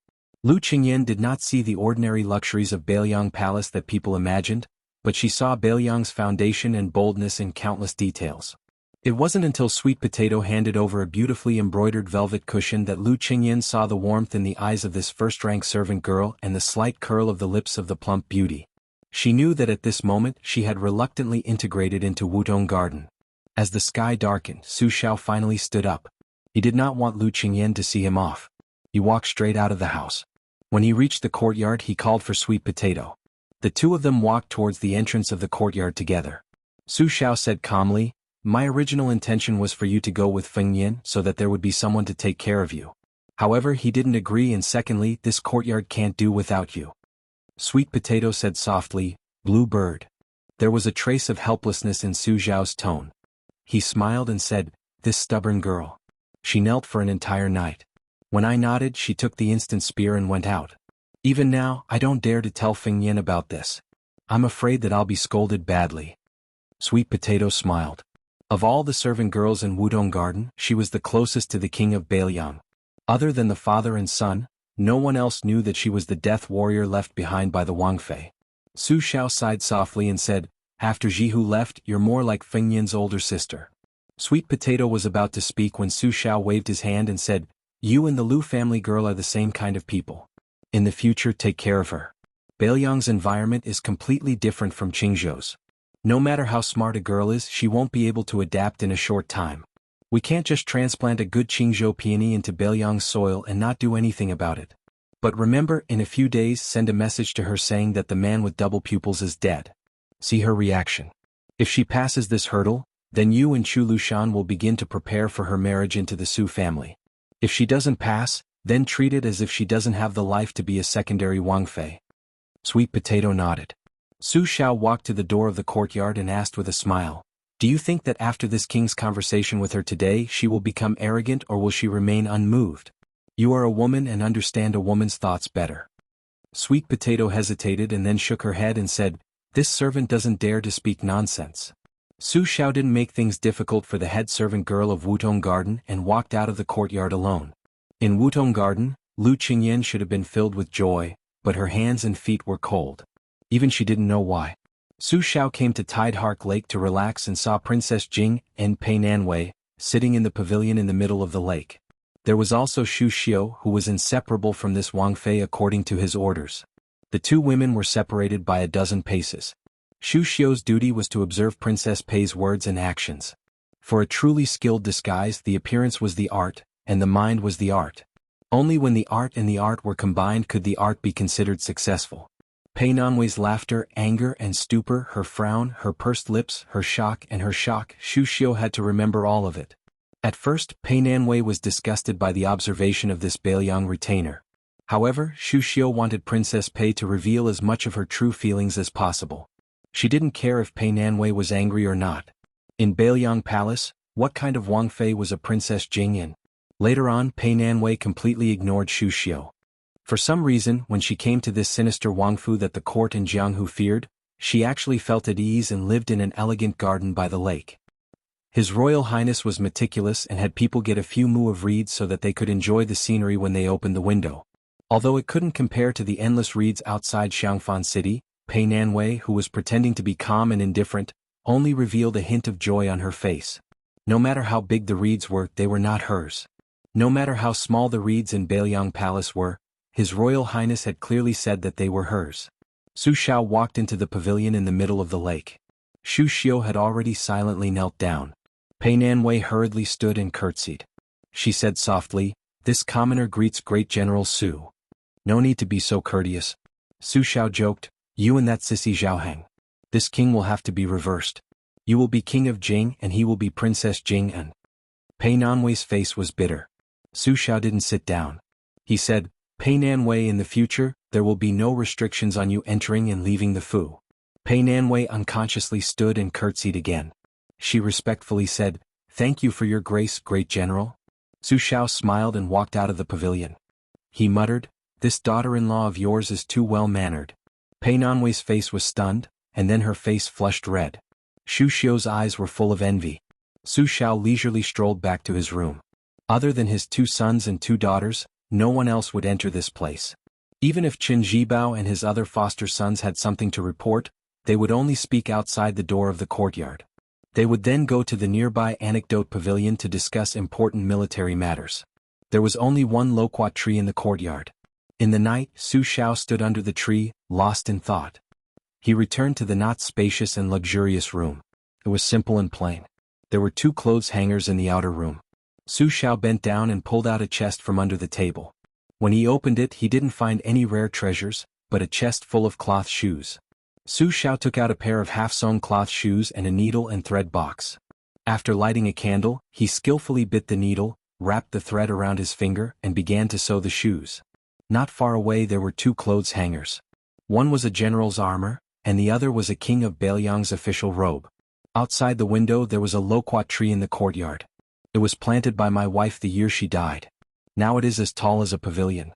Speaker 1: Lu Qingyan did not see the ordinary luxuries of Beiliang Palace that people imagined, but she saw Beiliang's foundation and boldness in countless details. It wasn't until Sweet Potato handed over a beautifully embroidered velvet cushion that Lu Qingyan saw the warmth in the eyes of this first-rank servant girl and the slight curl of the lips of the plump beauty. She knew that at this moment she had reluctantly integrated into Wutong Garden. As the sky darkened, Su Xiao finally stood up. He did not want Lu Qingyan to see him off. He walked straight out of the house. When he reached the courtyard, he called for Sweet Potato. The two of them walked towards the entrance of the courtyard together. Su Xiao said calmly, "My original intention was for you to go with Feng Yin so that there would be someone to take care of you. However, he didn't agree, and secondly, this courtyard can't do without you." Sweet Potato said softly, "Blue Bird." There was a trace of helplessness in Su Xiao's tone. He smiled and said, "This stubborn girl. She knelt for an entire night. When I nodded, she took the instant spear and went out. Even now, I don't dare to tell Feng Yin about this. I'm afraid that I'll be scolded badly." Sweet Potato smiled. Of all the servant girls in Wudong Garden, she was the closest to the king of Baliang. Other than the father and son, no one else knew that she was the death warrior left behind by the Wangfei. Su Xiao sighed softly and said, "After Jihu left, you're more like Feng Yin's older sister." Sweet Potato was about to speak when Su Xiao waved his hand and said, "You and the Lu family girl are the same kind of people. In the future, take care of her. Baliang's environment is completely different from Qingzhou's. No matter how smart a girl is, she won't be able to adapt in a short time. We can't just transplant a good Qingzhou peony into Baliang's soil and not do anything about it. But remember, in a few days send a message to her saying that the man with double pupils is dead. See her reaction. If she passes this hurdle, then you and Chu Lushan will begin to prepare for her marriage into the Su family. If she doesn't pass, then treat it as if she doesn't have the life to be a secondary Wangfei." Sweet Potato nodded. Su Xiao walked to the door of the courtyard and asked with a smile, "Do you think that after this king's conversation with her today she will become arrogant, or will she remain unmoved? You are a woman and understand a woman's thoughts better." Sweet Potato hesitated and then shook her head and said, "This servant doesn't dare to speak nonsense." Su Xiao didn't make things difficult for the head servant girl of Wutong Garden and walked out of the courtyard alone. In Wutong Garden, Lu Qingyan should have been filled with joy, but her hands and feet were cold. Even she didn't know why. Su Xiao came to Tidehark Lake to relax and saw Princess Jing and Pei Nanwei sitting in the pavilion in the middle of the lake. There was also Xu Xiu, who was inseparable from this Wangfei according to his orders. The two women were separated by a dozen paces. Xu Xiu's duty was to observe Princess Pei's words and actions. For a truly skilled disguise, the appearance was the art, and the mind was the art. Only when the art and the art were combined could the art be considered successful. Pei Nanwei's laughter, anger and stupor, her frown, her pursed lips, her shock and her shock, Xu Xiu had to remember all of it. At first, Pei Nanwei was disgusted by the observation of this Baliang retainer. However, Xu Xiu wanted Princess Pei to reveal as much of her true feelings as possible. She didn't care if Pei Nanwei was angry or not. In Baliang Palace, what kind of Wangfei was a Princess Jing in? Later on, Pei Nanwei completely ignored Xu Xiu. For some reason, when she came to this sinister Wangfu that the court in Jianghu feared, she actually felt at ease and lived in an elegant garden by the lake. His Royal Highness was meticulous and had people get a few mu of reeds so that they could enjoy the scenery when they opened the window. Although it couldn't compare to the endless reeds outside Xiangfan City, Pei Nanwei, who was pretending to be calm and indifferent, only revealed a hint of joy on her face. No matter how big the reeds were, they were not hers. No matter how small the reeds in Baliang Palace were, His Royal Highness had clearly said that they were hers. Su Xiao walked into the pavilion in the middle of the lake. Xu Xiu had already silently knelt down. Pei Nanwei hurriedly stood and curtsied. She said softly, "This commoner greets great General Su. No need to be so courteous." Su Xiao joked, "You and that sissy Zhaohang. This king will have to be reversed. You will be king of Jing and he will be Princess Jing and..." Pei Nanwei's face was bitter. Su Xiao didn't sit down. He said, "Pei Nanwei, in the future, there will be no restrictions on you entering and leaving the Fu." Pei Nanwei unconsciously stood and curtsied again. She respectfully said, "Thank you for your grace, great general." Su Xiao smiled and walked out of the pavilion. He muttered, "This daughter-in-law of yours is too well-mannered." Pei Nanwei's face was stunned, and then her face flushed red. Xu Xiu's eyes were full of envy. Su Xiao leisurely strolled back to his room. Other than his 2 sons and 2 daughters, no one else would enter this place. Even if Qin Zhibao and his other foster sons had something to report, they would only speak outside the door of the courtyard. They would then go to the nearby anecdote pavilion to discuss important military matters. There was only one loquat tree in the courtyard. In the night, Su Xiao stood under the tree, lost in thought. He returned to the not spacious and luxurious room. It was simple and plain. There were 2 clothes hangers in the outer room. Su Xiao bent down and pulled out a chest from under the table. When he opened it, he didn't find any rare treasures, but a chest full of cloth shoes. Su Xiao took out a pair of half-sewn cloth shoes and a needle and thread box. After lighting a candle, he skillfully bit the needle, wrapped the thread around his finger, and began to sew the shoes. Not far away there were 2 clothes hangers. One was a general's armor, and the other was a king of Bailiang's official robe. Outside the window there was a loquat tree in the courtyard. It was planted by my wife the year she died. Now it is as tall as a pavilion.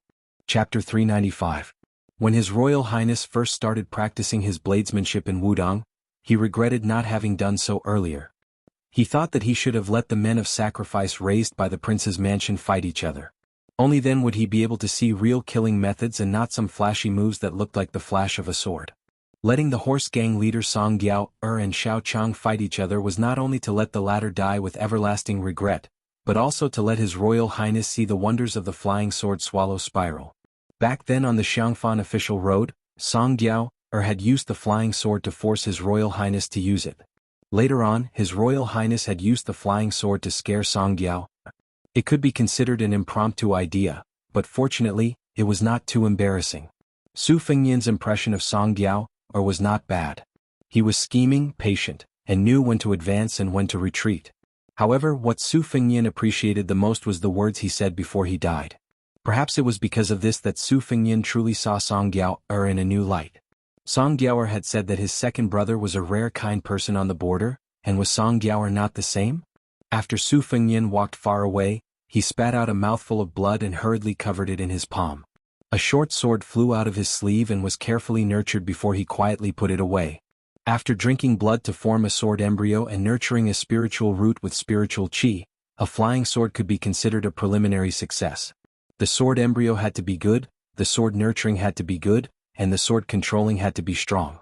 Speaker 1: Chapter 395. When His Royal Highness first started practicing his bladesmanship in Wudong, he regretted not having done so earlier. He thought that he should have let the men of sacrifice raised by the prince's mansion fight each other. Only then would he be able to see real killing methods and not some flashy moves that looked like the flash of a sword. Letting the horse gang leader Song Giao and Xiao Chang fight each other was not only to let the latter die with everlasting regret, but also to let His Royal Highness see the wonders of the flying sword swallow spiral. Back then on the Xiangfan official road, Song Giao had used the flying sword to force His Royal Highness to use it. Later on, His Royal Highness had used the flying sword to scare Song Giao. It could be considered an impromptu idea, but fortunately, it was not too embarrassing. Su Fengnian's impression of Song Giao was not bad. He was scheming, patient, and knew when to advance and when to retreat. However, what Su Fengnian appreciated the most was the words he said before he died. Perhaps it was because of this that Su Fengnian truly saw Song Giao in a new light. Song Giao had said that his second brother was a rare kind person on the border, and was Song Giao not the same? After Su Fengnian walked far away, he spat out a mouthful of blood and hurriedly covered it in his palm. A short sword flew out of his sleeve and was carefully nurtured before he quietly put it away. After drinking blood to form a sword embryo and nurturing a spiritual root with spiritual qi, a flying sword could be considered a preliminary success. The sword embryo had to be good, the sword nurturing had to be good, and the sword controlling had to be strong.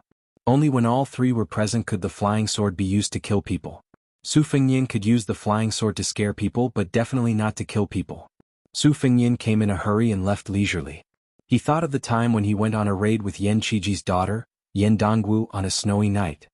Speaker 1: Only when all 3 were present could the flying sword be used to kill people. Su Fengnian could use the flying sword to scare people but definitely not to kill people. Su Fengnian came in a hurry and left leisurely. He thought of the time when he went on a raid with Yan Qiji's daughter, Yan Dongwu, on a snowy night.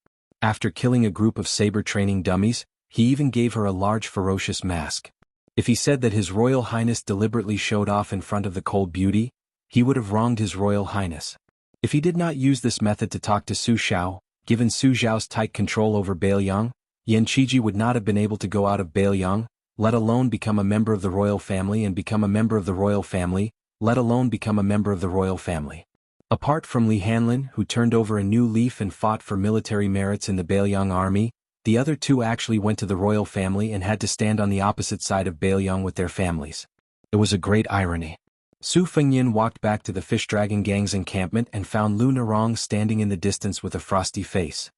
Speaker 1: After killing a group of saber training dummies, he even gave her a large ferocious mask. If he said that His Royal Highness deliberately showed off in front of the cold beauty, he would have wronged His Royal Highness. If he did not use this method to talk to Su Xiao, given Su Xiao's tight control over Bailiang, Yan Qiji would not have been able to go out of Bailiang, let alone become a member of the royal family and become a member of the royal family, let alone become a member of the royal family. Apart from Li Hanlin, who turned over a new leaf and fought for military merits in the Bailiang army, the other 2 actually went to the royal family and had to stand on the opposite side of Bailiang with their families. It was a great irony. Su Fengnian walked back to the Fish Dragon Gang's encampment and found Lu Narong standing in the distance with a frosty face.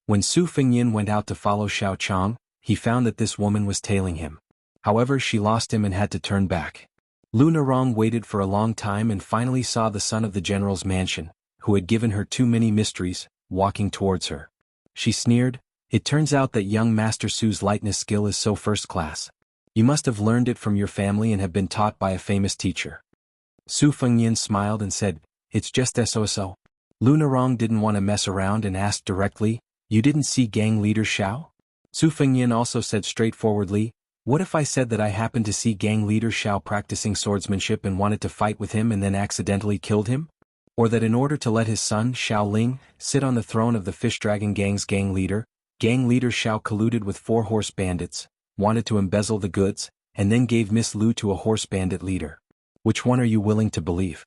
Speaker 1: When Su Fengnian went out to follow Xiao Chang, he found that this woman was tailing him. However, she lost him and had to turn back. Lu Narong waited for a long time and finally saw the son of the general's mansion, who had given her too many mysteries, walking towards her. She sneered, "It turns out that young Master Su's lightness skill is so first class. You must have learned it from your family and have been taught by a famous teacher." Su Fengnian smiled and said, "It's just so. Lu Narong didn't want to mess around and asked directly, "You didn't see gang leader Xiao?" Su Fengnian also said straightforwardly, "What if I said that I happened to see gang leader Xiao practicing swordsmanship and wanted to fight with him and then accidentally killed him? Or that in order to let his son, Xiao Ling, sit on the throne of the Fish Dragon Gang's gang leader Xiao colluded with 4 horse bandits, wanted to embezzle the goods, and then gave Miss Lu to a horse bandit leader? Which one are you willing to believe?"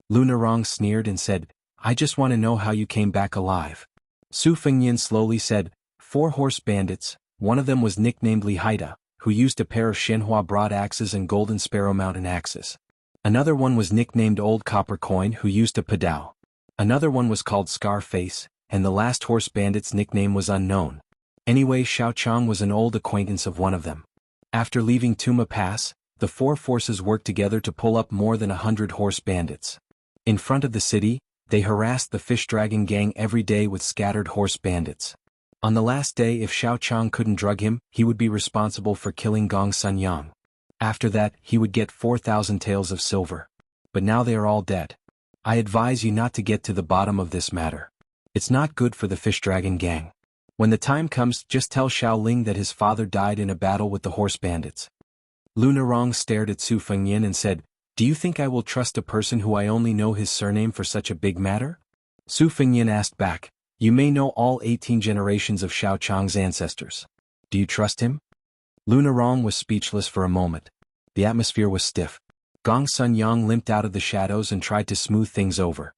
Speaker 1: Lu Narong sneered and said, "I just want to know how you came back alive." Su Fengnian slowly said, 4 horse bandits, one of them was nicknamed Li Haida, who used a pair of Shenhua broad axes and golden sparrow mountain axes. Another one was nicknamed Old Copper Coin, who used a padao. Another one was called Scarface, and the last horse bandit's nickname was unknown. Anyway, Xiao Chang was an old acquaintance of one of them. After leaving Tuma Pass, the 4 forces worked together to pull up more than 100 horse bandits. In front of the city, they harassed the Fish Dragon Gang every day with scattered horse bandits. On the last day, if Xiao Chang couldn't drug him, he would be responsible for killing Gong Sunyang. After that, he would get 4,000 taels of silver. But now they are all dead. I advise you not to get to the bottom of this matter. It's not good for the fish dragon gang. When the time comes, just tell Xiaoling that his father died in a battle with the horse bandits. Lu Narong stared at Su Fengyin and said, "Do you think I will trust a person who I only know his surname for such a big matter?" Su Fengyin asked back, "You may know all 18 generations of Xiao Chang's ancestors. Do you trust him?" Lu Narong was speechless for a moment. The atmosphere was stiff. Gong Sun Yang limped out of the shadows and tried to smooth things over.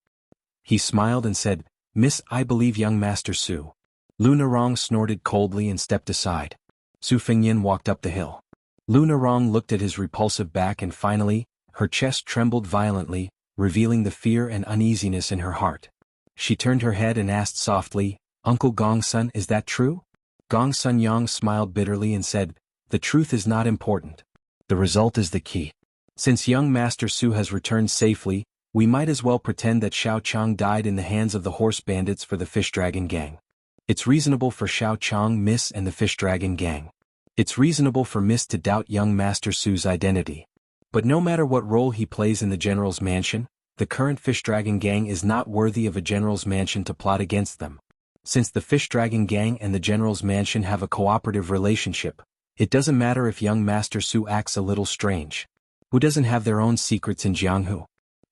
Speaker 1: He smiled and said, "Miss, I believe young Master Su." Lu Narong snorted coldly and stepped aside. Su Fengyin walked up the hill. Lu Narong looked at his repulsive back and finally, her chest trembled violently, revealing the fear and uneasiness in her heart. She turned her head and asked softly, "Uncle Gongsun, is that true?" Gong Sun Yang smiled bitterly and said, "The truth is not important. The result is the key. Since young Master Su has returned safely, we might as well pretend that Xiao Chang died in the hands of the horse bandits for the fish dragon gang. It's reasonable for Xiao Chang, Miss, and the fish dragon gang. It's reasonable for Miss to doubt young Master Su's identity. But no matter what role he plays in the general's mansion, the current fish dragon gang is not worthy of a general's mansion to plot against them. Since the fish dragon gang and the general's mansion have a cooperative relationship, it doesn't matter if young Master Su acts a little strange. Who doesn't have their own secrets in Jianghu?"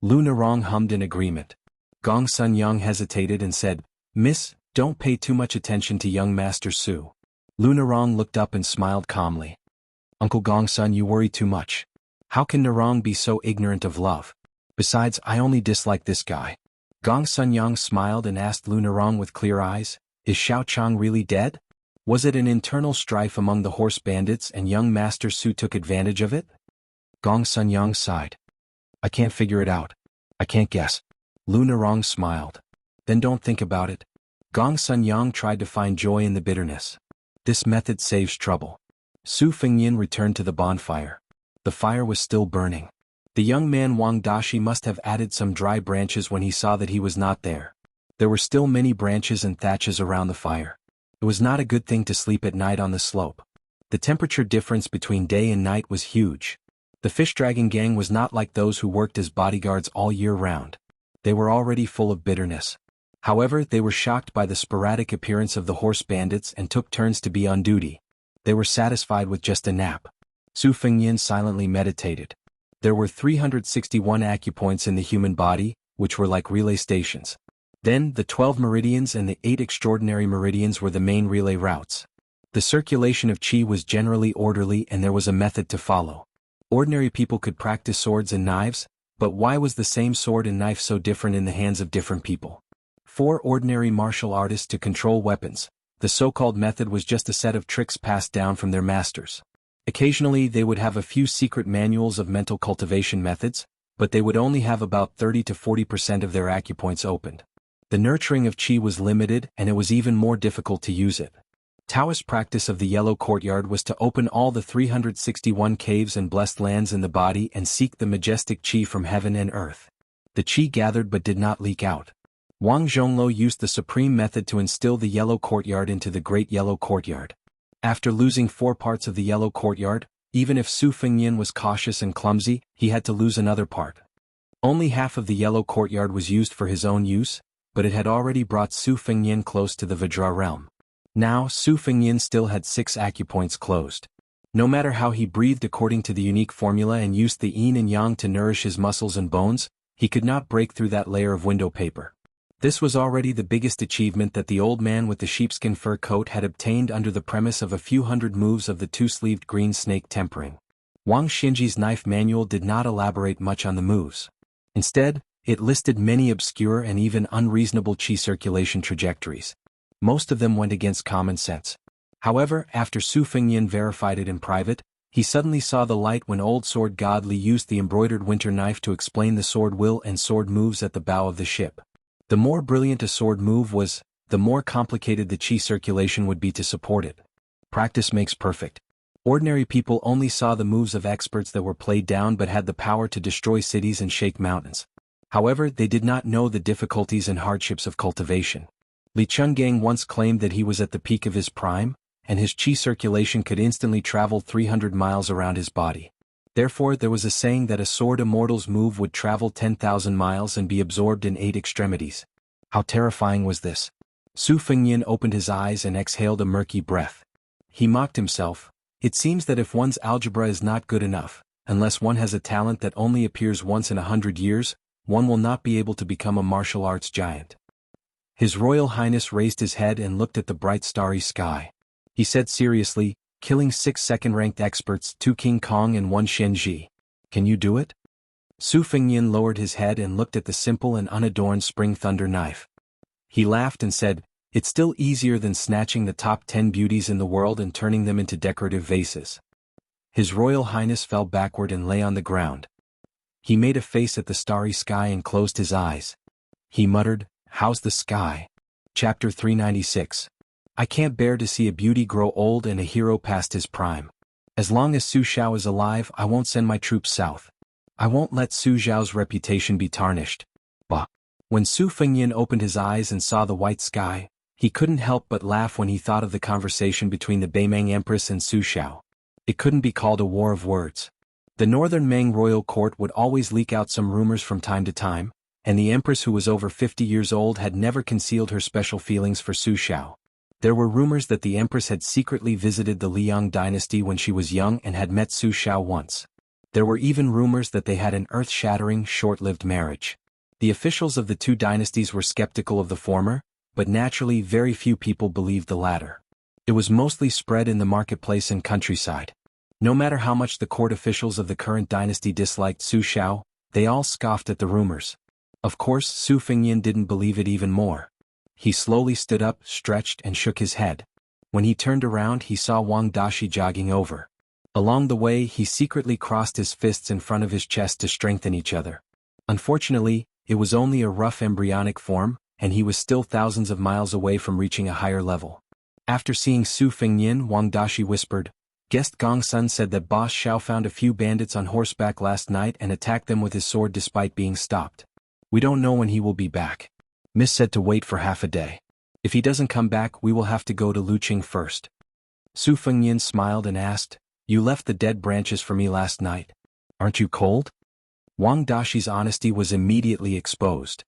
Speaker 1: Lu Narong hummed in agreement. Gong Sun Yang hesitated and said, "Miss, don't pay too much attention to young Master Su." Lu Narong looked up and smiled calmly. "Uncle Gongsun, you worry too much. How can Narong be so ignorant of love? Besides, I only dislike this guy." Gong Sun Yang smiled and asked Lu Narong with clear eyes, "Is Xiao Chang really dead? Was it an internal strife among the horse bandits and young Master Su took advantage of it?" Gong Sun Yang sighed. "I can't figure it out. I can't guess." Lu Narong smiled. "Then don't think about it." Gong Sun Yang tried to find joy in the bitterness. This method saves trouble. Su Fengyin returned to the bonfire. The fire was still burning. The young man Wang Dashi must have added some dry branches when he saw that he was not there. There were still many branches and thatches around the fire. It was not a good thing to sleep at night on the slope. The temperature difference between day and night was huge. The fish dragon gang was not like those who worked as bodyguards all year round. They were already full of bitterness. However, they were shocked by the sporadic appearance of the horse bandits and took turns to be on duty. They were satisfied with just a nap. Su Fengyin silently meditated. There were 361 acupoints in the human body, which were like relay stations. Then, the 12 meridians and the 8 extraordinary meridians were the main relay routes. The circulation of qi was generally orderly and there was a method to follow. Ordinary people could practice swords and knives, but why was the same sword and knife so different in the hands of different people? 4 ordinary martial artists to control weapons. The so-called method was just a set of tricks passed down from their masters. Occasionally they would have a few secret manuals of mental cultivation methods, but they would only have about 30 to 40% of their acupoints opened. The nurturing of qi was limited and it was even more difficult to use it. Taoist practice of the Yellow Courtyard was to open all the 361 caves and blessed lands in the body and seek the majestic qi from heaven and earth. The qi gathered but did not leak out. Wang Zhongluo used the supreme method to instill the Yellow Courtyard into the Great Yellow Courtyard. After losing 4 parts of the Yellow Courtyard, even if Su Fengyin was cautious and clumsy, he had to lose another part. Only half of the Yellow Courtyard was used for his own use, but it had already brought Su Fengyin close to the Vajra realm. Now, Su Fengyin still had 6 acupoints closed. No matter how he breathed according to the unique formula and used the yin and yang to nourish his muscles and bones, he could not break through that layer of window paper. This was already the biggest achievement that the old man with the sheepskin fur coat had obtained under the premise of a few hundred moves of the 2-sleeved green snake tempering. Wang Xinji's knife manual did not elaborate much on the moves. Instead, it listed many obscure and even unreasonable qi circulation trajectories. Most of them went against common sense. However, after Su Fengyin verified it in private, he suddenly saw the light when old sword god Li used the embroidered winter knife to explain the sword will and sword moves at the bow of the ship. The more brilliant a sword move was, the more complicated the qi circulation would be to support it. Practice makes perfect. Ordinary people only saw the moves of experts that were played down but had the power to destroy cities and shake mountains. However, they did not know the difficulties and hardships of cultivation. Li Chungang once claimed that he was at the peak of his prime, and his qi circulation could instantly travel 300 miles around his body. Therefore, there was a saying that a sword immortal's move would travel 10,000 miles and be absorbed in 8 extremities. How terrifying was this? Su Fengnian opened his eyes and exhaled a murky breath. He mocked himself. It seems that if one's algebra is not good enough, unless one has a talent that only appears once in 100 years, one will not be able to become a martial arts giant. His Royal Highness raised his head and looked at the bright starry sky. He said seriously, killing 6 second-ranked experts, 2 King Kong and 1 Xianxia. Can you do it? Su Fengnian lowered his head and looked at the simple and unadorned spring thunder knife. He laughed and said, it's still easier than snatching the top 10 beauties in the world and turning them into decorative vases. His Royal Highness fell backward and lay on the ground. He made a face at the starry sky and closed his eyes. He muttered, how's the sky? Chapter 396. I can't bear to see a beauty grow old and a hero past his prime. As long as Su Xiao is alive, I won't send my troops south. I won't let Su Xiao's reputation be tarnished. Bah. When Su Fengnian opened his eyes and saw the white sky, he couldn't help but laugh when he thought of the conversation between the Beimeng Empress and Su Xiao. It couldn't be called a war of words. The northern Meng royal court would always leak out some rumors from time to time, and the empress, who was over 50 years old, had never concealed her special feelings for Su Xiao. There were rumors that the empress had secretly visited the Liang dynasty when she was young and had met Su Xiao once. There were even rumors that they had an earth-shattering, short-lived marriage. The officials of the two dynasties were skeptical of the former, but naturally very few people believed the latter. It was mostly spread in the marketplace and countryside. No matter how much the court officials of the current dynasty disliked Su Xiao, they all scoffed at the rumors. Of course, Su Fengnian didn't believe it even more. He slowly stood up, stretched, and shook his head. When he turned around, he saw Wang Dashi jogging over. Along the way, he secretly crossed his fists in front of his chest to strengthen each other. Unfortunately, it was only a rough embryonic form, and he was still thousands of miles away from reaching a higher level. After seeing Su Fengnian, Wang Dashi whispered, Guest Gong Sun said that Boss Xiao found a few bandits on horseback last night and attacked them with his sword despite being stopped. We don't know when he will be back. Miss said to wait for half a day. If he doesn't come back, we will have to go to Luqing first. Su Fengnian smiled and asked, You left the dead branches for me last night. Aren't you cold? Wang Dashi's honesty was immediately exposed.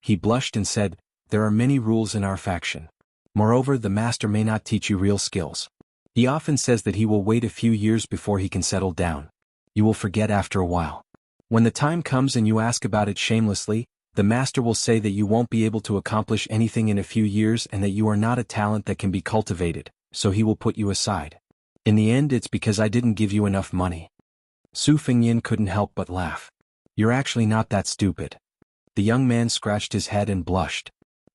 Speaker 1: He blushed and said, There are many rules in our faction. Moreover, the master may not teach you real skills. He often says that he will wait a few years before he can settle down. You will forget after a while. When the time comes and you ask about it shamelessly, the master will say that you won't be able to accomplish anything in a few years and that you are not a talent that can be cultivated, so he will put you aside. In the end, it's because I didn't give you enough money. Su Fengnian couldn't help but laugh. You're actually not that stupid. The young man scratched his head and blushed.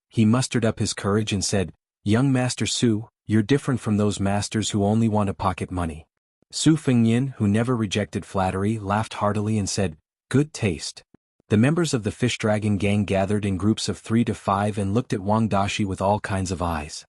Speaker 1: He mustered up his courage and said, Young Master Su, you're different from those masters who only want to pocket money. Su Fengnian, who never rejected flattery, laughed heartily and said, Good taste. The members of the Fish Dragon gang gathered in groups of 3 to 5 and looked at Wang Dashi with all kinds of eyes.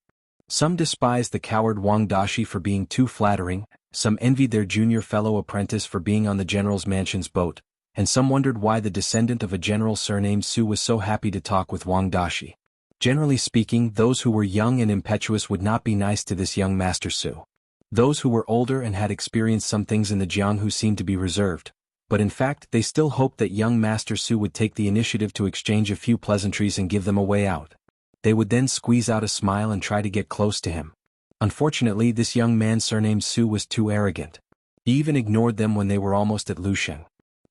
Speaker 1: Some despised the coward Wang Dashi for being too flattering, some envied their junior fellow apprentice for being on the general's mansion's boat, and some wondered why the descendant of a general surnamed Su was so happy to talk with Wang Dashi. Generally speaking, those who were young and impetuous would not be nice to this young Master Su. Those who were older and had experienced some things in the Jianghu seemed to be reserved, but in fact they still hoped that young Master Su would take the initiative to exchange a few pleasantries and give them a way out. They would then squeeze out a smile and try to get close to him. Unfortunately, this young man surnamed Su was too arrogant. He even ignored them when they were almost at Luqing.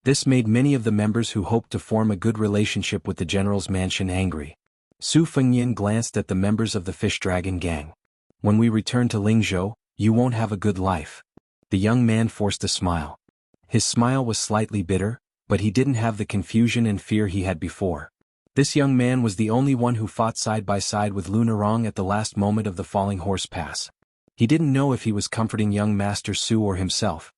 Speaker 1: This made many of the members who hoped to form a good relationship with the general's mansion angry. Su Fengnian glanced at the members of the Fish Dragon gang. When we return to Lingzhou, you won't have a good life. The young man forced a smile. His smile was slightly bitter, but he didn't have the confusion and fear he had before. This young man was the only one who fought side by side with Lu Nerong at the last moment of the Falling Horse Pass. He didn't know if he was comforting young Master Su or himself.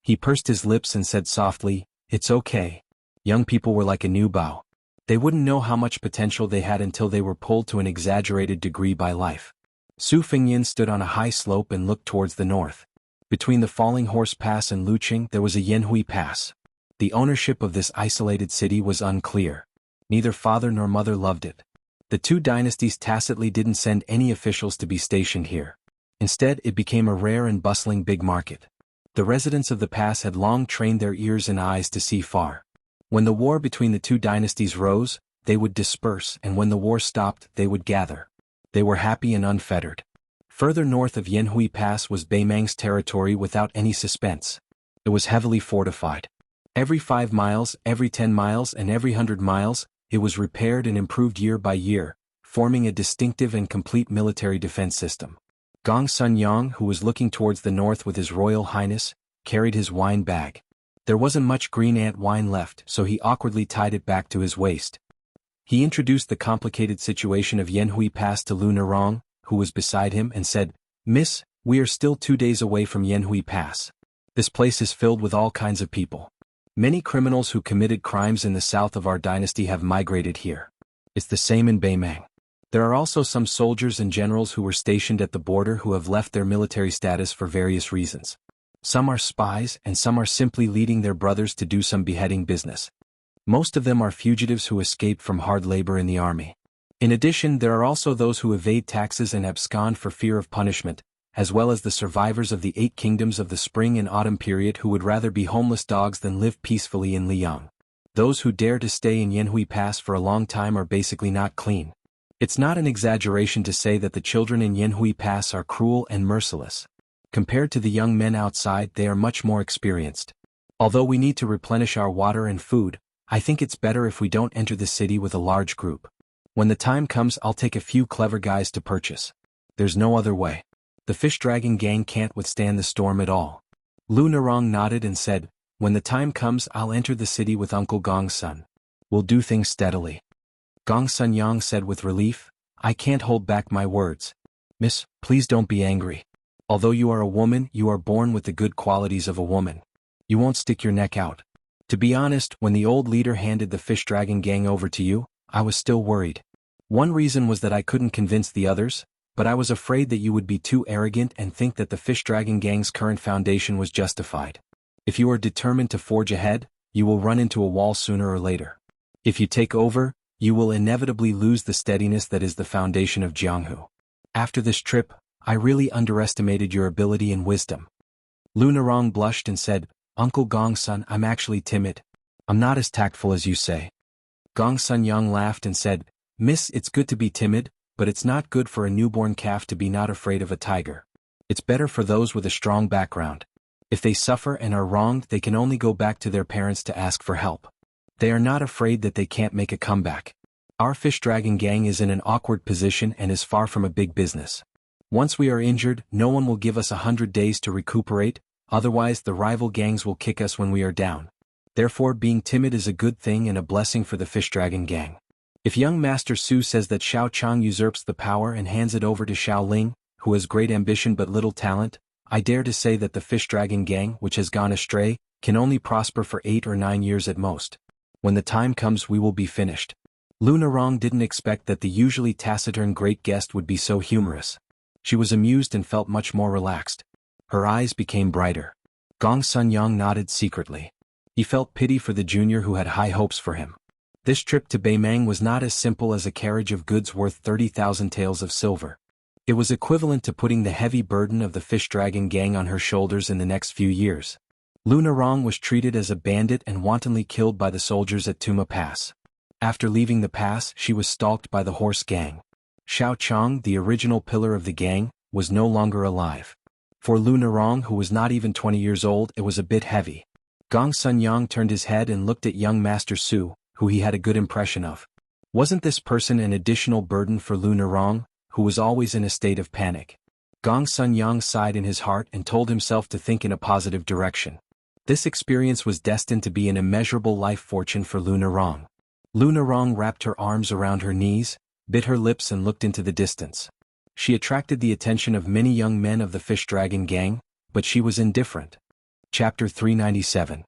Speaker 1: He pursed his lips and said softly, It's okay. Young people were like a new bough. They wouldn't know how much potential they had until they were pulled to an exaggerated degree by life. Su Fengnian stood on a high slope and looked towards the north. Between the Falling Horse Pass and Luqing there was a Yanhui Pass. The ownership of this isolated city was unclear. Neither father nor mother loved it. The two dynasties tacitly didn't send any officials to be stationed here. Instead, it became a rare and bustling big market. The residents of the pass had long trained their ears and eyes to see far. When the war between the two dynasties rose, they would disperse, and when the war stopped, they would gather. They were happy and unfettered. Further north of Yanhui Pass was Beimang's territory without any suspense. It was heavily fortified. Every 5 miles, every 10 miles, and every 100 miles, it was repaired and improved year by year, forming a distinctive and complete military defense system. Gong Sun Yang, who was looking towards the north with His Royal Highness, carried his wine bag. There wasn't much green ant wine left, so he awkwardly tied it back to his waist. He introduced the complicated situation of Yanhui Pass to Lu Nerong, who was beside him, and said, "Miss, we are still 2 days away from Yanhui Pass. This place is filled with all kinds of people. Many criminals who committed crimes in the south of our dynasty have migrated here. It's the same in Beimang. There are also some soldiers and generals who were stationed at the border who have left their military status for various reasons. Some are spies and some are simply leading their brothers to do some beheading business. Most of them are fugitives who escaped from hard labor in the army. In addition, there are also those who evade taxes and abscond for fear of punishment, as well as the survivors of the 8 kingdoms of the spring and autumn period who would rather be homeless dogs than live peacefully in Liang. Those who dare to stay in Yanhui Pass for a long time are basically not clean. It's not an exaggeration to say that the children in Yanhui Pass are cruel and merciless. Compared to the young men outside, they are much more experienced. Although we need to replenish our water and food, I think it's better if we don't enter the city with a large group. When the time comes, I'll take a few clever guys to purchase. There's no other way. The fish dragon gang can't withstand the storm at all." Lu Nerong nodded and said, "When the time comes, I'll enter the city with Uncle Gong Sun. We'll do things steadily." Gong Sun Yang said with relief, "I can't hold back my words. Miss, please don't be angry. Although you are a woman, you are born with the good qualities of a woman. You won't stick your neck out. To be honest, when the old leader handed the fish dragon gang over to you, I was still worried. One reason was that I couldn't convince the others, but I was afraid that you would be too arrogant and think that the fish dragon gang's current foundation was justified. If you are determined to forge ahead, you will run into a wall sooner or later. If you take over, you will inevitably lose the steadiness that is the foundation of Jianghu. After this trip, I really underestimated your ability and wisdom." Lu Nerong blushed and said, "Uncle Gong Sun, I'm actually timid. I'm not as tactful as you say." Gong Sun Yang laughed and said, "Miss, it's good to be timid, but it's not good for a newborn calf to be not afraid of a tiger. It's better for those with a strong background. If they suffer and are wronged, they can only go back to their parents to ask for help. They are not afraid that they can't make a comeback. Our fish dragon gang is in an awkward position and is far from a big business. Once we are injured, no one will give us 100 days to recuperate, otherwise the rival gangs will kick us when we are down. Therefore, being timid is a good thing and a blessing for the fish dragon gang. If young Master Su says that Xiao Chang usurps the power and hands it over to Xiao Ling, who has great ambition but little talent, I dare to say that the fish dragon gang, which has gone astray, can only prosper for 8 or 9 years at most. When the time comes, we will be finished." Lu Nerong didn't expect that the usually taciturn great guest would be so humorous. She was amused and felt much more relaxed. Her eyes became brighter. Gong Sun Yang nodded secretly. He felt pity for the junior who had high hopes for him. This trip to Beimang was not as simple as a carriage of goods worth 30,000 taels of silver. It was equivalent to putting the heavy burden of the fish dragon gang on her shoulders in the next few years. Lu Nerong was treated as a bandit and wantonly killed by the soldiers at Tuma Pass. After leaving the pass, she was stalked by the horse gang. Xiao Chang, the original pillar of the gang, was no longer alive. For Lu Nerong, who was not even 20 years old, it was a bit heavy. Gong Sun Yang turned his head and looked at young Master Su, who he had a good impression of. Wasn't this person an additional burden for Lu Nerong, who was always in a state of panic? Gong Sun Yang sighed in his heart and told himself to think in a positive direction. This experience was destined to be an immeasurable life fortune for Lu Nerong. Lu Nerong wrapped her arms around her knees, bit her lips and looked into the distance. She attracted the attention of many young men of the fish dragon gang, but she was indifferent. Chapter 397.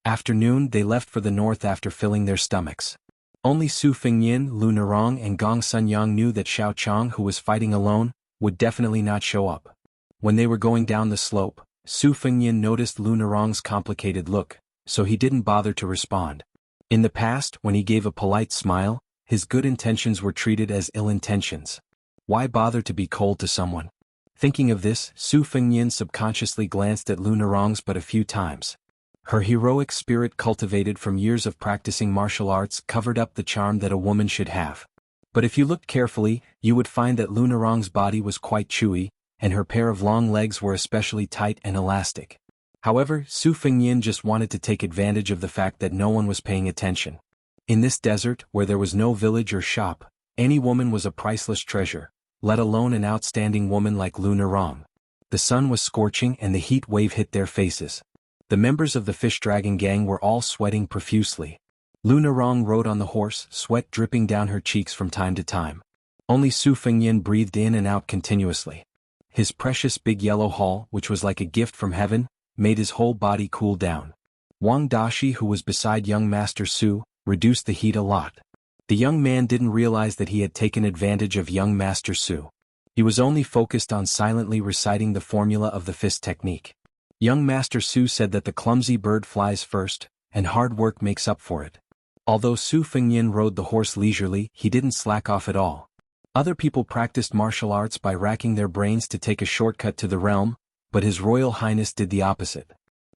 Speaker 1: Afternoon, they left for the north after filling their stomachs. Only Su Fengyin, Lu Nerong and Gong Sun Yang knew that Xiao Chang, who was fighting alone, would definitely not show up. When they were going down the slope, Su Fengyin noticed Lu Nerong's complicated look, so he didn't bother to respond. In the past, when he gave a polite smile, his good intentions were treated as ill intentions. Why bother to be cold to someone? Thinking of this, Su Fengyin subconsciously glanced at Lu Nerong's but a few times. Her heroic spirit, cultivated from years of practicing martial arts, covered up the charm that a woman should have. But if you looked carefully, you would find that Lunarong's body was quite chewy, and her pair of long legs were especially tight and elastic. However, Su Fengyin just wanted to take advantage of the fact that no one was paying attention. In this desert, where there was no village or shop, any woman was a priceless treasure, let alone an outstanding woman like Lunarong. The sun was scorching and the heat wave hit their faces. The members of the Fish Dragon gang were all sweating profusely. Lunarong rode on the horse, sweat dripping down her cheeks from time to time. Only Su Fengyin breathed in and out continuously. His precious big yellow hull, which was like a gift from heaven, made his whole body cool down. Wang Dashi, who was beside young Master Su, reduced the heat a lot. The young man didn't realize that he had taken advantage of young Master Su. He was only focused on silently reciting the formula of the fist technique. Young Master Su said that the clumsy bird flies first, and hard work makes up for it. Although Su Fengyin rode the horse leisurely, he didn't slack off at all. Other people practiced martial arts by racking their brains to take a shortcut to the realm, but His Royal Highness did the opposite.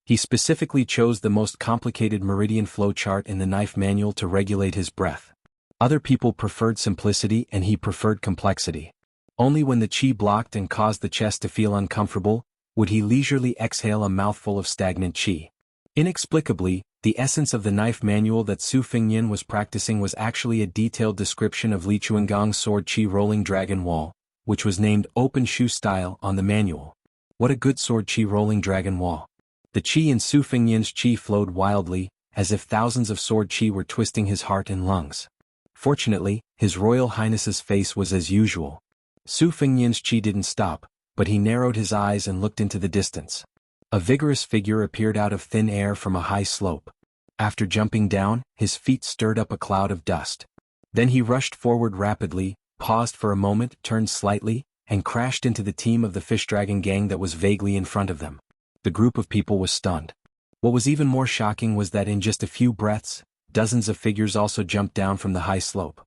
Speaker 1: He specifically chose the most complicated meridian flow chart in the knife manual to regulate his breath. Other people preferred simplicity and he preferred complexity. Only when the qi blocked and caused the chest to feel uncomfortable, would he leisurely exhale a mouthful of stagnant qi. Inexplicably, the essence of the knife manual that Su Fengyin was practicing was actually a detailed description of Li Chuangong's sword qi rolling dragon wall, which was named Open Shoe Style on the manual. What a good sword qi rolling dragon wall. The qi in Su Fengyin's qi flowed wildly, as if thousands of sword qi were twisting his heart and lungs. Fortunately, His Royal Highness's face was as usual. Su Fengyin's qi didn't stop, but he narrowed his eyes and looked into the distance. A vigorous figure appeared out of thin air from a high slope. After jumping down, his feet stirred up a cloud of dust. Then he rushed forward rapidly, paused for a moment, turned slightly, and crashed into the team of the Fish Dragon gang that was vaguely in front of them. The group of people was stunned. What was even more shocking was that in just a few breaths, dozens of figures also jumped down from the high slope.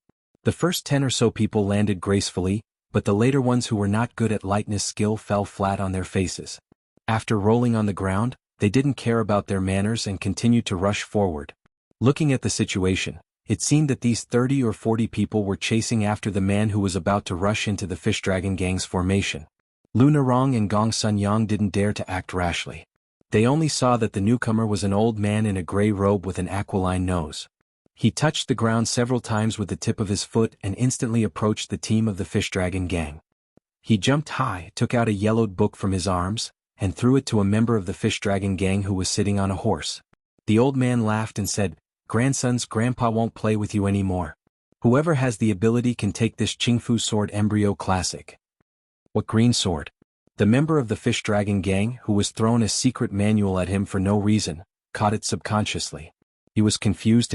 Speaker 1: The first 10 or so people landed gracefully, but the later ones who were not good at lightness skill fell flat on their faces. After rolling on the ground, they didn't care about their manners and continued to rush forward. Looking at the situation, it seemed that these 30 or 40 people were chasing after the man who was about to rush into the Fish Dragon gang's formation. Lunarong and Gong Sunyang didn't dare to act rashly. They only saw that the newcomer was an old man in a gray robe with an aquiline nose. He touched the ground several times with the tip of his foot and instantly approached the team of the Fish Dragon gang. He jumped high, took out a yellowed book from his arms, and threw it to a member of the Fish Dragon gang who was sitting on a horse. The old man laughed and said, "Grandsons, Grandpa won't play with you anymore. Whoever has the ability can take this Qingfu sword embryo classic." "What green sword?" The member of the Fish Dragon gang, who was thrown a secret manual at him for no reason, caught it subconsciously. He was confused,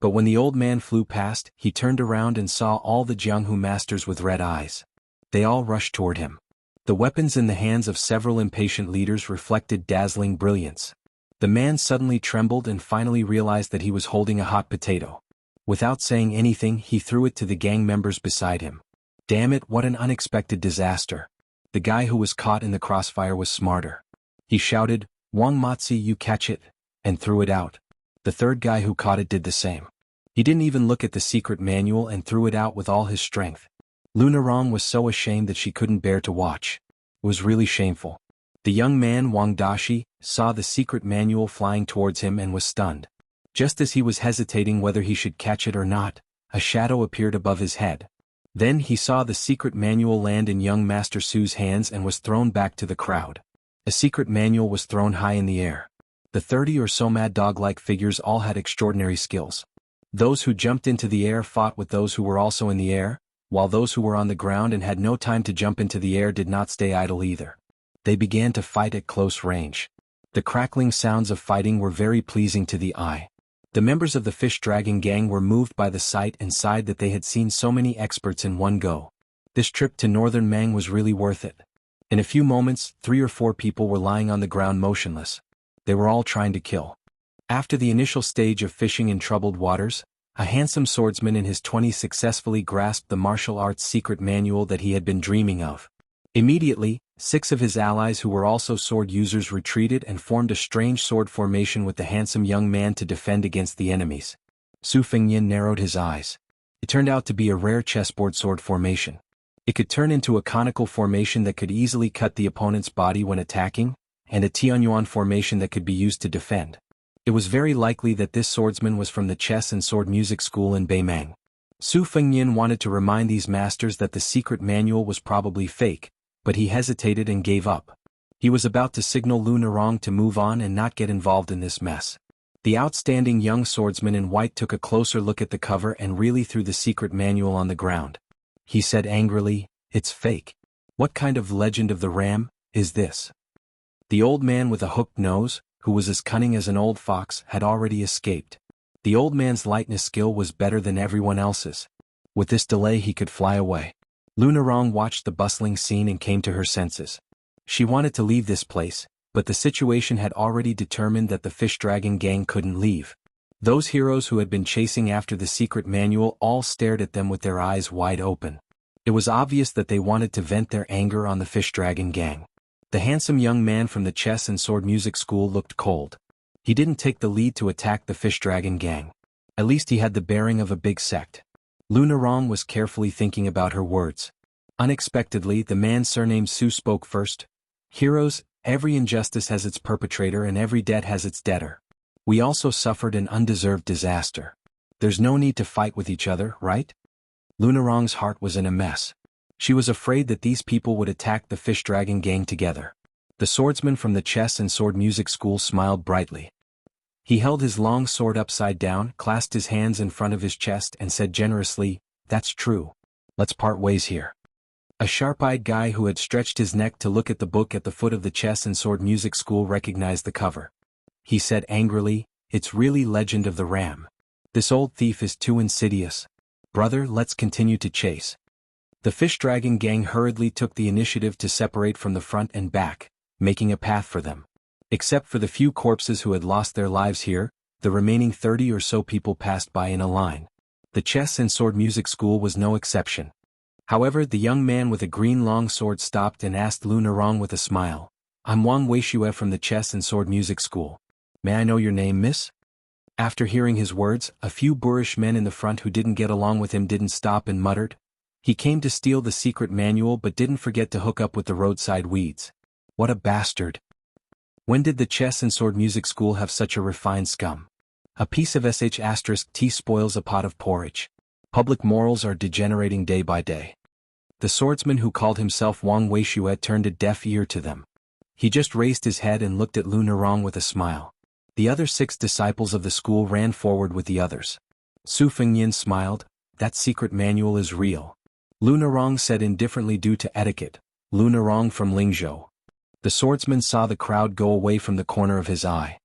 Speaker 1: but when the old man flew past, he turned around and saw all the Jianghu masters with red eyes. They all rushed toward him. The weapons in the hands of several impatient leaders reflected dazzling brilliance. The man suddenly trembled and finally realized that he was holding a hot potato. Without saying anything, he threw it to the gang members beside him. Damn it, what an unexpected disaster. The guy who was caught in the crossfire was smarter. He shouted, "Wang Matzi, you catch it," and threw it out. The third guy who caught it did the same. He didn't even look at the secret manual and threw it out with all his strength. Lunarong was so ashamed that she couldn't bear to watch. It was really shameful. The young man, Wang Dashi, saw the secret manual flying towards him and was stunned. Just as he was hesitating whether he should catch it or not, a shadow appeared above his head. Then he saw the secret manual land in young Master Su's hands and was thrown back to the crowd. A secret manual was thrown high in the air. The 30 or so mad dog-like figures all had extraordinary skills. Those who jumped into the air fought with those who were also in the air, while those who were on the ground and had no time to jump into the air did not stay idle either. They began to fight at close range. The crackling sounds of fighting were very pleasing to the eye. The members of the Fish Dragon gang were moved by the sight and sighed that they had seen so many experts in one go. This trip to northern Mang was really worth it. In a few moments, 3 or 4 people were lying on the ground motionless. They were all trying to kill. After the initial stage of fishing in troubled waters, a handsome swordsman in his 20s successfully grasped the martial arts secret manual that he had been dreaming of. Immediately, 6 of his allies who were also sword users retreated and formed a strange sword formation with the handsome young man to defend against the enemies. Su Fengyin narrowed his eyes. It turned out to be a rare chessboard sword formation. It could turn into a conical formation that could easily cut the opponent's body when attacking, and a Tianyuan formation that could be used to defend. It was very likely that this swordsman was from the chess and sword music school in Beimang. Su Fengyin wanted to remind these masters that the secret manual was probably fake, but he hesitated and gave up. He was about to signal Lu Nerong to move on and not get involved in this mess. The outstanding young swordsman in white took a closer look at the cover and really threw the secret manual on the ground. He said angrily, "It's fake. What kind of legend of the ram is this?" The old man with a hooked nose, who was as cunning as an old fox, had already escaped. The old man's lightness skill was better than everyone else's. With this delay he could fly away. Lu Nerong watched the bustling scene and came to her senses. She wanted to leave this place, but the situation had already determined that the Fish Dragon gang couldn't leave. Those heroes who had been chasing after the secret manual all stared at them with their eyes wide open. It was obvious that they wanted to vent their anger on the Fish Dragon gang. The handsome young man from the chess and sword music school looked cold. He didn't take the lead to attack the Fish Dragon gang. At least he had the bearing of a big sect. Lu Nerong was carefully thinking about her words. Unexpectedly, the man surnamed Su spoke first. "Heroes, every injustice has its perpetrator and every debt has its debtor. We also suffered an undeserved disaster. There's no need to fight with each other, right?" Lu Nerong's heart was in a mess. She was afraid that these people would attack the Fish Dragon gang together. The swordsman from the chess and sword music school smiled brightly. He held his long sword upside down, clasped his hands in front of his chest and said generously, "That's true. Let's part ways here." A sharp-eyed guy who had stretched his neck to look at the book at the foot of the chess and sword music school recognized the cover. He said angrily, "It's really Legend of the Ram. This old thief is too insidious. Brother, let's continue to chase." The Fish Dragon gang hurriedly took the initiative to separate from the front and back, making a path for them. Except for the few corpses who had lost their lives here, the remaining 30 or so people passed by in a line. The chess and sword music school was no exception. However, the young man with a green long sword stopped and asked Lu Nerong with a smile, "I'm Wang Weishue from the chess and sword music school. May I know your name, miss?" After hearing his words, a few boorish men in the front who didn't get along with him didn't stop and muttered, "He came to steal the secret manual but didn't forget to hook up with the roadside weeds. What a bastard. When did the chess and sword music school have such a refined scum? A piece of sh*t spoils a pot of porridge. Public morals are degenerating day by day." The swordsman who called himself Wang Weishue turned a deaf ear to them. He just raised his head and looked at Lu Nerong with a smile. The other 6 disciples of the school ran forward with the others. Su Fengyin smiled, "That secret manual is real." Lu Nerong said indifferently due to etiquette, "Lu Nerong from Lingzhou." The swordsman saw the crowd go away from the corner of his eye.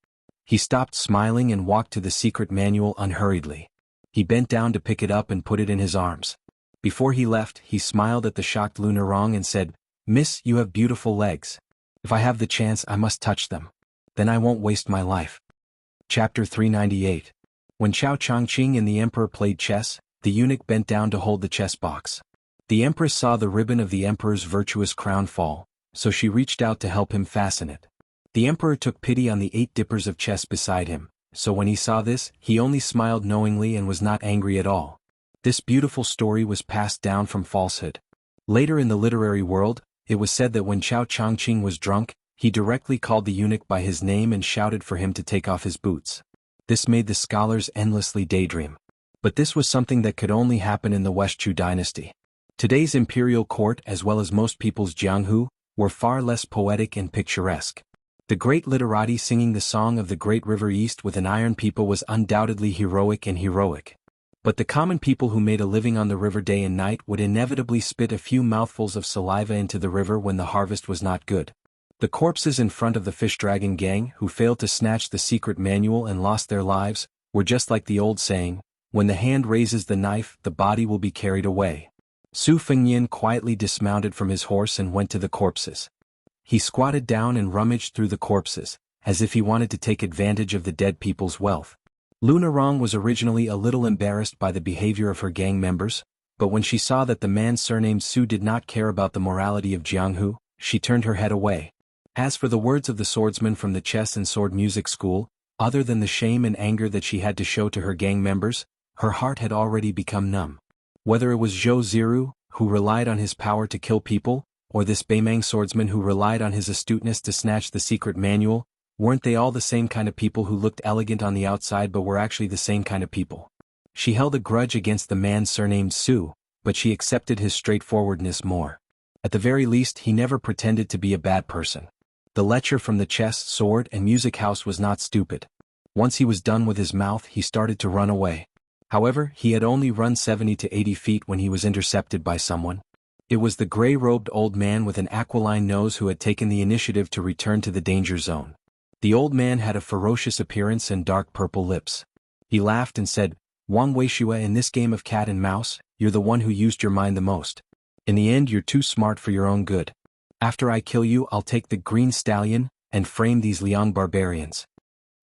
Speaker 1: He stopped smiling and walked to the secret manual unhurriedly. He bent down to pick it up and put it in his arms. Before he left, he smiled at the shocked Lu Nerong and said, "Miss, you have beautiful legs. If I have the chance, I must touch them. Then I won't waste my life." Chapter 398. When Chao Changqing and the emperor played chess, the eunuch bent down to hold the chess box. The empress saw the ribbon of the emperor's virtuous crown fall, so she reached out to help him fasten it. The emperor took pity on the 8 dippers of chess beside him, so when he saw this, he only smiled knowingly and was not angry at all. This beautiful story was passed down from falsehood. Later in the literary world, it was said that when Chao Changqing was drunk, he directly called the eunuch by his name and shouted for him to take off his boots. This made the scholars endlessly daydream. But this was something that could only happen in the Westchu dynasty. Today's imperial court, as well as most people's Jianghu, were far less poetic and picturesque. The great literati singing the song of the great river east with an iron people was undoubtedly heroic and heroic. But the common people who made a living on the river day and night would inevitably spit a few mouthfuls of saliva into the river when the harvest was not good. The corpses in front of the Fish Dragon gang, who failed to snatch the secret manual and lost their lives, were just like the old saying, "When the hand raises the knife, the body will be carried away." Su Fengyin quietly dismounted from his horse and went to the corpses. He squatted down and rummaged through the corpses, as if he wanted to take advantage of the dead people's wealth. Lu Nerong was originally a little embarrassed by the behavior of her gang members, but when she saw that the man surnamed Su did not care about the morality of Jianghu, she turned her head away. As for the words of the swordsman from the chess and sword music school, other than the shame and anger that she had to show to her gang members, her heart had already become numb. Whether it was Zhou Ziru, who relied on his power to kill people, or this Beimang swordsman who relied on his astuteness to snatch the secret manual, weren't they all the same kind of people who looked elegant on the outside but were actually the same kind of people? She held a grudge against the man surnamed Su, but she accepted his straightforwardness more. At the very least, he never pretended to be a bad person. The lecher from the chess, sword, and music house was not stupid. Once he was done with his mouth, he started to run away. However, he had only run 70 to 80 feet when he was intercepted by someone. It was the gray-robed old man with an aquiline nose who had taken the initiative to return to the danger zone. The old man had a ferocious appearance and dark purple lips. He laughed and said, "Wang Weishua, in this game of cat and mouse, you're the one who used your mind the most. In the end, you're too smart for your own good. After I kill you, I'll take the green stallion and frame these Liang barbarians."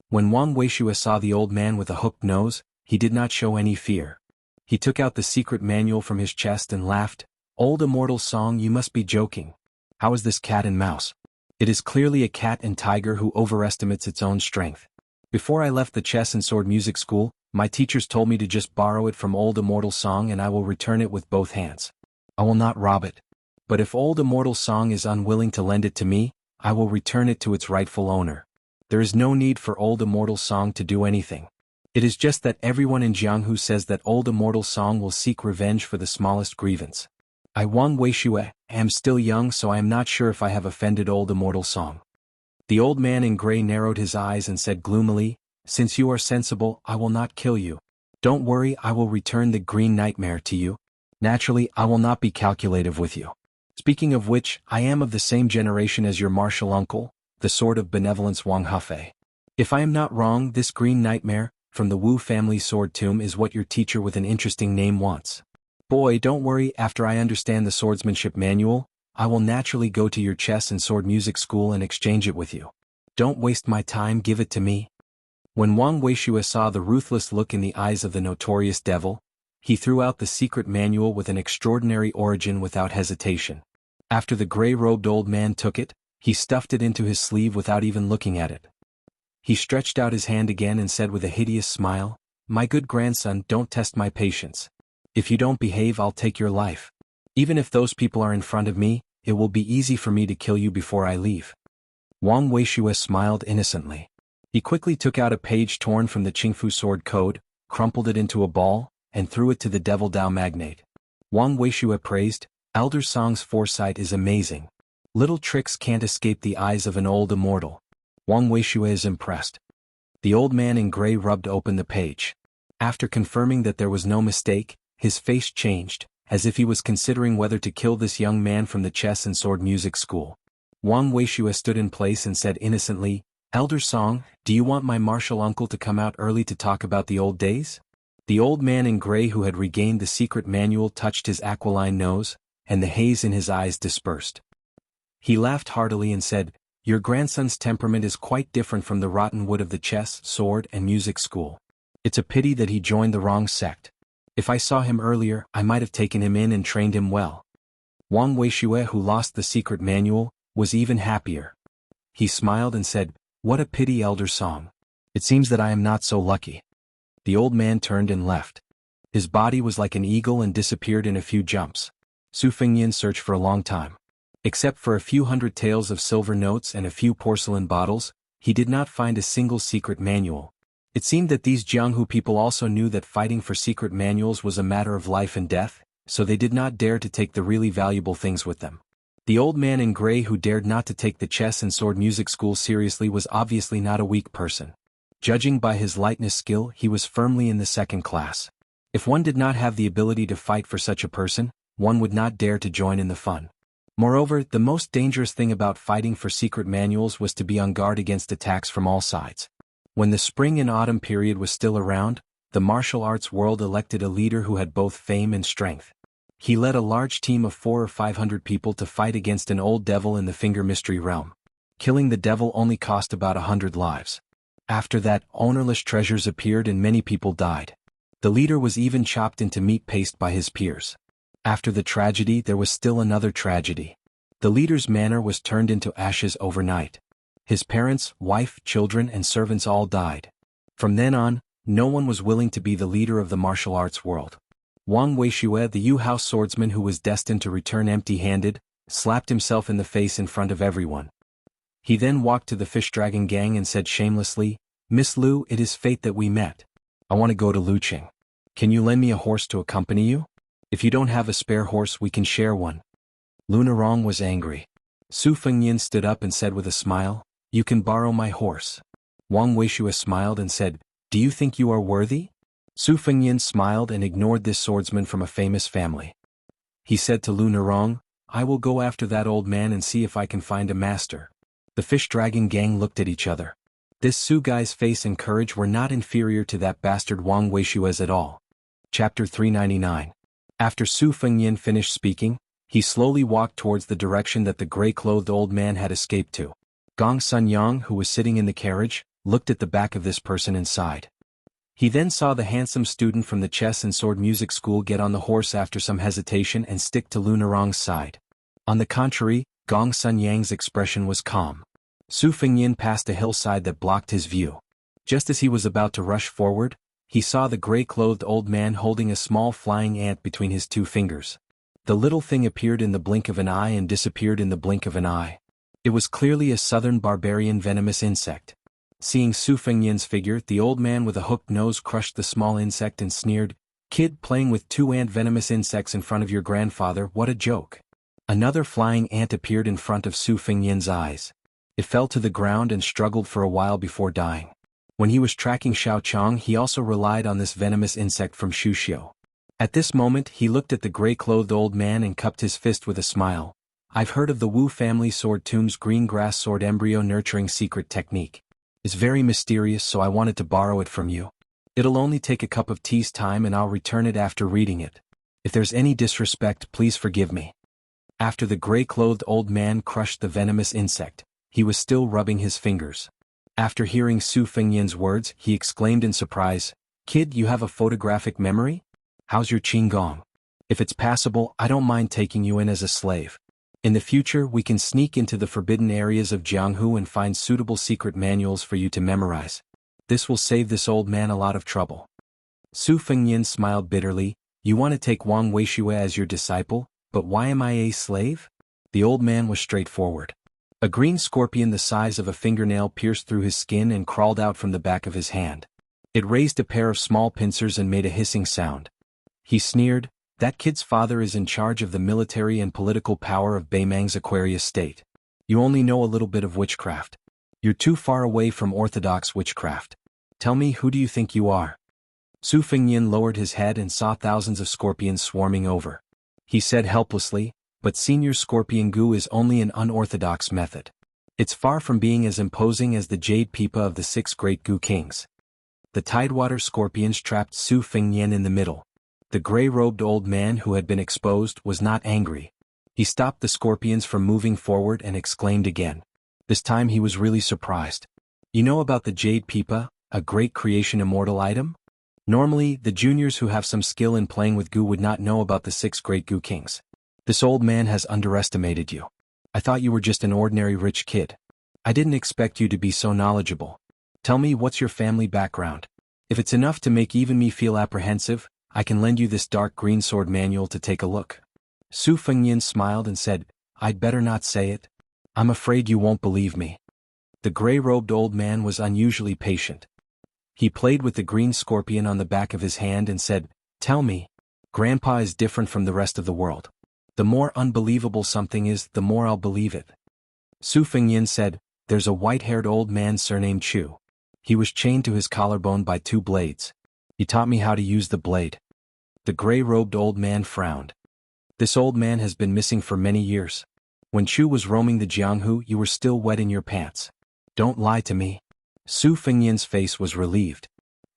Speaker 1: When Wang Weishua saw the old man with a hooked nose, he did not show any fear. He took out the secret manual from his chest and laughed. "Old Immortal song, you must be joking. How is this cat and mouse? It is clearly a cat and tiger who overestimates its own strength. Before I left the chess and sword music school, my teachers told me to just borrow it from Old Immortal song and I will return it with both hands. I will not rob it. But if Old Immortal song is unwilling to lend it to me, I will return it to its rightful owner. There is no need for Old Immortal song to do anything. It is just that everyone in Jianghu says that Old Immortal song will seek revenge for the smallest grievance. I, Wang Weishue, am still young, so I am not sure if I have offended Old Immortal song." The old man in gray narrowed his eyes and said gloomily, "Since you are sensible, I will not kill you. Don't worry, I will return the green nightmare to you. Naturally, I will not be calculative with you. Speaking of which, I am of the same generation as your martial uncle, the sword of benevolence Wang Hefei. If I am not wrong, this green nightmare, from the Wu family sword tomb, is what your teacher with an interesting name wants. Boy, don't worry, after I understand the swordsmanship manual, I will naturally go to your chess and sword music school and exchange it with you. Don't waste my time, give it to me." When Wang Weishua saw the ruthless look in the eyes of the notorious devil, he threw out the secret manual with an extraordinary origin without hesitation. After the gray-robed old man took it, he stuffed it into his sleeve without even looking at it. He stretched out his hand again and said with a hideous smile, "My good grandson, don't test my patience. If you don't behave, I'll take your life. Even if those people are in front of me, it will be easy for me to kill you before I leave." Wang Weishua smiled innocently. He quickly took out a page torn from the Qingfu sword code, crumpled it into a ball, and threw it to the Devil Dao magnate. Wang Weishua praised, "Elder Song's foresight is amazing. Little tricks can't escape the eyes of an old immortal. Wang Weishua is impressed." The old man in gray rubbed open the page. After confirming that there was no mistake, his face changed, as if he was considering whether to kill this young man from the chess and sword music school. Wang Weishua stood in place and said innocently, "Elder Song, do you want my martial uncle to come out early to talk about the old days?" The old man in gray who had regained the secret manual touched his aquiline nose, and the haze in his eyes dispersed. He laughed heartily and said, "Your grandson's temperament is quite different from the rotten wood of the chess, sword, and music school. It's a pity that he joined the wrong sect. If I saw him earlier, I might have taken him in and trained him well." Wang Weishue, who lost the secret manual, was even happier. He smiled and said, "What a pity, Elder Song. It seems that I am not so lucky." The old man turned and left. His body was like an eagle and disappeared in a few jumps. Su Fengnian searched for a long time. Except for a few hundred taels of silver notes and a few porcelain bottles, he did not find a single secret manual. It seemed that these Jianghu people also knew that fighting for secret manuals was a matter of life and death, so they did not dare to take the really valuable things with them. The old man in gray who dared not to take the chess and sword music school seriously was obviously not a weak person. Judging by his lightness skill, he was firmly in the second class. If one did not have the ability to fight for such a person, one would not dare to join in the fun. Moreover, the most dangerous thing about fighting for secret manuals was to be on guard against attacks from all sides. When the spring and autumn period was still around, the martial arts world elected a leader who had both fame and strength. He led a large team of 400 or 500 people to fight against an old devil in the Finger Mystery realm. Killing the devil only cost about 100 lives. After that, ownerless treasures appeared and many people died. The leader was even chopped into meat paste by his peers. After the tragedy, there was still another tragedy. The The leader's manor was turned into ashes overnight. His parents, wife, children, and servants all died. From then on, no one was willing to be the leader of the martial arts world. Wang Weishue, the Yu House swordsman who was destined to return empty-handed, slapped himself in the face in front of everyone. He then walked to the Fish Dragon gang and said shamelessly, "Miss Lu, it is fate that we met. I want to go to Luqing. Can you lend me a horse to accompany you? If you don't have a spare horse, we can share one." Lu Narong was angry. Su Fengyin stood up and said with a smile, "You can borrow my horse." Wang Weishue smiled and said, "Do you think you are worthy?" Su Fengyin smiled and ignored this swordsman from a famous family. He said to Lu Narong, "I will go after that old man and see if I can find a master." The Fish Dragon gang looked at each other. This Su guy's face and courage were not inferior to that bastard Wang Weishue's at all. Chapter 399. After Su Fengyin finished speaking, he slowly walked towards the direction that the gray-clothed old man had escaped to. Gong Sunyang, who was sitting in the carriage, looked at the back of this person inside. He then saw the handsome student from the chess and sword music school get on the horse after some hesitation and stick to Lu Narong's side. On the contrary, Gong Sunyang's expression was calm. Su Fengyin passed a hillside that blocked his view. Just as he was about to rush forward, he saw the gray-clothed old man holding a small flying ant between his two fingers. The little thing appeared in the blink of an eye and disappeared in the blink of an eye. It was clearly a southern barbarian venomous insect. Seeing Su Fengyin's figure, the old man with a hooked nose crushed the small insect and sneered, "Kid, playing with two ant-venomous insects in front of your grandfather, what a joke." Another flying ant appeared in front of Su Fengyin's eyes. It fell to the ground and struggled for a while before dying. When he was tracking Xiao Chong, he also relied on this venomous insect from Shuxiu. At this moment, he looked at the gray-clothed old man and cupped his fist with a smile. "I've heard of the Wu family sword tomb's green grass sword embryo nurturing secret technique. It's very mysterious, so I wanted to borrow it from you. It'll only take a cup of tea's time and I'll return it after reading it. If there's any disrespect, please forgive me." After the gray-clothed old man crushed the venomous insect, he was still rubbing his fingers. After hearing Su Fengyin's words, he exclaimed in surprise, "Kid, you have a photographic memory? How's your qigong? If it's passable, I don't mind taking you in as a slave. In the future, we can sneak into the forbidden areas of Jianghu and find suitable secret manuals for you to memorize. This will save this old man a lot of trouble." Su Fengyin smiled bitterly, "You want to take Wang Weishue as your disciple, but why am I a slave?" The old man was straightforward. A green scorpion the size of a fingernail pierced through his skin and crawled out from the back of his hand. It raised a pair of small pincers and made a hissing sound. He sneered, "That kid's father is in charge of the military and political power of Beimang's Aquarius state. You only know a little bit of witchcraft. You're too far away from orthodox witchcraft. Tell me, who do you think you are?" Su Fengyin lowered his head and saw thousands of scorpions swarming over. He said helplessly, "But Senior Scorpion Gu is only an unorthodox method. It's far from being as imposing as the jade pipa of the 6 great Gu kings." The Tidewater scorpions trapped Su Fengyin in the middle. The gray-robed old man who had been exposed was not angry. He stopped the scorpions from moving forward and exclaimed again. This time he was really surprised. "You know about the jade pipa, a great creation immortal item? Normally, the juniors who have some skill in playing with Gu would not know about the 6 great Gu kings. This old man has underestimated you. I thought you were just an ordinary rich kid. I didn't expect you to be so knowledgeable. Tell me, what's your family background? If it's enough to make even me feel apprehensive, I can lend you this dark green sword manual to take a look." Su Fengyin smiled and said, "I'd better not say it. I'm afraid you won't believe me." The gray-robed old man was unusually patient. He played with the green scorpion on the back of his hand and said, "Tell me. Grandpa is different from the rest of the world. The more unbelievable something is, the more I'll believe it." Su Fengyin said, "There's a white-haired old man surnamed Chu. He was chained to his collarbone by 2 blades. He taught me how to use the blade." The gray-robed old man frowned. "This old man has been missing for many years. When Chu was roaming the Jianghu, you were still wet in your pants. Don't lie to me." Su Fengyin's face was relieved.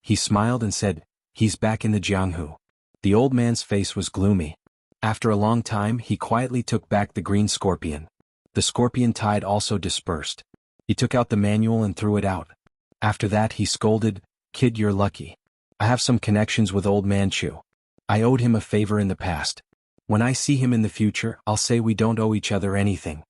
Speaker 1: He smiled and said, "He's back in the Jianghu." The old man's face was gloomy. After a long time, he quietly took back the green scorpion. The scorpion tide also dispersed. He took out the manual and threw it out. After that, he scolded, "Kid, you're lucky. I have some connections with old man Chu. I owed him a favor in the past. When I see him in the future, I'll say we don't owe each other anything.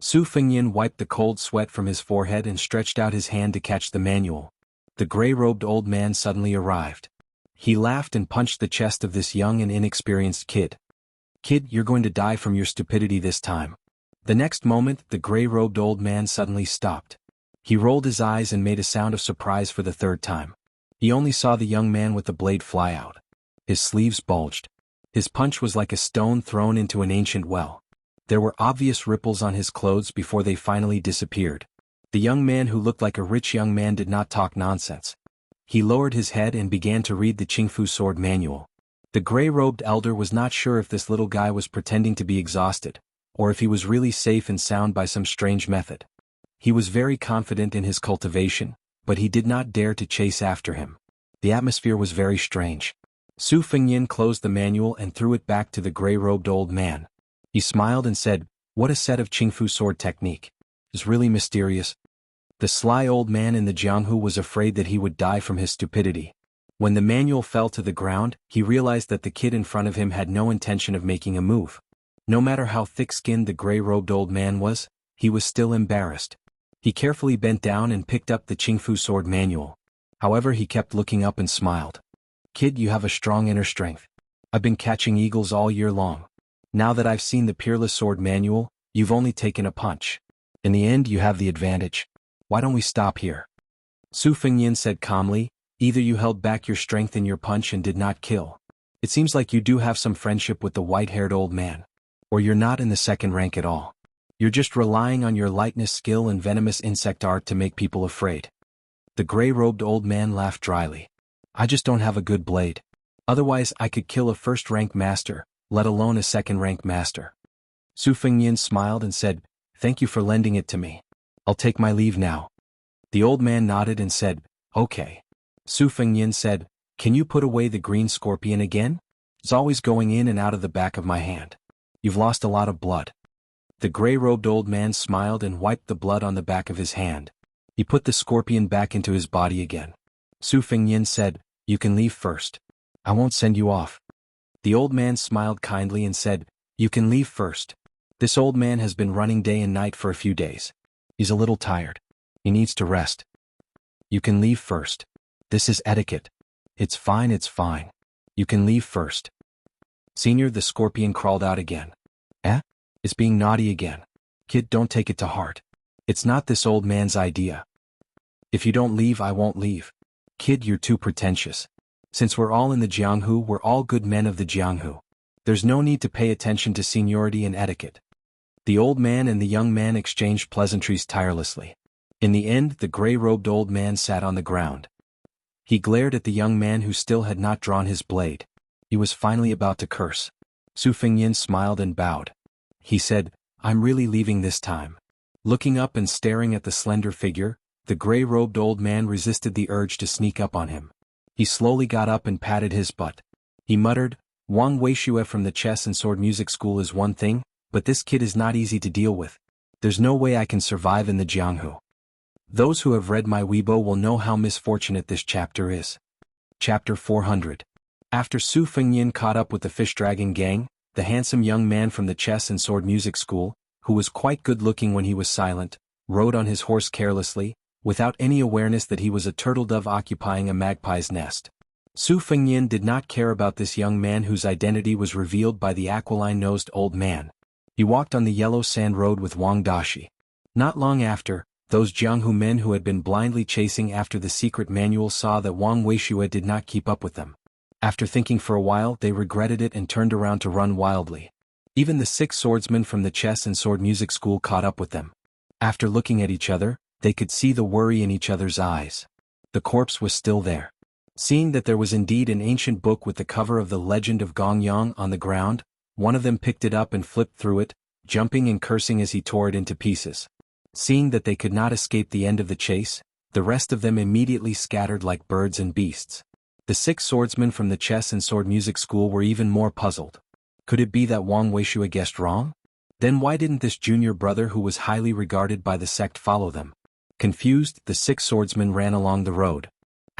Speaker 1: Su Fengyan wiped the cold sweat from his forehead and stretched out his hand to catch the manual. The gray-robed old man suddenly arrived. He laughed and punched the chest of this young and inexperienced kid. Kid, you're going to die from your stupidity this time. The next moment, the gray-robed old man suddenly stopped. He rolled his eyes and made a sound of surprise for the third time. He only saw the young man with the blade fly out. His sleeves bulged. His punch was like a stone thrown into an ancient well. There were obvious ripples on his clothes before they finally disappeared. The young man who looked like a rich young man did not talk nonsense. He lowered his head and began to read the Qingfu sword manual. The gray-robed elder was not sure if this little guy was pretending to be exhausted, or if he was really safe and sound by some strange method. He was very confident in his cultivation, but he did not dare to chase after him. The atmosphere was very strange. Su Fengyan closed the manual and threw it back to the gray-robed old man. He smiled and said, "What a set of Qingfu sword technique. It's really mysterious." The sly old man in the Jianghu was afraid that he would die from his stupidity. When the manual fell to the ground, he realized that the kid in front of him had no intention of making a move. No matter how thick-skinned the gray-robed old man was, he was still embarrassed. He carefully bent down and picked up the Qingfu sword manual. However, he kept looking up and smiled. "Kid, you have a strong inner strength. I've been catching eagles all year long. Now that I've seen the peerless sword manual, you've only taken a punch. In the end, you have the advantage. Why don't we stop here?" Su Fengyan said calmly, "Either you held back your strength in your punch and did not kill. It seems like you do have some friendship with the white-haired old man. Or you're not in the second rank at all. You're just relying on your lightness skill and venomous insect art to make people afraid." The gray-robed old man laughed dryly. "I just don't have a good blade. Otherwise I could kill a first-rank master, let alone a second-rank master." Su Fengyan smiled and said, "Thank you for lending it to me. I'll take my leave now." The old man nodded and said, "Okay." Su Fengyan said, "Can you put away the green scorpion again? It's always going in and out of the back of my hand. You've lost a lot of blood." The gray-robed old man smiled and wiped the blood on the back of his hand. He put the scorpion back into his body again. Su Fengyan said, "You can leave first. I won't send you off." The old man smiled kindly and said, "You can leave first. This old man has been running day and night for a few days. He's a little tired. He needs to rest. You can leave first. This is etiquette. It's fine, it's fine. You can leave first." Senior, the scorpion crawled out again. It's being naughty again. Kid, don't take it to heart. It's not this old man's idea. If you don't leave, I won't leave. Kid, you're too pretentious. Since we're all in the Jianghu, we're all good men of the Jianghu. There's no need to pay attention to seniority and etiquette. The old man and the young man exchanged pleasantries tirelessly. In the end, the gray-robed old man sat on the ground. He glared at the young man who still had not drawn his blade. He was finally about to curse. Su Fengyan smiled and bowed. He said, "I'm really leaving this time." Looking up and staring at the slender figure, the gray-robed old man resisted the urge to sneak up on him. He slowly got up and patted his butt. He muttered, "Wang Weishue from the chess and sword music school is one thing, but this kid is not easy to deal with. There's no way I can survive in the Jianghu." Those who have read my Weibo will know how misfortunate this chapter is. Chapter 400. After Su Fengyan caught up with the fish dragon gang, the handsome young man from the chess and sword music school, who was quite good-looking when he was silent, rode on his horse carelessly, without any awareness that he was a turtle dove occupying a magpie's nest. Su Fengyan did not care about this young man whose identity was revealed by the aquiline-nosed old man. He walked on the yellow sand road with Wang Dashi. Not long after, those Jianghu men who had been blindly chasing after the secret manual saw that Wang Weishue did not keep up with them. After thinking for a while, they regretted it and turned around to run wildly. Even the 6 swordsmen from the chess and sword music school caught up with them. After looking at each other, they could see the worry in each other's eyes. The corpse was still there. Seeing that there was indeed an ancient book with the cover of the Legend of Gongyang on the ground, one of them picked it up and flipped through it, jumping and cursing as he tore it into pieces. Seeing that they could not escape the end of the chase, the rest of them immediately scattered like birds and beasts. The 6 swordsmen from the chess and sword music school were even more puzzled. Could it be that Wang Weishue guessed wrong? Then why didn't this junior brother who was highly regarded by the sect follow them? Confused, the 6 swordsmen ran along the road.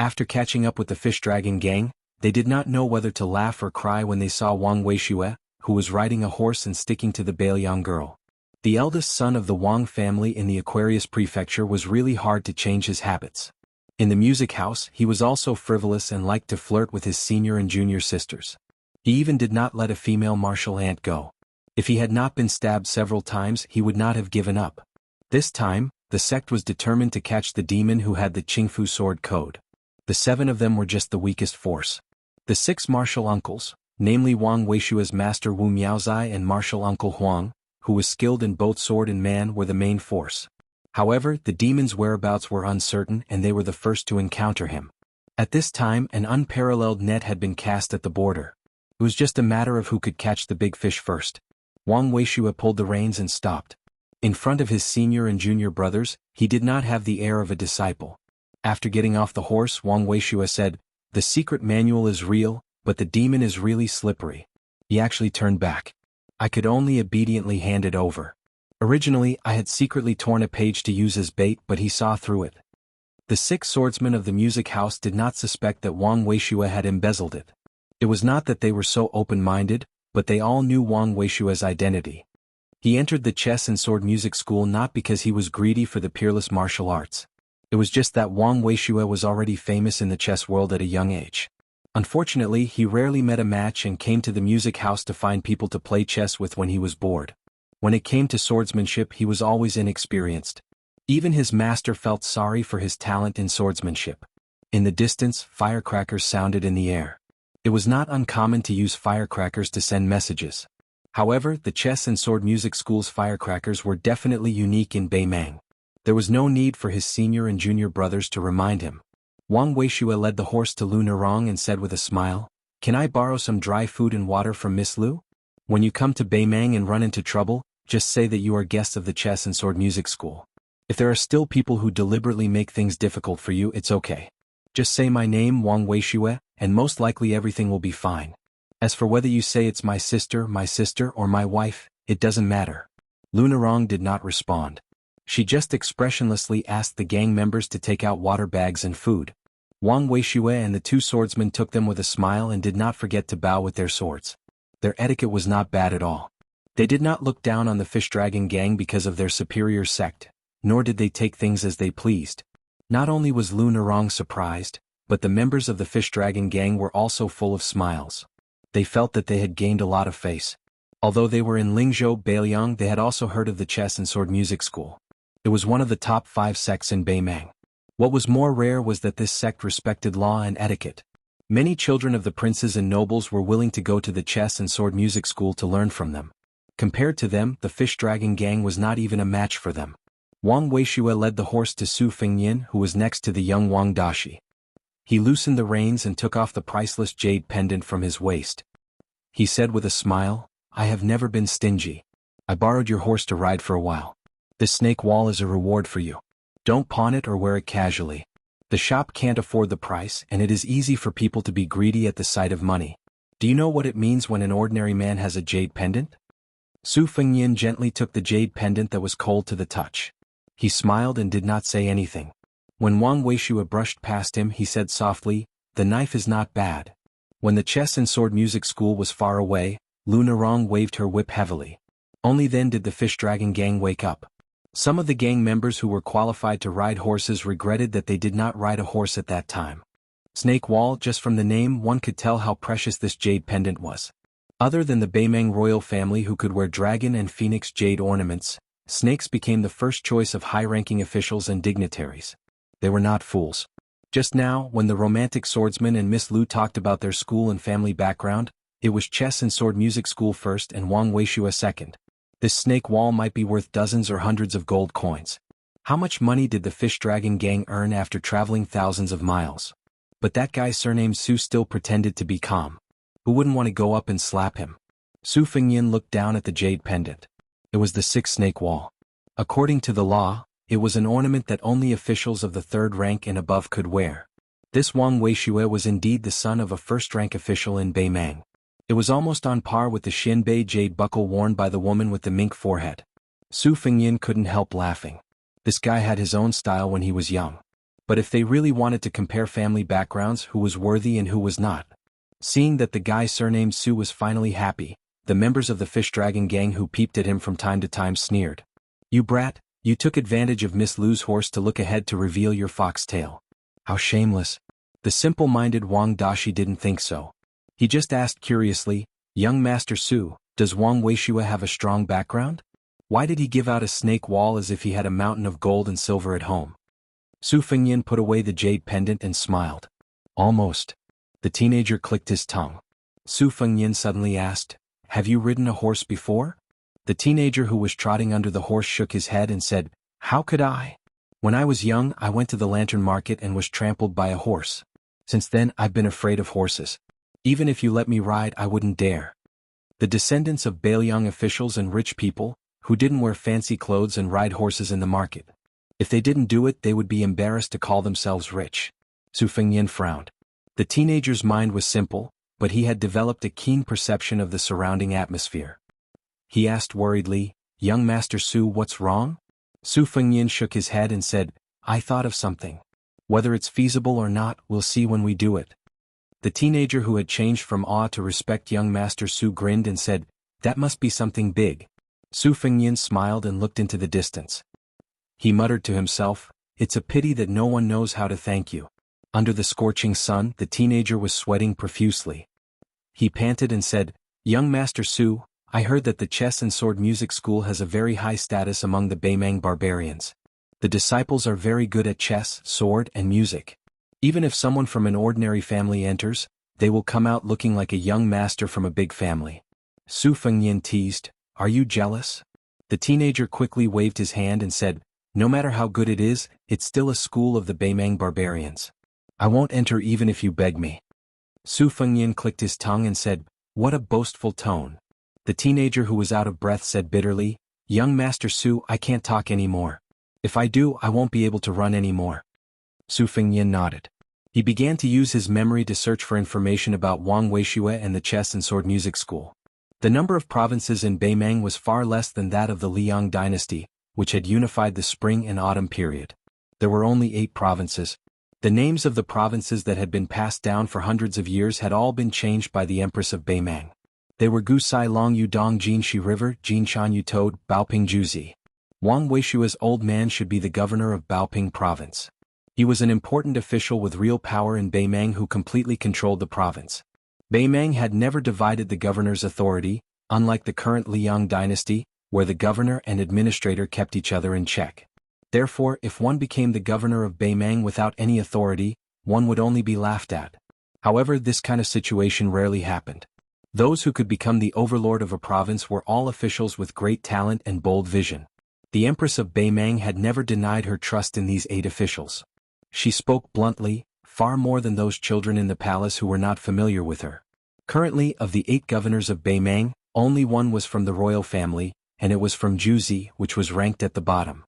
Speaker 1: After catching up with the fish dragon gang, they did not know whether to laugh or cry when they saw Wang Weishue, who was riding a horse and sticking to the Bailiang girl. The eldest son of the Wang family in the Aquarius prefecture was really hard to change his habits. In the music house, he was also frivolous and liked to flirt with his senior and junior sisters. He even did not let a female martial ant go. If he had not been stabbed several times, he would not have given up. This time, the sect was determined to catch the demon who had the Qingfu sword code. The 7 of them were just the weakest force. The 6 martial uncles, namely Wang Weishua's master Wu Miaozai and martial uncle Huang, who was skilled in both sword and man, were the main force. However, the demon's whereabouts were uncertain and they were the first to encounter him. At this time, an unparalleled net had been cast at the border. It was just a matter of who could catch the big fish first. Wang Weishua pulled the reins and stopped. In front of his senior and junior brothers, he did not have the air of a disciple. After getting off the horse, Wang Weishua said, "The secret manual is real, but the demon is really slippery." He actually turned back. I could only obediently hand it over. Originally, I had secretly torn a page to use as bait, but he saw through it. The 6 swordsmen of the music house did not suspect that Wang Weishua had embezzled it. It was not that they were so open-minded, but they all knew Wang Weishua's identity. He entered the chess and sword music school not because he was greedy for the peerless martial arts. It was just that Wang Weishua was already famous in the chess world at a young age. Unfortunately, he rarely met a match and came to the music house to find people to play chess with when he was bored. When it came to swordsmanship, he was always inexperienced. Even his master felt sorry for his talent in swordsmanship. In the distance, firecrackers sounded in the air. It was not uncommon to use firecrackers to send messages. However, the chess and sword music school's firecrackers were definitely unique in Beimang. There was no need for his senior and junior brothers to remind him. Wang Weishua led the horse to Lu Nerong and said with a smile, "Can I borrow some dry food and water from Miss Lu? When you come to Beimang and run into trouble, just say that you are guests of the chess and sword music school. If there are still people who deliberately make things difficult for you, it's okay. Just say my name, Wang Weishua, and most likely everything will be fine. As for whether you say it's my sister, or my wife, it doesn't matter." Lu Nerong did not respond. She just expressionlessly asked the gang members to take out water bags and food. Wang Weishua and the 2 swordsmen took them with a smile and did not forget to bow with their swords. Their etiquette was not bad at all. They did not look down on the Fish Dragon gang because of their superior sect, nor did they take things as they pleased. Not only was Lu Nerong surprised, but the members of the Fish Dragon gang were also full of smiles. They felt that they had gained a lot of face. Although they were in Lingzhou, Beiliang, they had also heard of the chess and sword music school. It was one of the top 5 sects in Beimang. What was more rare was that this sect respected law and etiquette. Many children of the princes and nobles were willing to go to the chess and sword music school to learn from them. Compared to them, the Fish Dragon gang was not even a match for them. Wang Weishua led the horse to Su Fengyin, who was next to the young Wang Dashi. He loosened the reins and took off the priceless jade pendant from his waist. He said with a smile, "I have never been stingy. I borrowed your horse to ride for a while. This snake wall is a reward for you. Don't pawn it or wear it casually. The shop can't afford the price, and it is easy for people to be greedy at the sight of money. Do you know what it means when an ordinary man has a jade pendant?" Su Fengyin gently took the jade pendant that was cold to the touch. He smiled and did not say anything. When Wang Weishua brushed past him, he said softly, "The knife is not bad." When the chess and sword music school was far away, Lu Nerong waved her whip heavily. Only then did the Fish Dragon gang wake up. Some of the gang members who were qualified to ride horses regretted that they did not ride a horse at that time. Snake Wall, just from the name, one could tell how precious this jade pendant was. Other than the Beimang royal family who could wear dragon and phoenix jade ornaments, snakes became the first choice of high-ranking officials and dignitaries. They were not fools. Just now, when the romantic swordsman and Miss Lu talked about their school and family background, it was chess and sword music school first and Wang Weishua second. This snake wall might be worth dozens or hundreds of gold coins. How much money did the Fish Dragon gang earn after traveling thousands of miles? But that guy surnamed Su still pretended to be calm. Who wouldn't want to go up and slap him? Su Fengyin looked down at the jade pendant. It was the 6th snake wall. According to the law, it was an ornament that only officials of the 3rd rank and above could wear. This Wang Weishua was indeed the son of a first-rank official in Beimang. It was almost on par with the Xianbei jade buckle worn by the woman with the mink forehead. Su Fengyin couldn't help laughing. This guy had his own style when he was young. But if they really wanted to compare family backgrounds, who was worthy and who was not? Seeing that the guy surnamed Su was finally happy, The members of the Fish Dragon gang who peeped at him from time to time sneered. "You brat, you took advantage of Miss Lu's horse to look ahead to reveal your foxtail. How shameless." The simple-minded Wang Dashi didn't think so. He just asked curiously, "Young Master Su, does Wang Weishua have a strong background? Why did he give out a snake wall as if he had a mountain of gold and silver at home?" Su Fengyan put away the jade pendant and smiled. "Almost." The teenager clicked his tongue. Su Fengyan suddenly asked, "Have you ridden a horse before?" The teenager who was trotting under the horse shook his head and said, "How could I? When I was young, I went to the lantern market and was trampled by a horse. Since then, I've been afraid of horses. Even if you let me ride, I wouldn't dare." The descendants of Bailiang officials and rich people, who didn't wear fancy clothes and ride horses in the market. If they didn't do it, they would be embarrassed to call themselves rich. Su Fengyan frowned. The teenager's mind was simple, but he had developed a keen perception of the surrounding atmosphere. He asked worriedly, "Young Master Su, what's wrong?" Su Fengyan shook his head and said, "I thought of something. Whether it's feasible or not, we'll see when we do it." The teenager who had changed from awe to respect young Master Su grinned and said, "That must be something big." Su Fengyan smiled and looked into the distance. He muttered to himself, "It's a pity that no one knows how to thank you." Under the scorching sun, the teenager was sweating profusely. He panted and said, "Young Master Su, I heard that the chess and sword music school has a very high status among the Beimang barbarians. The disciples are very good at chess, sword, and music. Even if someone from an ordinary family enters, they will come out looking like a young master from a big family." Su Fengyan teased, "Are you jealous?" The teenager quickly waved his hand and said, "No matter how good it is, it's still a school of the Beimang barbarians. I won't enter even if you beg me." Su Fengyan clicked his tongue and said, "What a boastful tone." The teenager who was out of breath said bitterly, "Young Master Su, I can't talk anymore. If I do, I won't be able to run anymore." Su Fengyan nodded. He began to use his memory to search for information about Wang Weishua and the chess and sword music school. The number of provinces in Beimang was far less than that of the Liang dynasty, which had unified the spring and autumn period. There were only 8 provinces. The names of the provinces that had been passed down for hundreds of years had all been changed by the Empress of Beimang. They were Gusai Long Yudong Jinshi River, Jinshan Yutode, Baoping Juzi. Wang Weishua's old man should be the governor of Baoping province. He was an important official with real power in Beimang who completely controlled the province. Beimang had never divided the governor's authority, unlike the current Liang dynasty, where the governor and administrator kept each other in check. Therefore, if one became the governor of Beimang without any authority, one would only be laughed at. However, this kind of situation rarely happened. Those who could become the overlord of a province were all officials with great talent and bold vision. The Empress of Beimang had never denied her trust in these 8 officials. She spoke bluntly, far more than those children in the palace who were not familiar with her. Currently, of the 8 governors of Beimang, only one was from the royal family, and it was from Juzi, which was ranked at the bottom.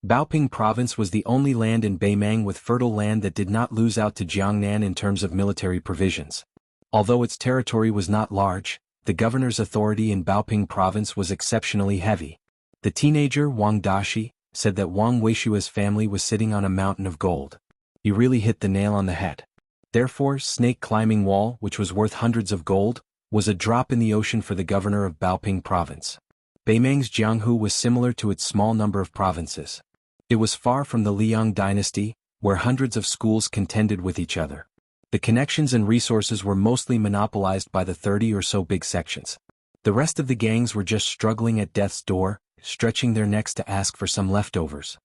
Speaker 1: Baoping province was the only land in Beimang with fertile land that did not lose out to Jiangnan in terms of military provisions. Although its territory was not large, the governor's authority in Baoping province was exceptionally heavy. The teenager Wang Dashi said that Wang Weishua's family was sitting on a mountain of gold. He really hit the nail on the head. Therefore, Snake Climbing Wall, which was worth hundreds of gold, was a drop in the ocean for the governor of Baoping province. Beimang's Jianghu was similar to its small number of provinces. It was far from the Liang dynasty, where hundreds of schools contended with each other. The connections and resources were mostly monopolized by the 30 or so big sections. The rest of the gangs were just struggling at death's door, stretching their necks to ask for some leftovers.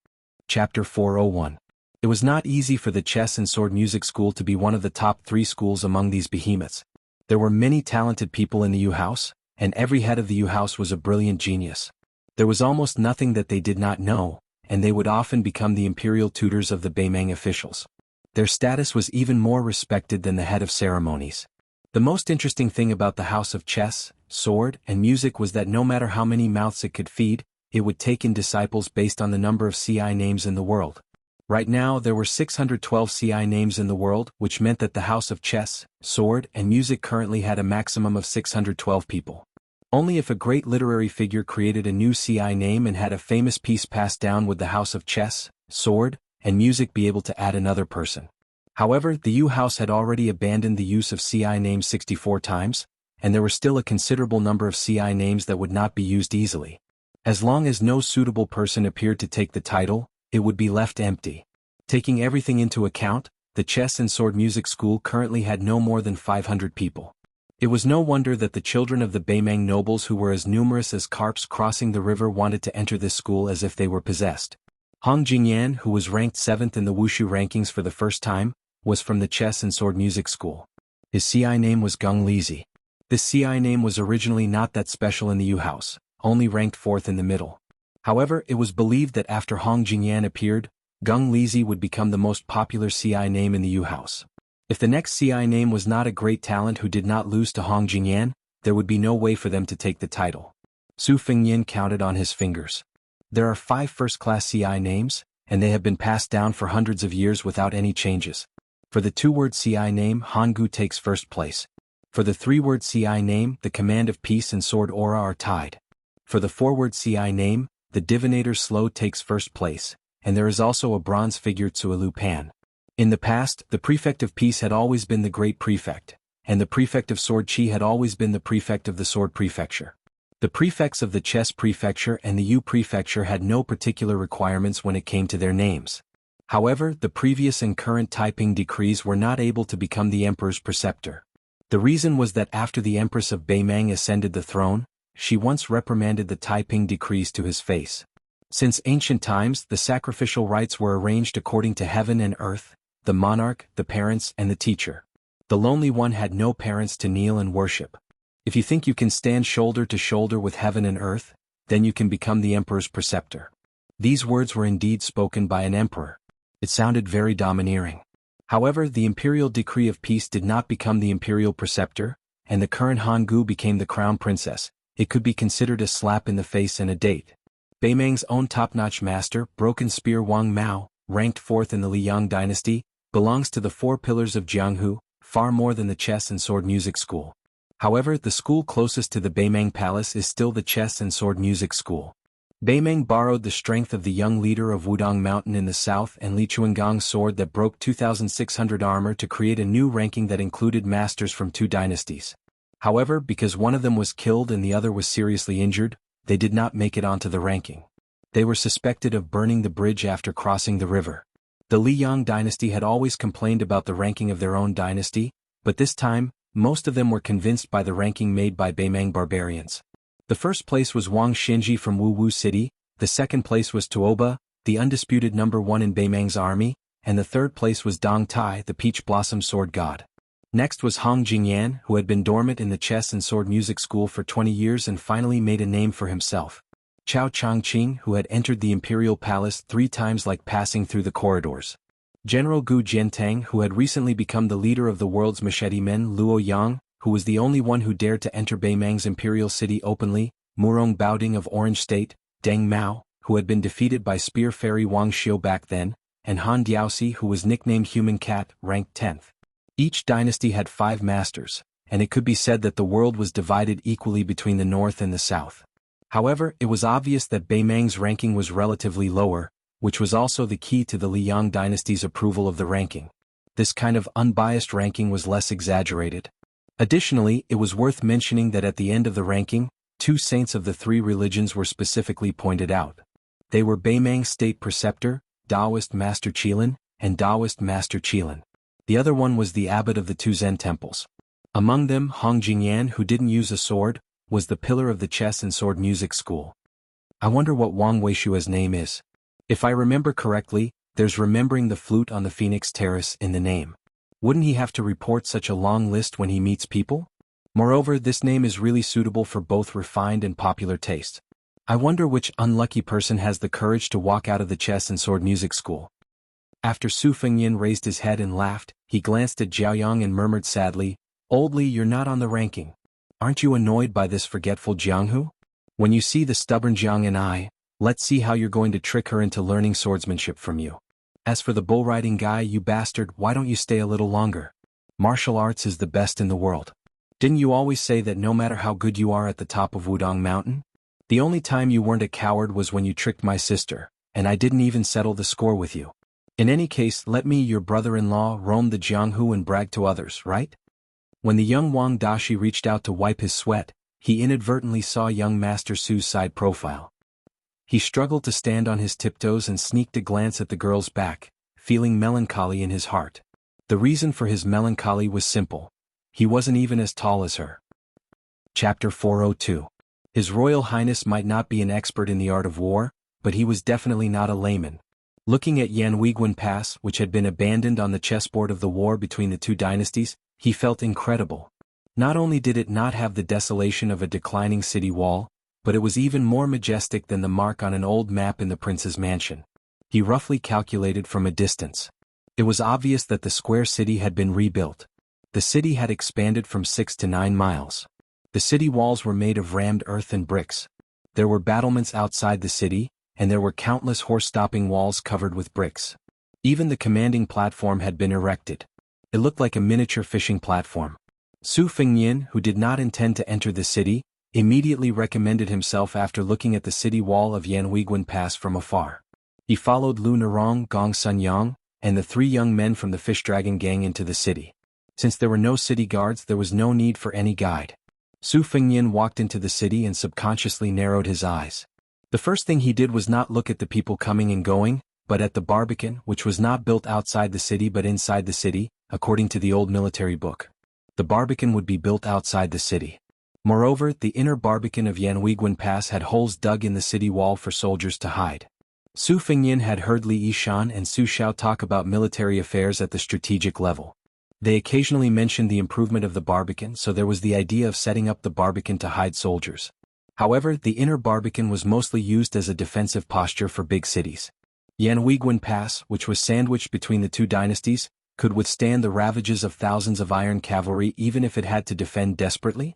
Speaker 1: Chapter 401. It was not easy for the chess and sword music school to be one of the top 3 schools among these behemoths. There were many talented people in the U House, and every head of the U House was a brilliant genius. There was almost nothing that they did not know, and they would often become the imperial tutors of the Beimang officials. Their status was even more respected than the head of ceremonies. The most interesting thing about the House of Chess, Sword, and Music was that no matter how many mouths it could feed, it would take in disciples based on the number of CI names in the world. Right now there were 612 CI names in the world, which meant that the House of Chess, Sword, and Music currently had a maximum of 612 people. Only if a great literary figure created a new CI name and had a famous piece passed down would the House of Chess, Sword, and Music be able to add another person. However, the U House had already abandoned the use of CI names 64 times, and there were still a considerable number of CI names that would not be used easily. As long as no suitable person appeared to take the title, it would be left empty. Taking everything into account, the chess and sword music school currently had no more than 500 people. It was no wonder that the children of the Beimang nobles who were as numerous as carps crossing the river wanted to enter this school as if they were possessed. Hong Jingyan, who was ranked 7th in the Wushu rankings for the first time, was from the chess and sword music school. His CI name was Gung Lizi. This CI name was originally not that special in the Yu house, only ranked 4th in the middle. However, it was believed that after Hong Jingyan appeared, Gung Lizi would become the most popular CI name in the Yu house. If the next CI name was not a great talent who did not lose to Hong Jingyan, there would be no way for them to take the title. Su Fengyin counted on his fingers. There are 5 first-class CI names, and they have been passed down for hundreds of years without any changes. For the 2-word CI name, Hangu takes first place. For the 3-word CI name, the Command of Peace and Sword Aura are tied. For the 4-word CI name, the Divinator Slow takes first place, and there is also a bronze figure Tsuelu Pan. In the past, the Prefect of Peace had always been the Great Prefect, and the Prefect of Sword Qi had always been the Prefect of the Sword Prefecture. The prefects of the Chess Prefecture and the Yu Prefecture had no particular requirements when it came to their names. However, the previous and current Taiping decrees were not able to become the Emperor's preceptor. The reason was that after the Empress of Beimang ascended the throne, she once reprimanded the Taiping decrees to his face. Since ancient times, the sacrificial rites were arranged according to heaven and earth, the monarch, the parents, and the teacher. The lonely one had no parents to kneel and worship. If you think you can stand shoulder to shoulder with heaven and earth, then you can become the emperor's preceptor. These words were indeed spoken by an emperor. It sounded very domineering. However, the imperial decree of peace did not become the imperial preceptor, and the current Hangu became the crown princess. It could be considered a slap in the face and a date. Beimang's own top-notch master, Broken Spear Wang Mao, ranked 4th in the Liang dynasty, belongs to the 4 pillars of Jianghu, far more than the chess and sword music school. However, the school closest to the Beimang Palace is still the chess and sword music school. Beimang borrowed the strength of the young leader of Wudong Mountain in the south and Li Chuangong's sword that broke 2,600 armor to create a new ranking that included masters from 2 dynasties. However, because one of them was killed and the other was seriously injured, they did not make it onto the ranking. They were suspected of burning the bridge after crossing the river. The Liang dynasty had always complained about the ranking of their own dynasty, but this time, most of them were convinced by the ranking made by Beimang barbarians. The first place was Wang Xinji from Wu City, the second place was Tuoba, the undisputed number 1 in Beimang's army, and the third place was Dong Tai, the peach blossom sword god. Next was Hong Jingyan, who had been dormant in the chess and sword music school for 20 years and finally made a name for himself. Chao Changqing, who had entered the imperial palace 3 times like passing through the corridors. General Gu Jiantang, who had recently become the leader of the world's machete men, Luo Yang, who was the only one who dared to enter Beimang's imperial city openly, Murong Baoding of Orange State, Deng Mao, who had been defeated by spear fairy Wang Xiu back then, and Han Diaoxi, who was nicknamed Human Cat, ranked 10th. Each dynasty had 5 masters, and it could be said that the world was divided equally between the north and the south. However, it was obvious that Beimang's ranking was relatively lower, which was also the key to the Liang dynasty's approval of the ranking. This kind of unbiased ranking was less exaggerated. Additionally, it was worth mentioning that at the end of the ranking, 2 saints of the 3 religions were specifically pointed out. They were Beimang's state preceptor, Taoist Master Qilin, and Taoist Master Qilin. The other one was the abbot of the 2 Zen temples. Among them, Hong Jingyan, who didn't use a sword, was the pillar of the chess and sword music school. I wonder what Wang Weishua's name is. If I remember correctly, there's remembering the flute on the Phoenix Terrace in the name. Wouldn't he have to report such a long list when he meets people? Moreover, this name is really suitable for both refined and popular taste. I wonder which unlucky person has the courage to walk out of the chess and sword music school. After Su Fengyin raised his head and laughed, he glanced at Zhaoyang and murmured sadly, "Old Li, you're not on the ranking. Aren't you annoyed by this forgetful Jianghu? When you see the stubborn Jiang and I, let's see how you're going to trick her into learning swordsmanship from you. As for the bull riding guy, you bastard, why don't you stay a little longer? Martial arts is the best in the world. Didn't you always say that no matter how good you are at the top of Wudong Mountain? The only time you weren't a coward was when you tricked my sister, and I didn't even settle the score with you. In any case, let me, your brother-in-law, roam the Jianghu and brag to others, right?" When the young Wang Dashi reached out to wipe his sweat, he inadvertently saw young Master Su's side profile. He struggled to stand on his tiptoes and sneaked a glance at the girl's back, feeling melancholy in his heart. The reason for his melancholy was simple. He wasn't even as tall as her. Chapter 402. His Royal Highness might not be an expert in the art of war, but he was definitely not a layman. Looking at Yanweiguan Pass, which had been abandoned on the chessboard of the war between the two dynasties, he felt incredible. Not only did it not have the desolation of a declining city wall, but it was even more majestic than the mark on an old map in the prince's mansion. He roughly calculated from a distance. It was obvious that the square city had been rebuilt. The city had expanded from 6 to 9 miles. The city walls were made of rammed earth and bricks. There were battlements outside the city, and there were countless horse-stopping walls covered with bricks. Even the commanding platform had been erected. It looked like a miniature fishing platform. Su Fengnian, who did not intend to enter the city, immediately recommended himself after looking at the city wall of Yanweiguan Pass from afar. He followed Lu Narong, Gong Sunyang, and the 3 young men from the Fish Dragon gang into the city. Since there were no city guards, there was no need for any guide. Su Fengnian walked into the city and subconsciously narrowed his eyes. The first thing he did was not look at the people coming and going, but at the Barbican, which was not built outside the city but inside the city, according to the old military book. The Barbican would be built outside the city. Moreover, the inner Barbican of Yanweiguan Pass had holes dug in the city wall for soldiers to hide. Su Fengnian had heard Li Yishan and Su Xiao talk about military affairs at the strategic level. They occasionally mentioned the improvement of the Barbican, so there was the idea of setting up the Barbican to hide soldiers. However, the inner Barbican was mostly used as a defensive posture for big cities. Yanweiguan Pass, which was sandwiched between the two dynasties, could withstand the ravages of thousands of iron cavalry even if it had to defend desperately?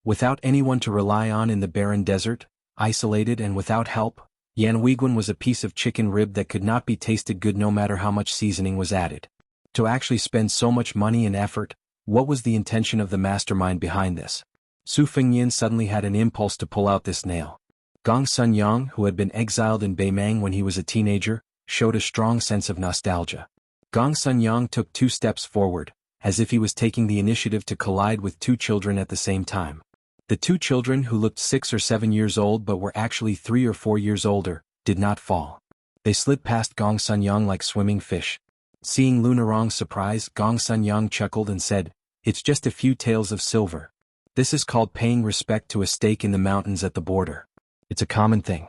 Speaker 1: Without anyone to rely on in the barren desert, isolated and without help, Yanweiguan was a piece of chicken rib that could not be tasted good no matter how much seasoning was added. To actually spend so much money and effort, what was the intention of the mastermind behind this? Su Fengnian suddenly had an impulse to pull out this nail. Gong Sunyang, who had been exiled in Beimang when he was a teenager, showed a strong sense of nostalgia. Gong Sunyang took 2 steps forward, as if he was taking the initiative to collide with 2 children at the same time. The 2 children, who looked 6 or 7 years old but were actually 3 or 4 years older, did not fall. They slid past Gong Sunyang like swimming fish. Seeing Lu Narong's surprise, Gong Sunyang chuckled and said, "It's just a few taels of silver. This is called paying respect to a stake in the mountains at the border. It's a common thing.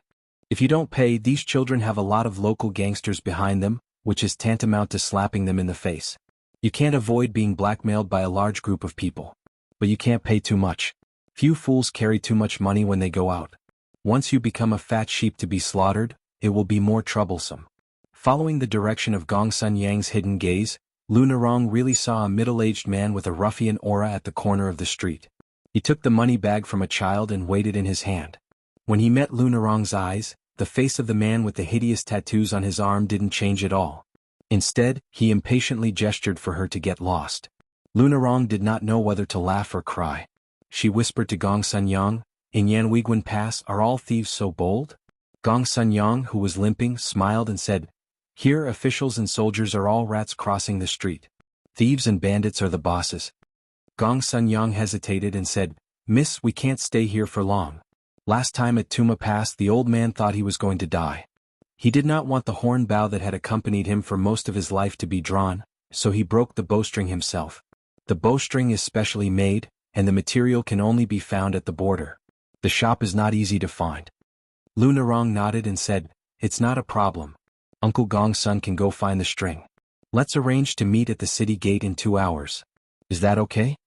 Speaker 1: If you don't pay, these children have a lot of local gangsters behind them, which is tantamount to slapping them in the face. You can't avoid being blackmailed by a large group of people. But you can't pay too much. Few fools carry too much money when they go out. Once you become a fat sheep to be slaughtered, it will be more troublesome." Following the direction of Gong Sunyang's hidden gaze, Lu Narong really saw a middle-aged man with a ruffian aura at the corner of the street. He took the money bag from a child and weighed it in his hand. When he met Lu Narong's eyes, the face of the man with the hideous tattoos on his arm didn't change at all. Instead, he impatiently gestured for her to get lost. Lu Narong did not know whether to laugh or cry. She whispered to Gong Sunyang, "In Yanweiguan Pass, are all thieves so bold?" Gong Sunyang, who was limping, smiled and said, "Here officials and soldiers are all rats crossing the street. Thieves and bandits are the bosses." Gong Sunyang hesitated and said, "Miss, we can't stay here for long. Last time at Tuma Pass the old man thought he was going to die. He did not want the horn bow that had accompanied him for most of his life to be drawn, so he broke the bowstring himself. The bowstring is specially made, and the material can only be found at the border. The shop is not easy to find." Lu Narong nodded and said, "It's not a problem. Uncle Gong's son can go find the string. Let's arrange to meet at the city gate in 2 hours. Is that okay?"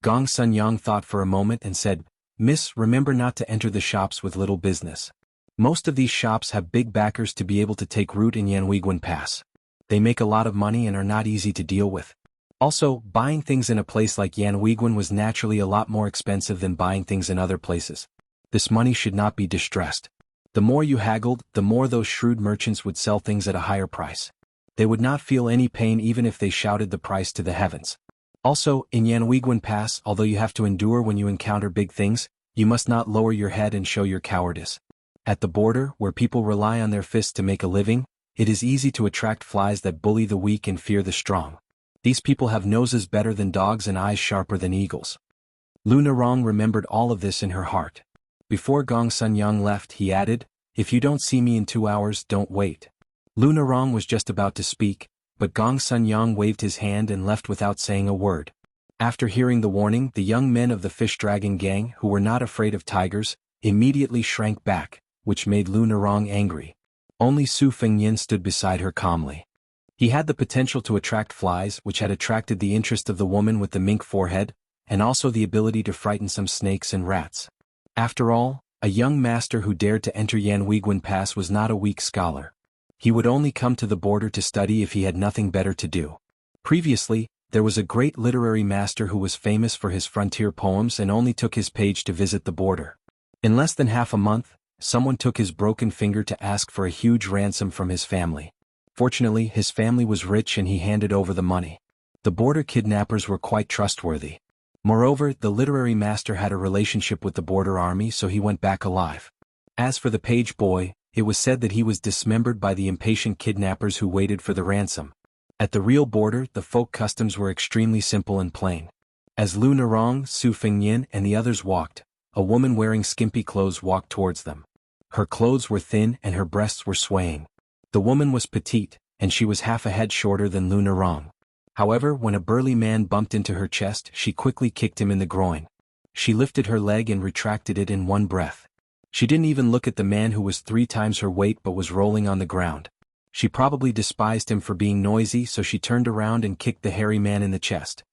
Speaker 1: Gong Sunyang thought for a moment and said, "Miss, remember not to enter the shops with little business. Most of these shops have big backers to be able to take root in Yanweiguan Pass. They make a lot of money and are not easy to deal with. Also, buying things in a place like Yanweiguan was naturally a lot more expensive than buying things in other places. This money should not be distressed. The more you haggled, the more those shrewd merchants would sell things at a higher price. They would not feel any pain even if they shouted the price to the heavens. Also, in Yanweiguan Pass, although you have to endure when you encounter big things, you must not lower your head and show your cowardice. At the border, where people rely on their fists to make a living, it is easy to attract flies that bully the weak and fear the strong. These people have noses better than dogs and eyes sharper than eagles. Lu Narong remembered all of this in her heart. Before Gong Sunyang left, he added, "If you don't see me in 2 hours, don't wait." Lu Narong was just about to speak, but Gong Sunyang waved his hand and left without saying a word. After hearing the warning, the young men of the Fish Dragon gang, who were not afraid of tigers, immediately shrank back, which made Lu Narong angry. Only Su Fengyin stood beside her calmly. He had the potential to attract flies, which had attracted the interest of the woman with the mink forehead, and also the ability to frighten some snakes and rats. After all, a young master who dared to enter Yanhuiguan Pass was not a weak scholar. He would only come to the border to study if he had nothing better to do. Previously, there was a great literary master who was famous for his frontier poems and only took his page to visit the border. In less than half a month, someone took his broken finger to ask for a huge ransom from his family. Fortunately, his family was rich and he handed over the money. The border kidnappers were quite trustworthy. Moreover, the literary master had a relationship with the border army, so he went back alive. As for the page boy, it was said that he was dismembered by the impatient kidnappers who waited for the ransom. At the real border, the folk customs were extremely simple and plain. As Lu Narong, Su Fengyin, and the others walked, a woman wearing skimpy clothes walked towards them. Her clothes were thin and her breasts were swaying. The woman was petite, and she was half a head shorter than Lu Narong. However, when a burly man bumped into her chest, she quickly kicked him in the groin. She lifted her leg and retracted it in one breath. She didn't even look at the man who was 3 times her weight but was rolling on the ground. She probably despised him for being noisy, so she turned around and kicked the hairy man in the chest.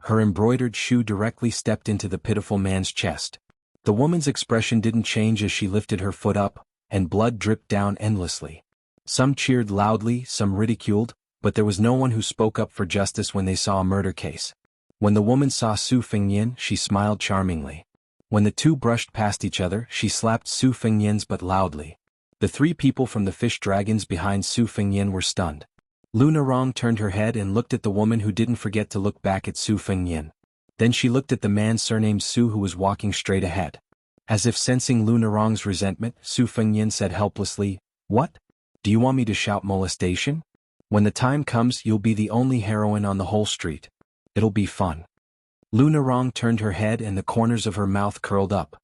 Speaker 1: Her embroidered shoe directly stepped into the pitiful man's chest. The woman's expression didn't change as she lifted her foot up, and blood dripped down endlessly. Some cheered loudly, some ridiculed, but there was no one who spoke up for justice when they saw a murder case. When the woman saw Su Fengyin, she smiled charmingly. When the two brushed past each other, she slapped Su Fengyin's butt loudly. The 3 people from the fish dragons behind Su Fengyin were stunned. Lu Narong turned her head and looked at the woman who didn't forget to look back at Su Fengyin. Then she looked at the man surnamed Su who was walking straight ahead. As if sensing Lu Narong's resentment, Su Fengyin said helplessly, "What? Do you want me to shout molestation? When the time comes, you'll be the only heroine on the whole street. It'll be fun." Lu Narong turned her head and the corners of her mouth curled up.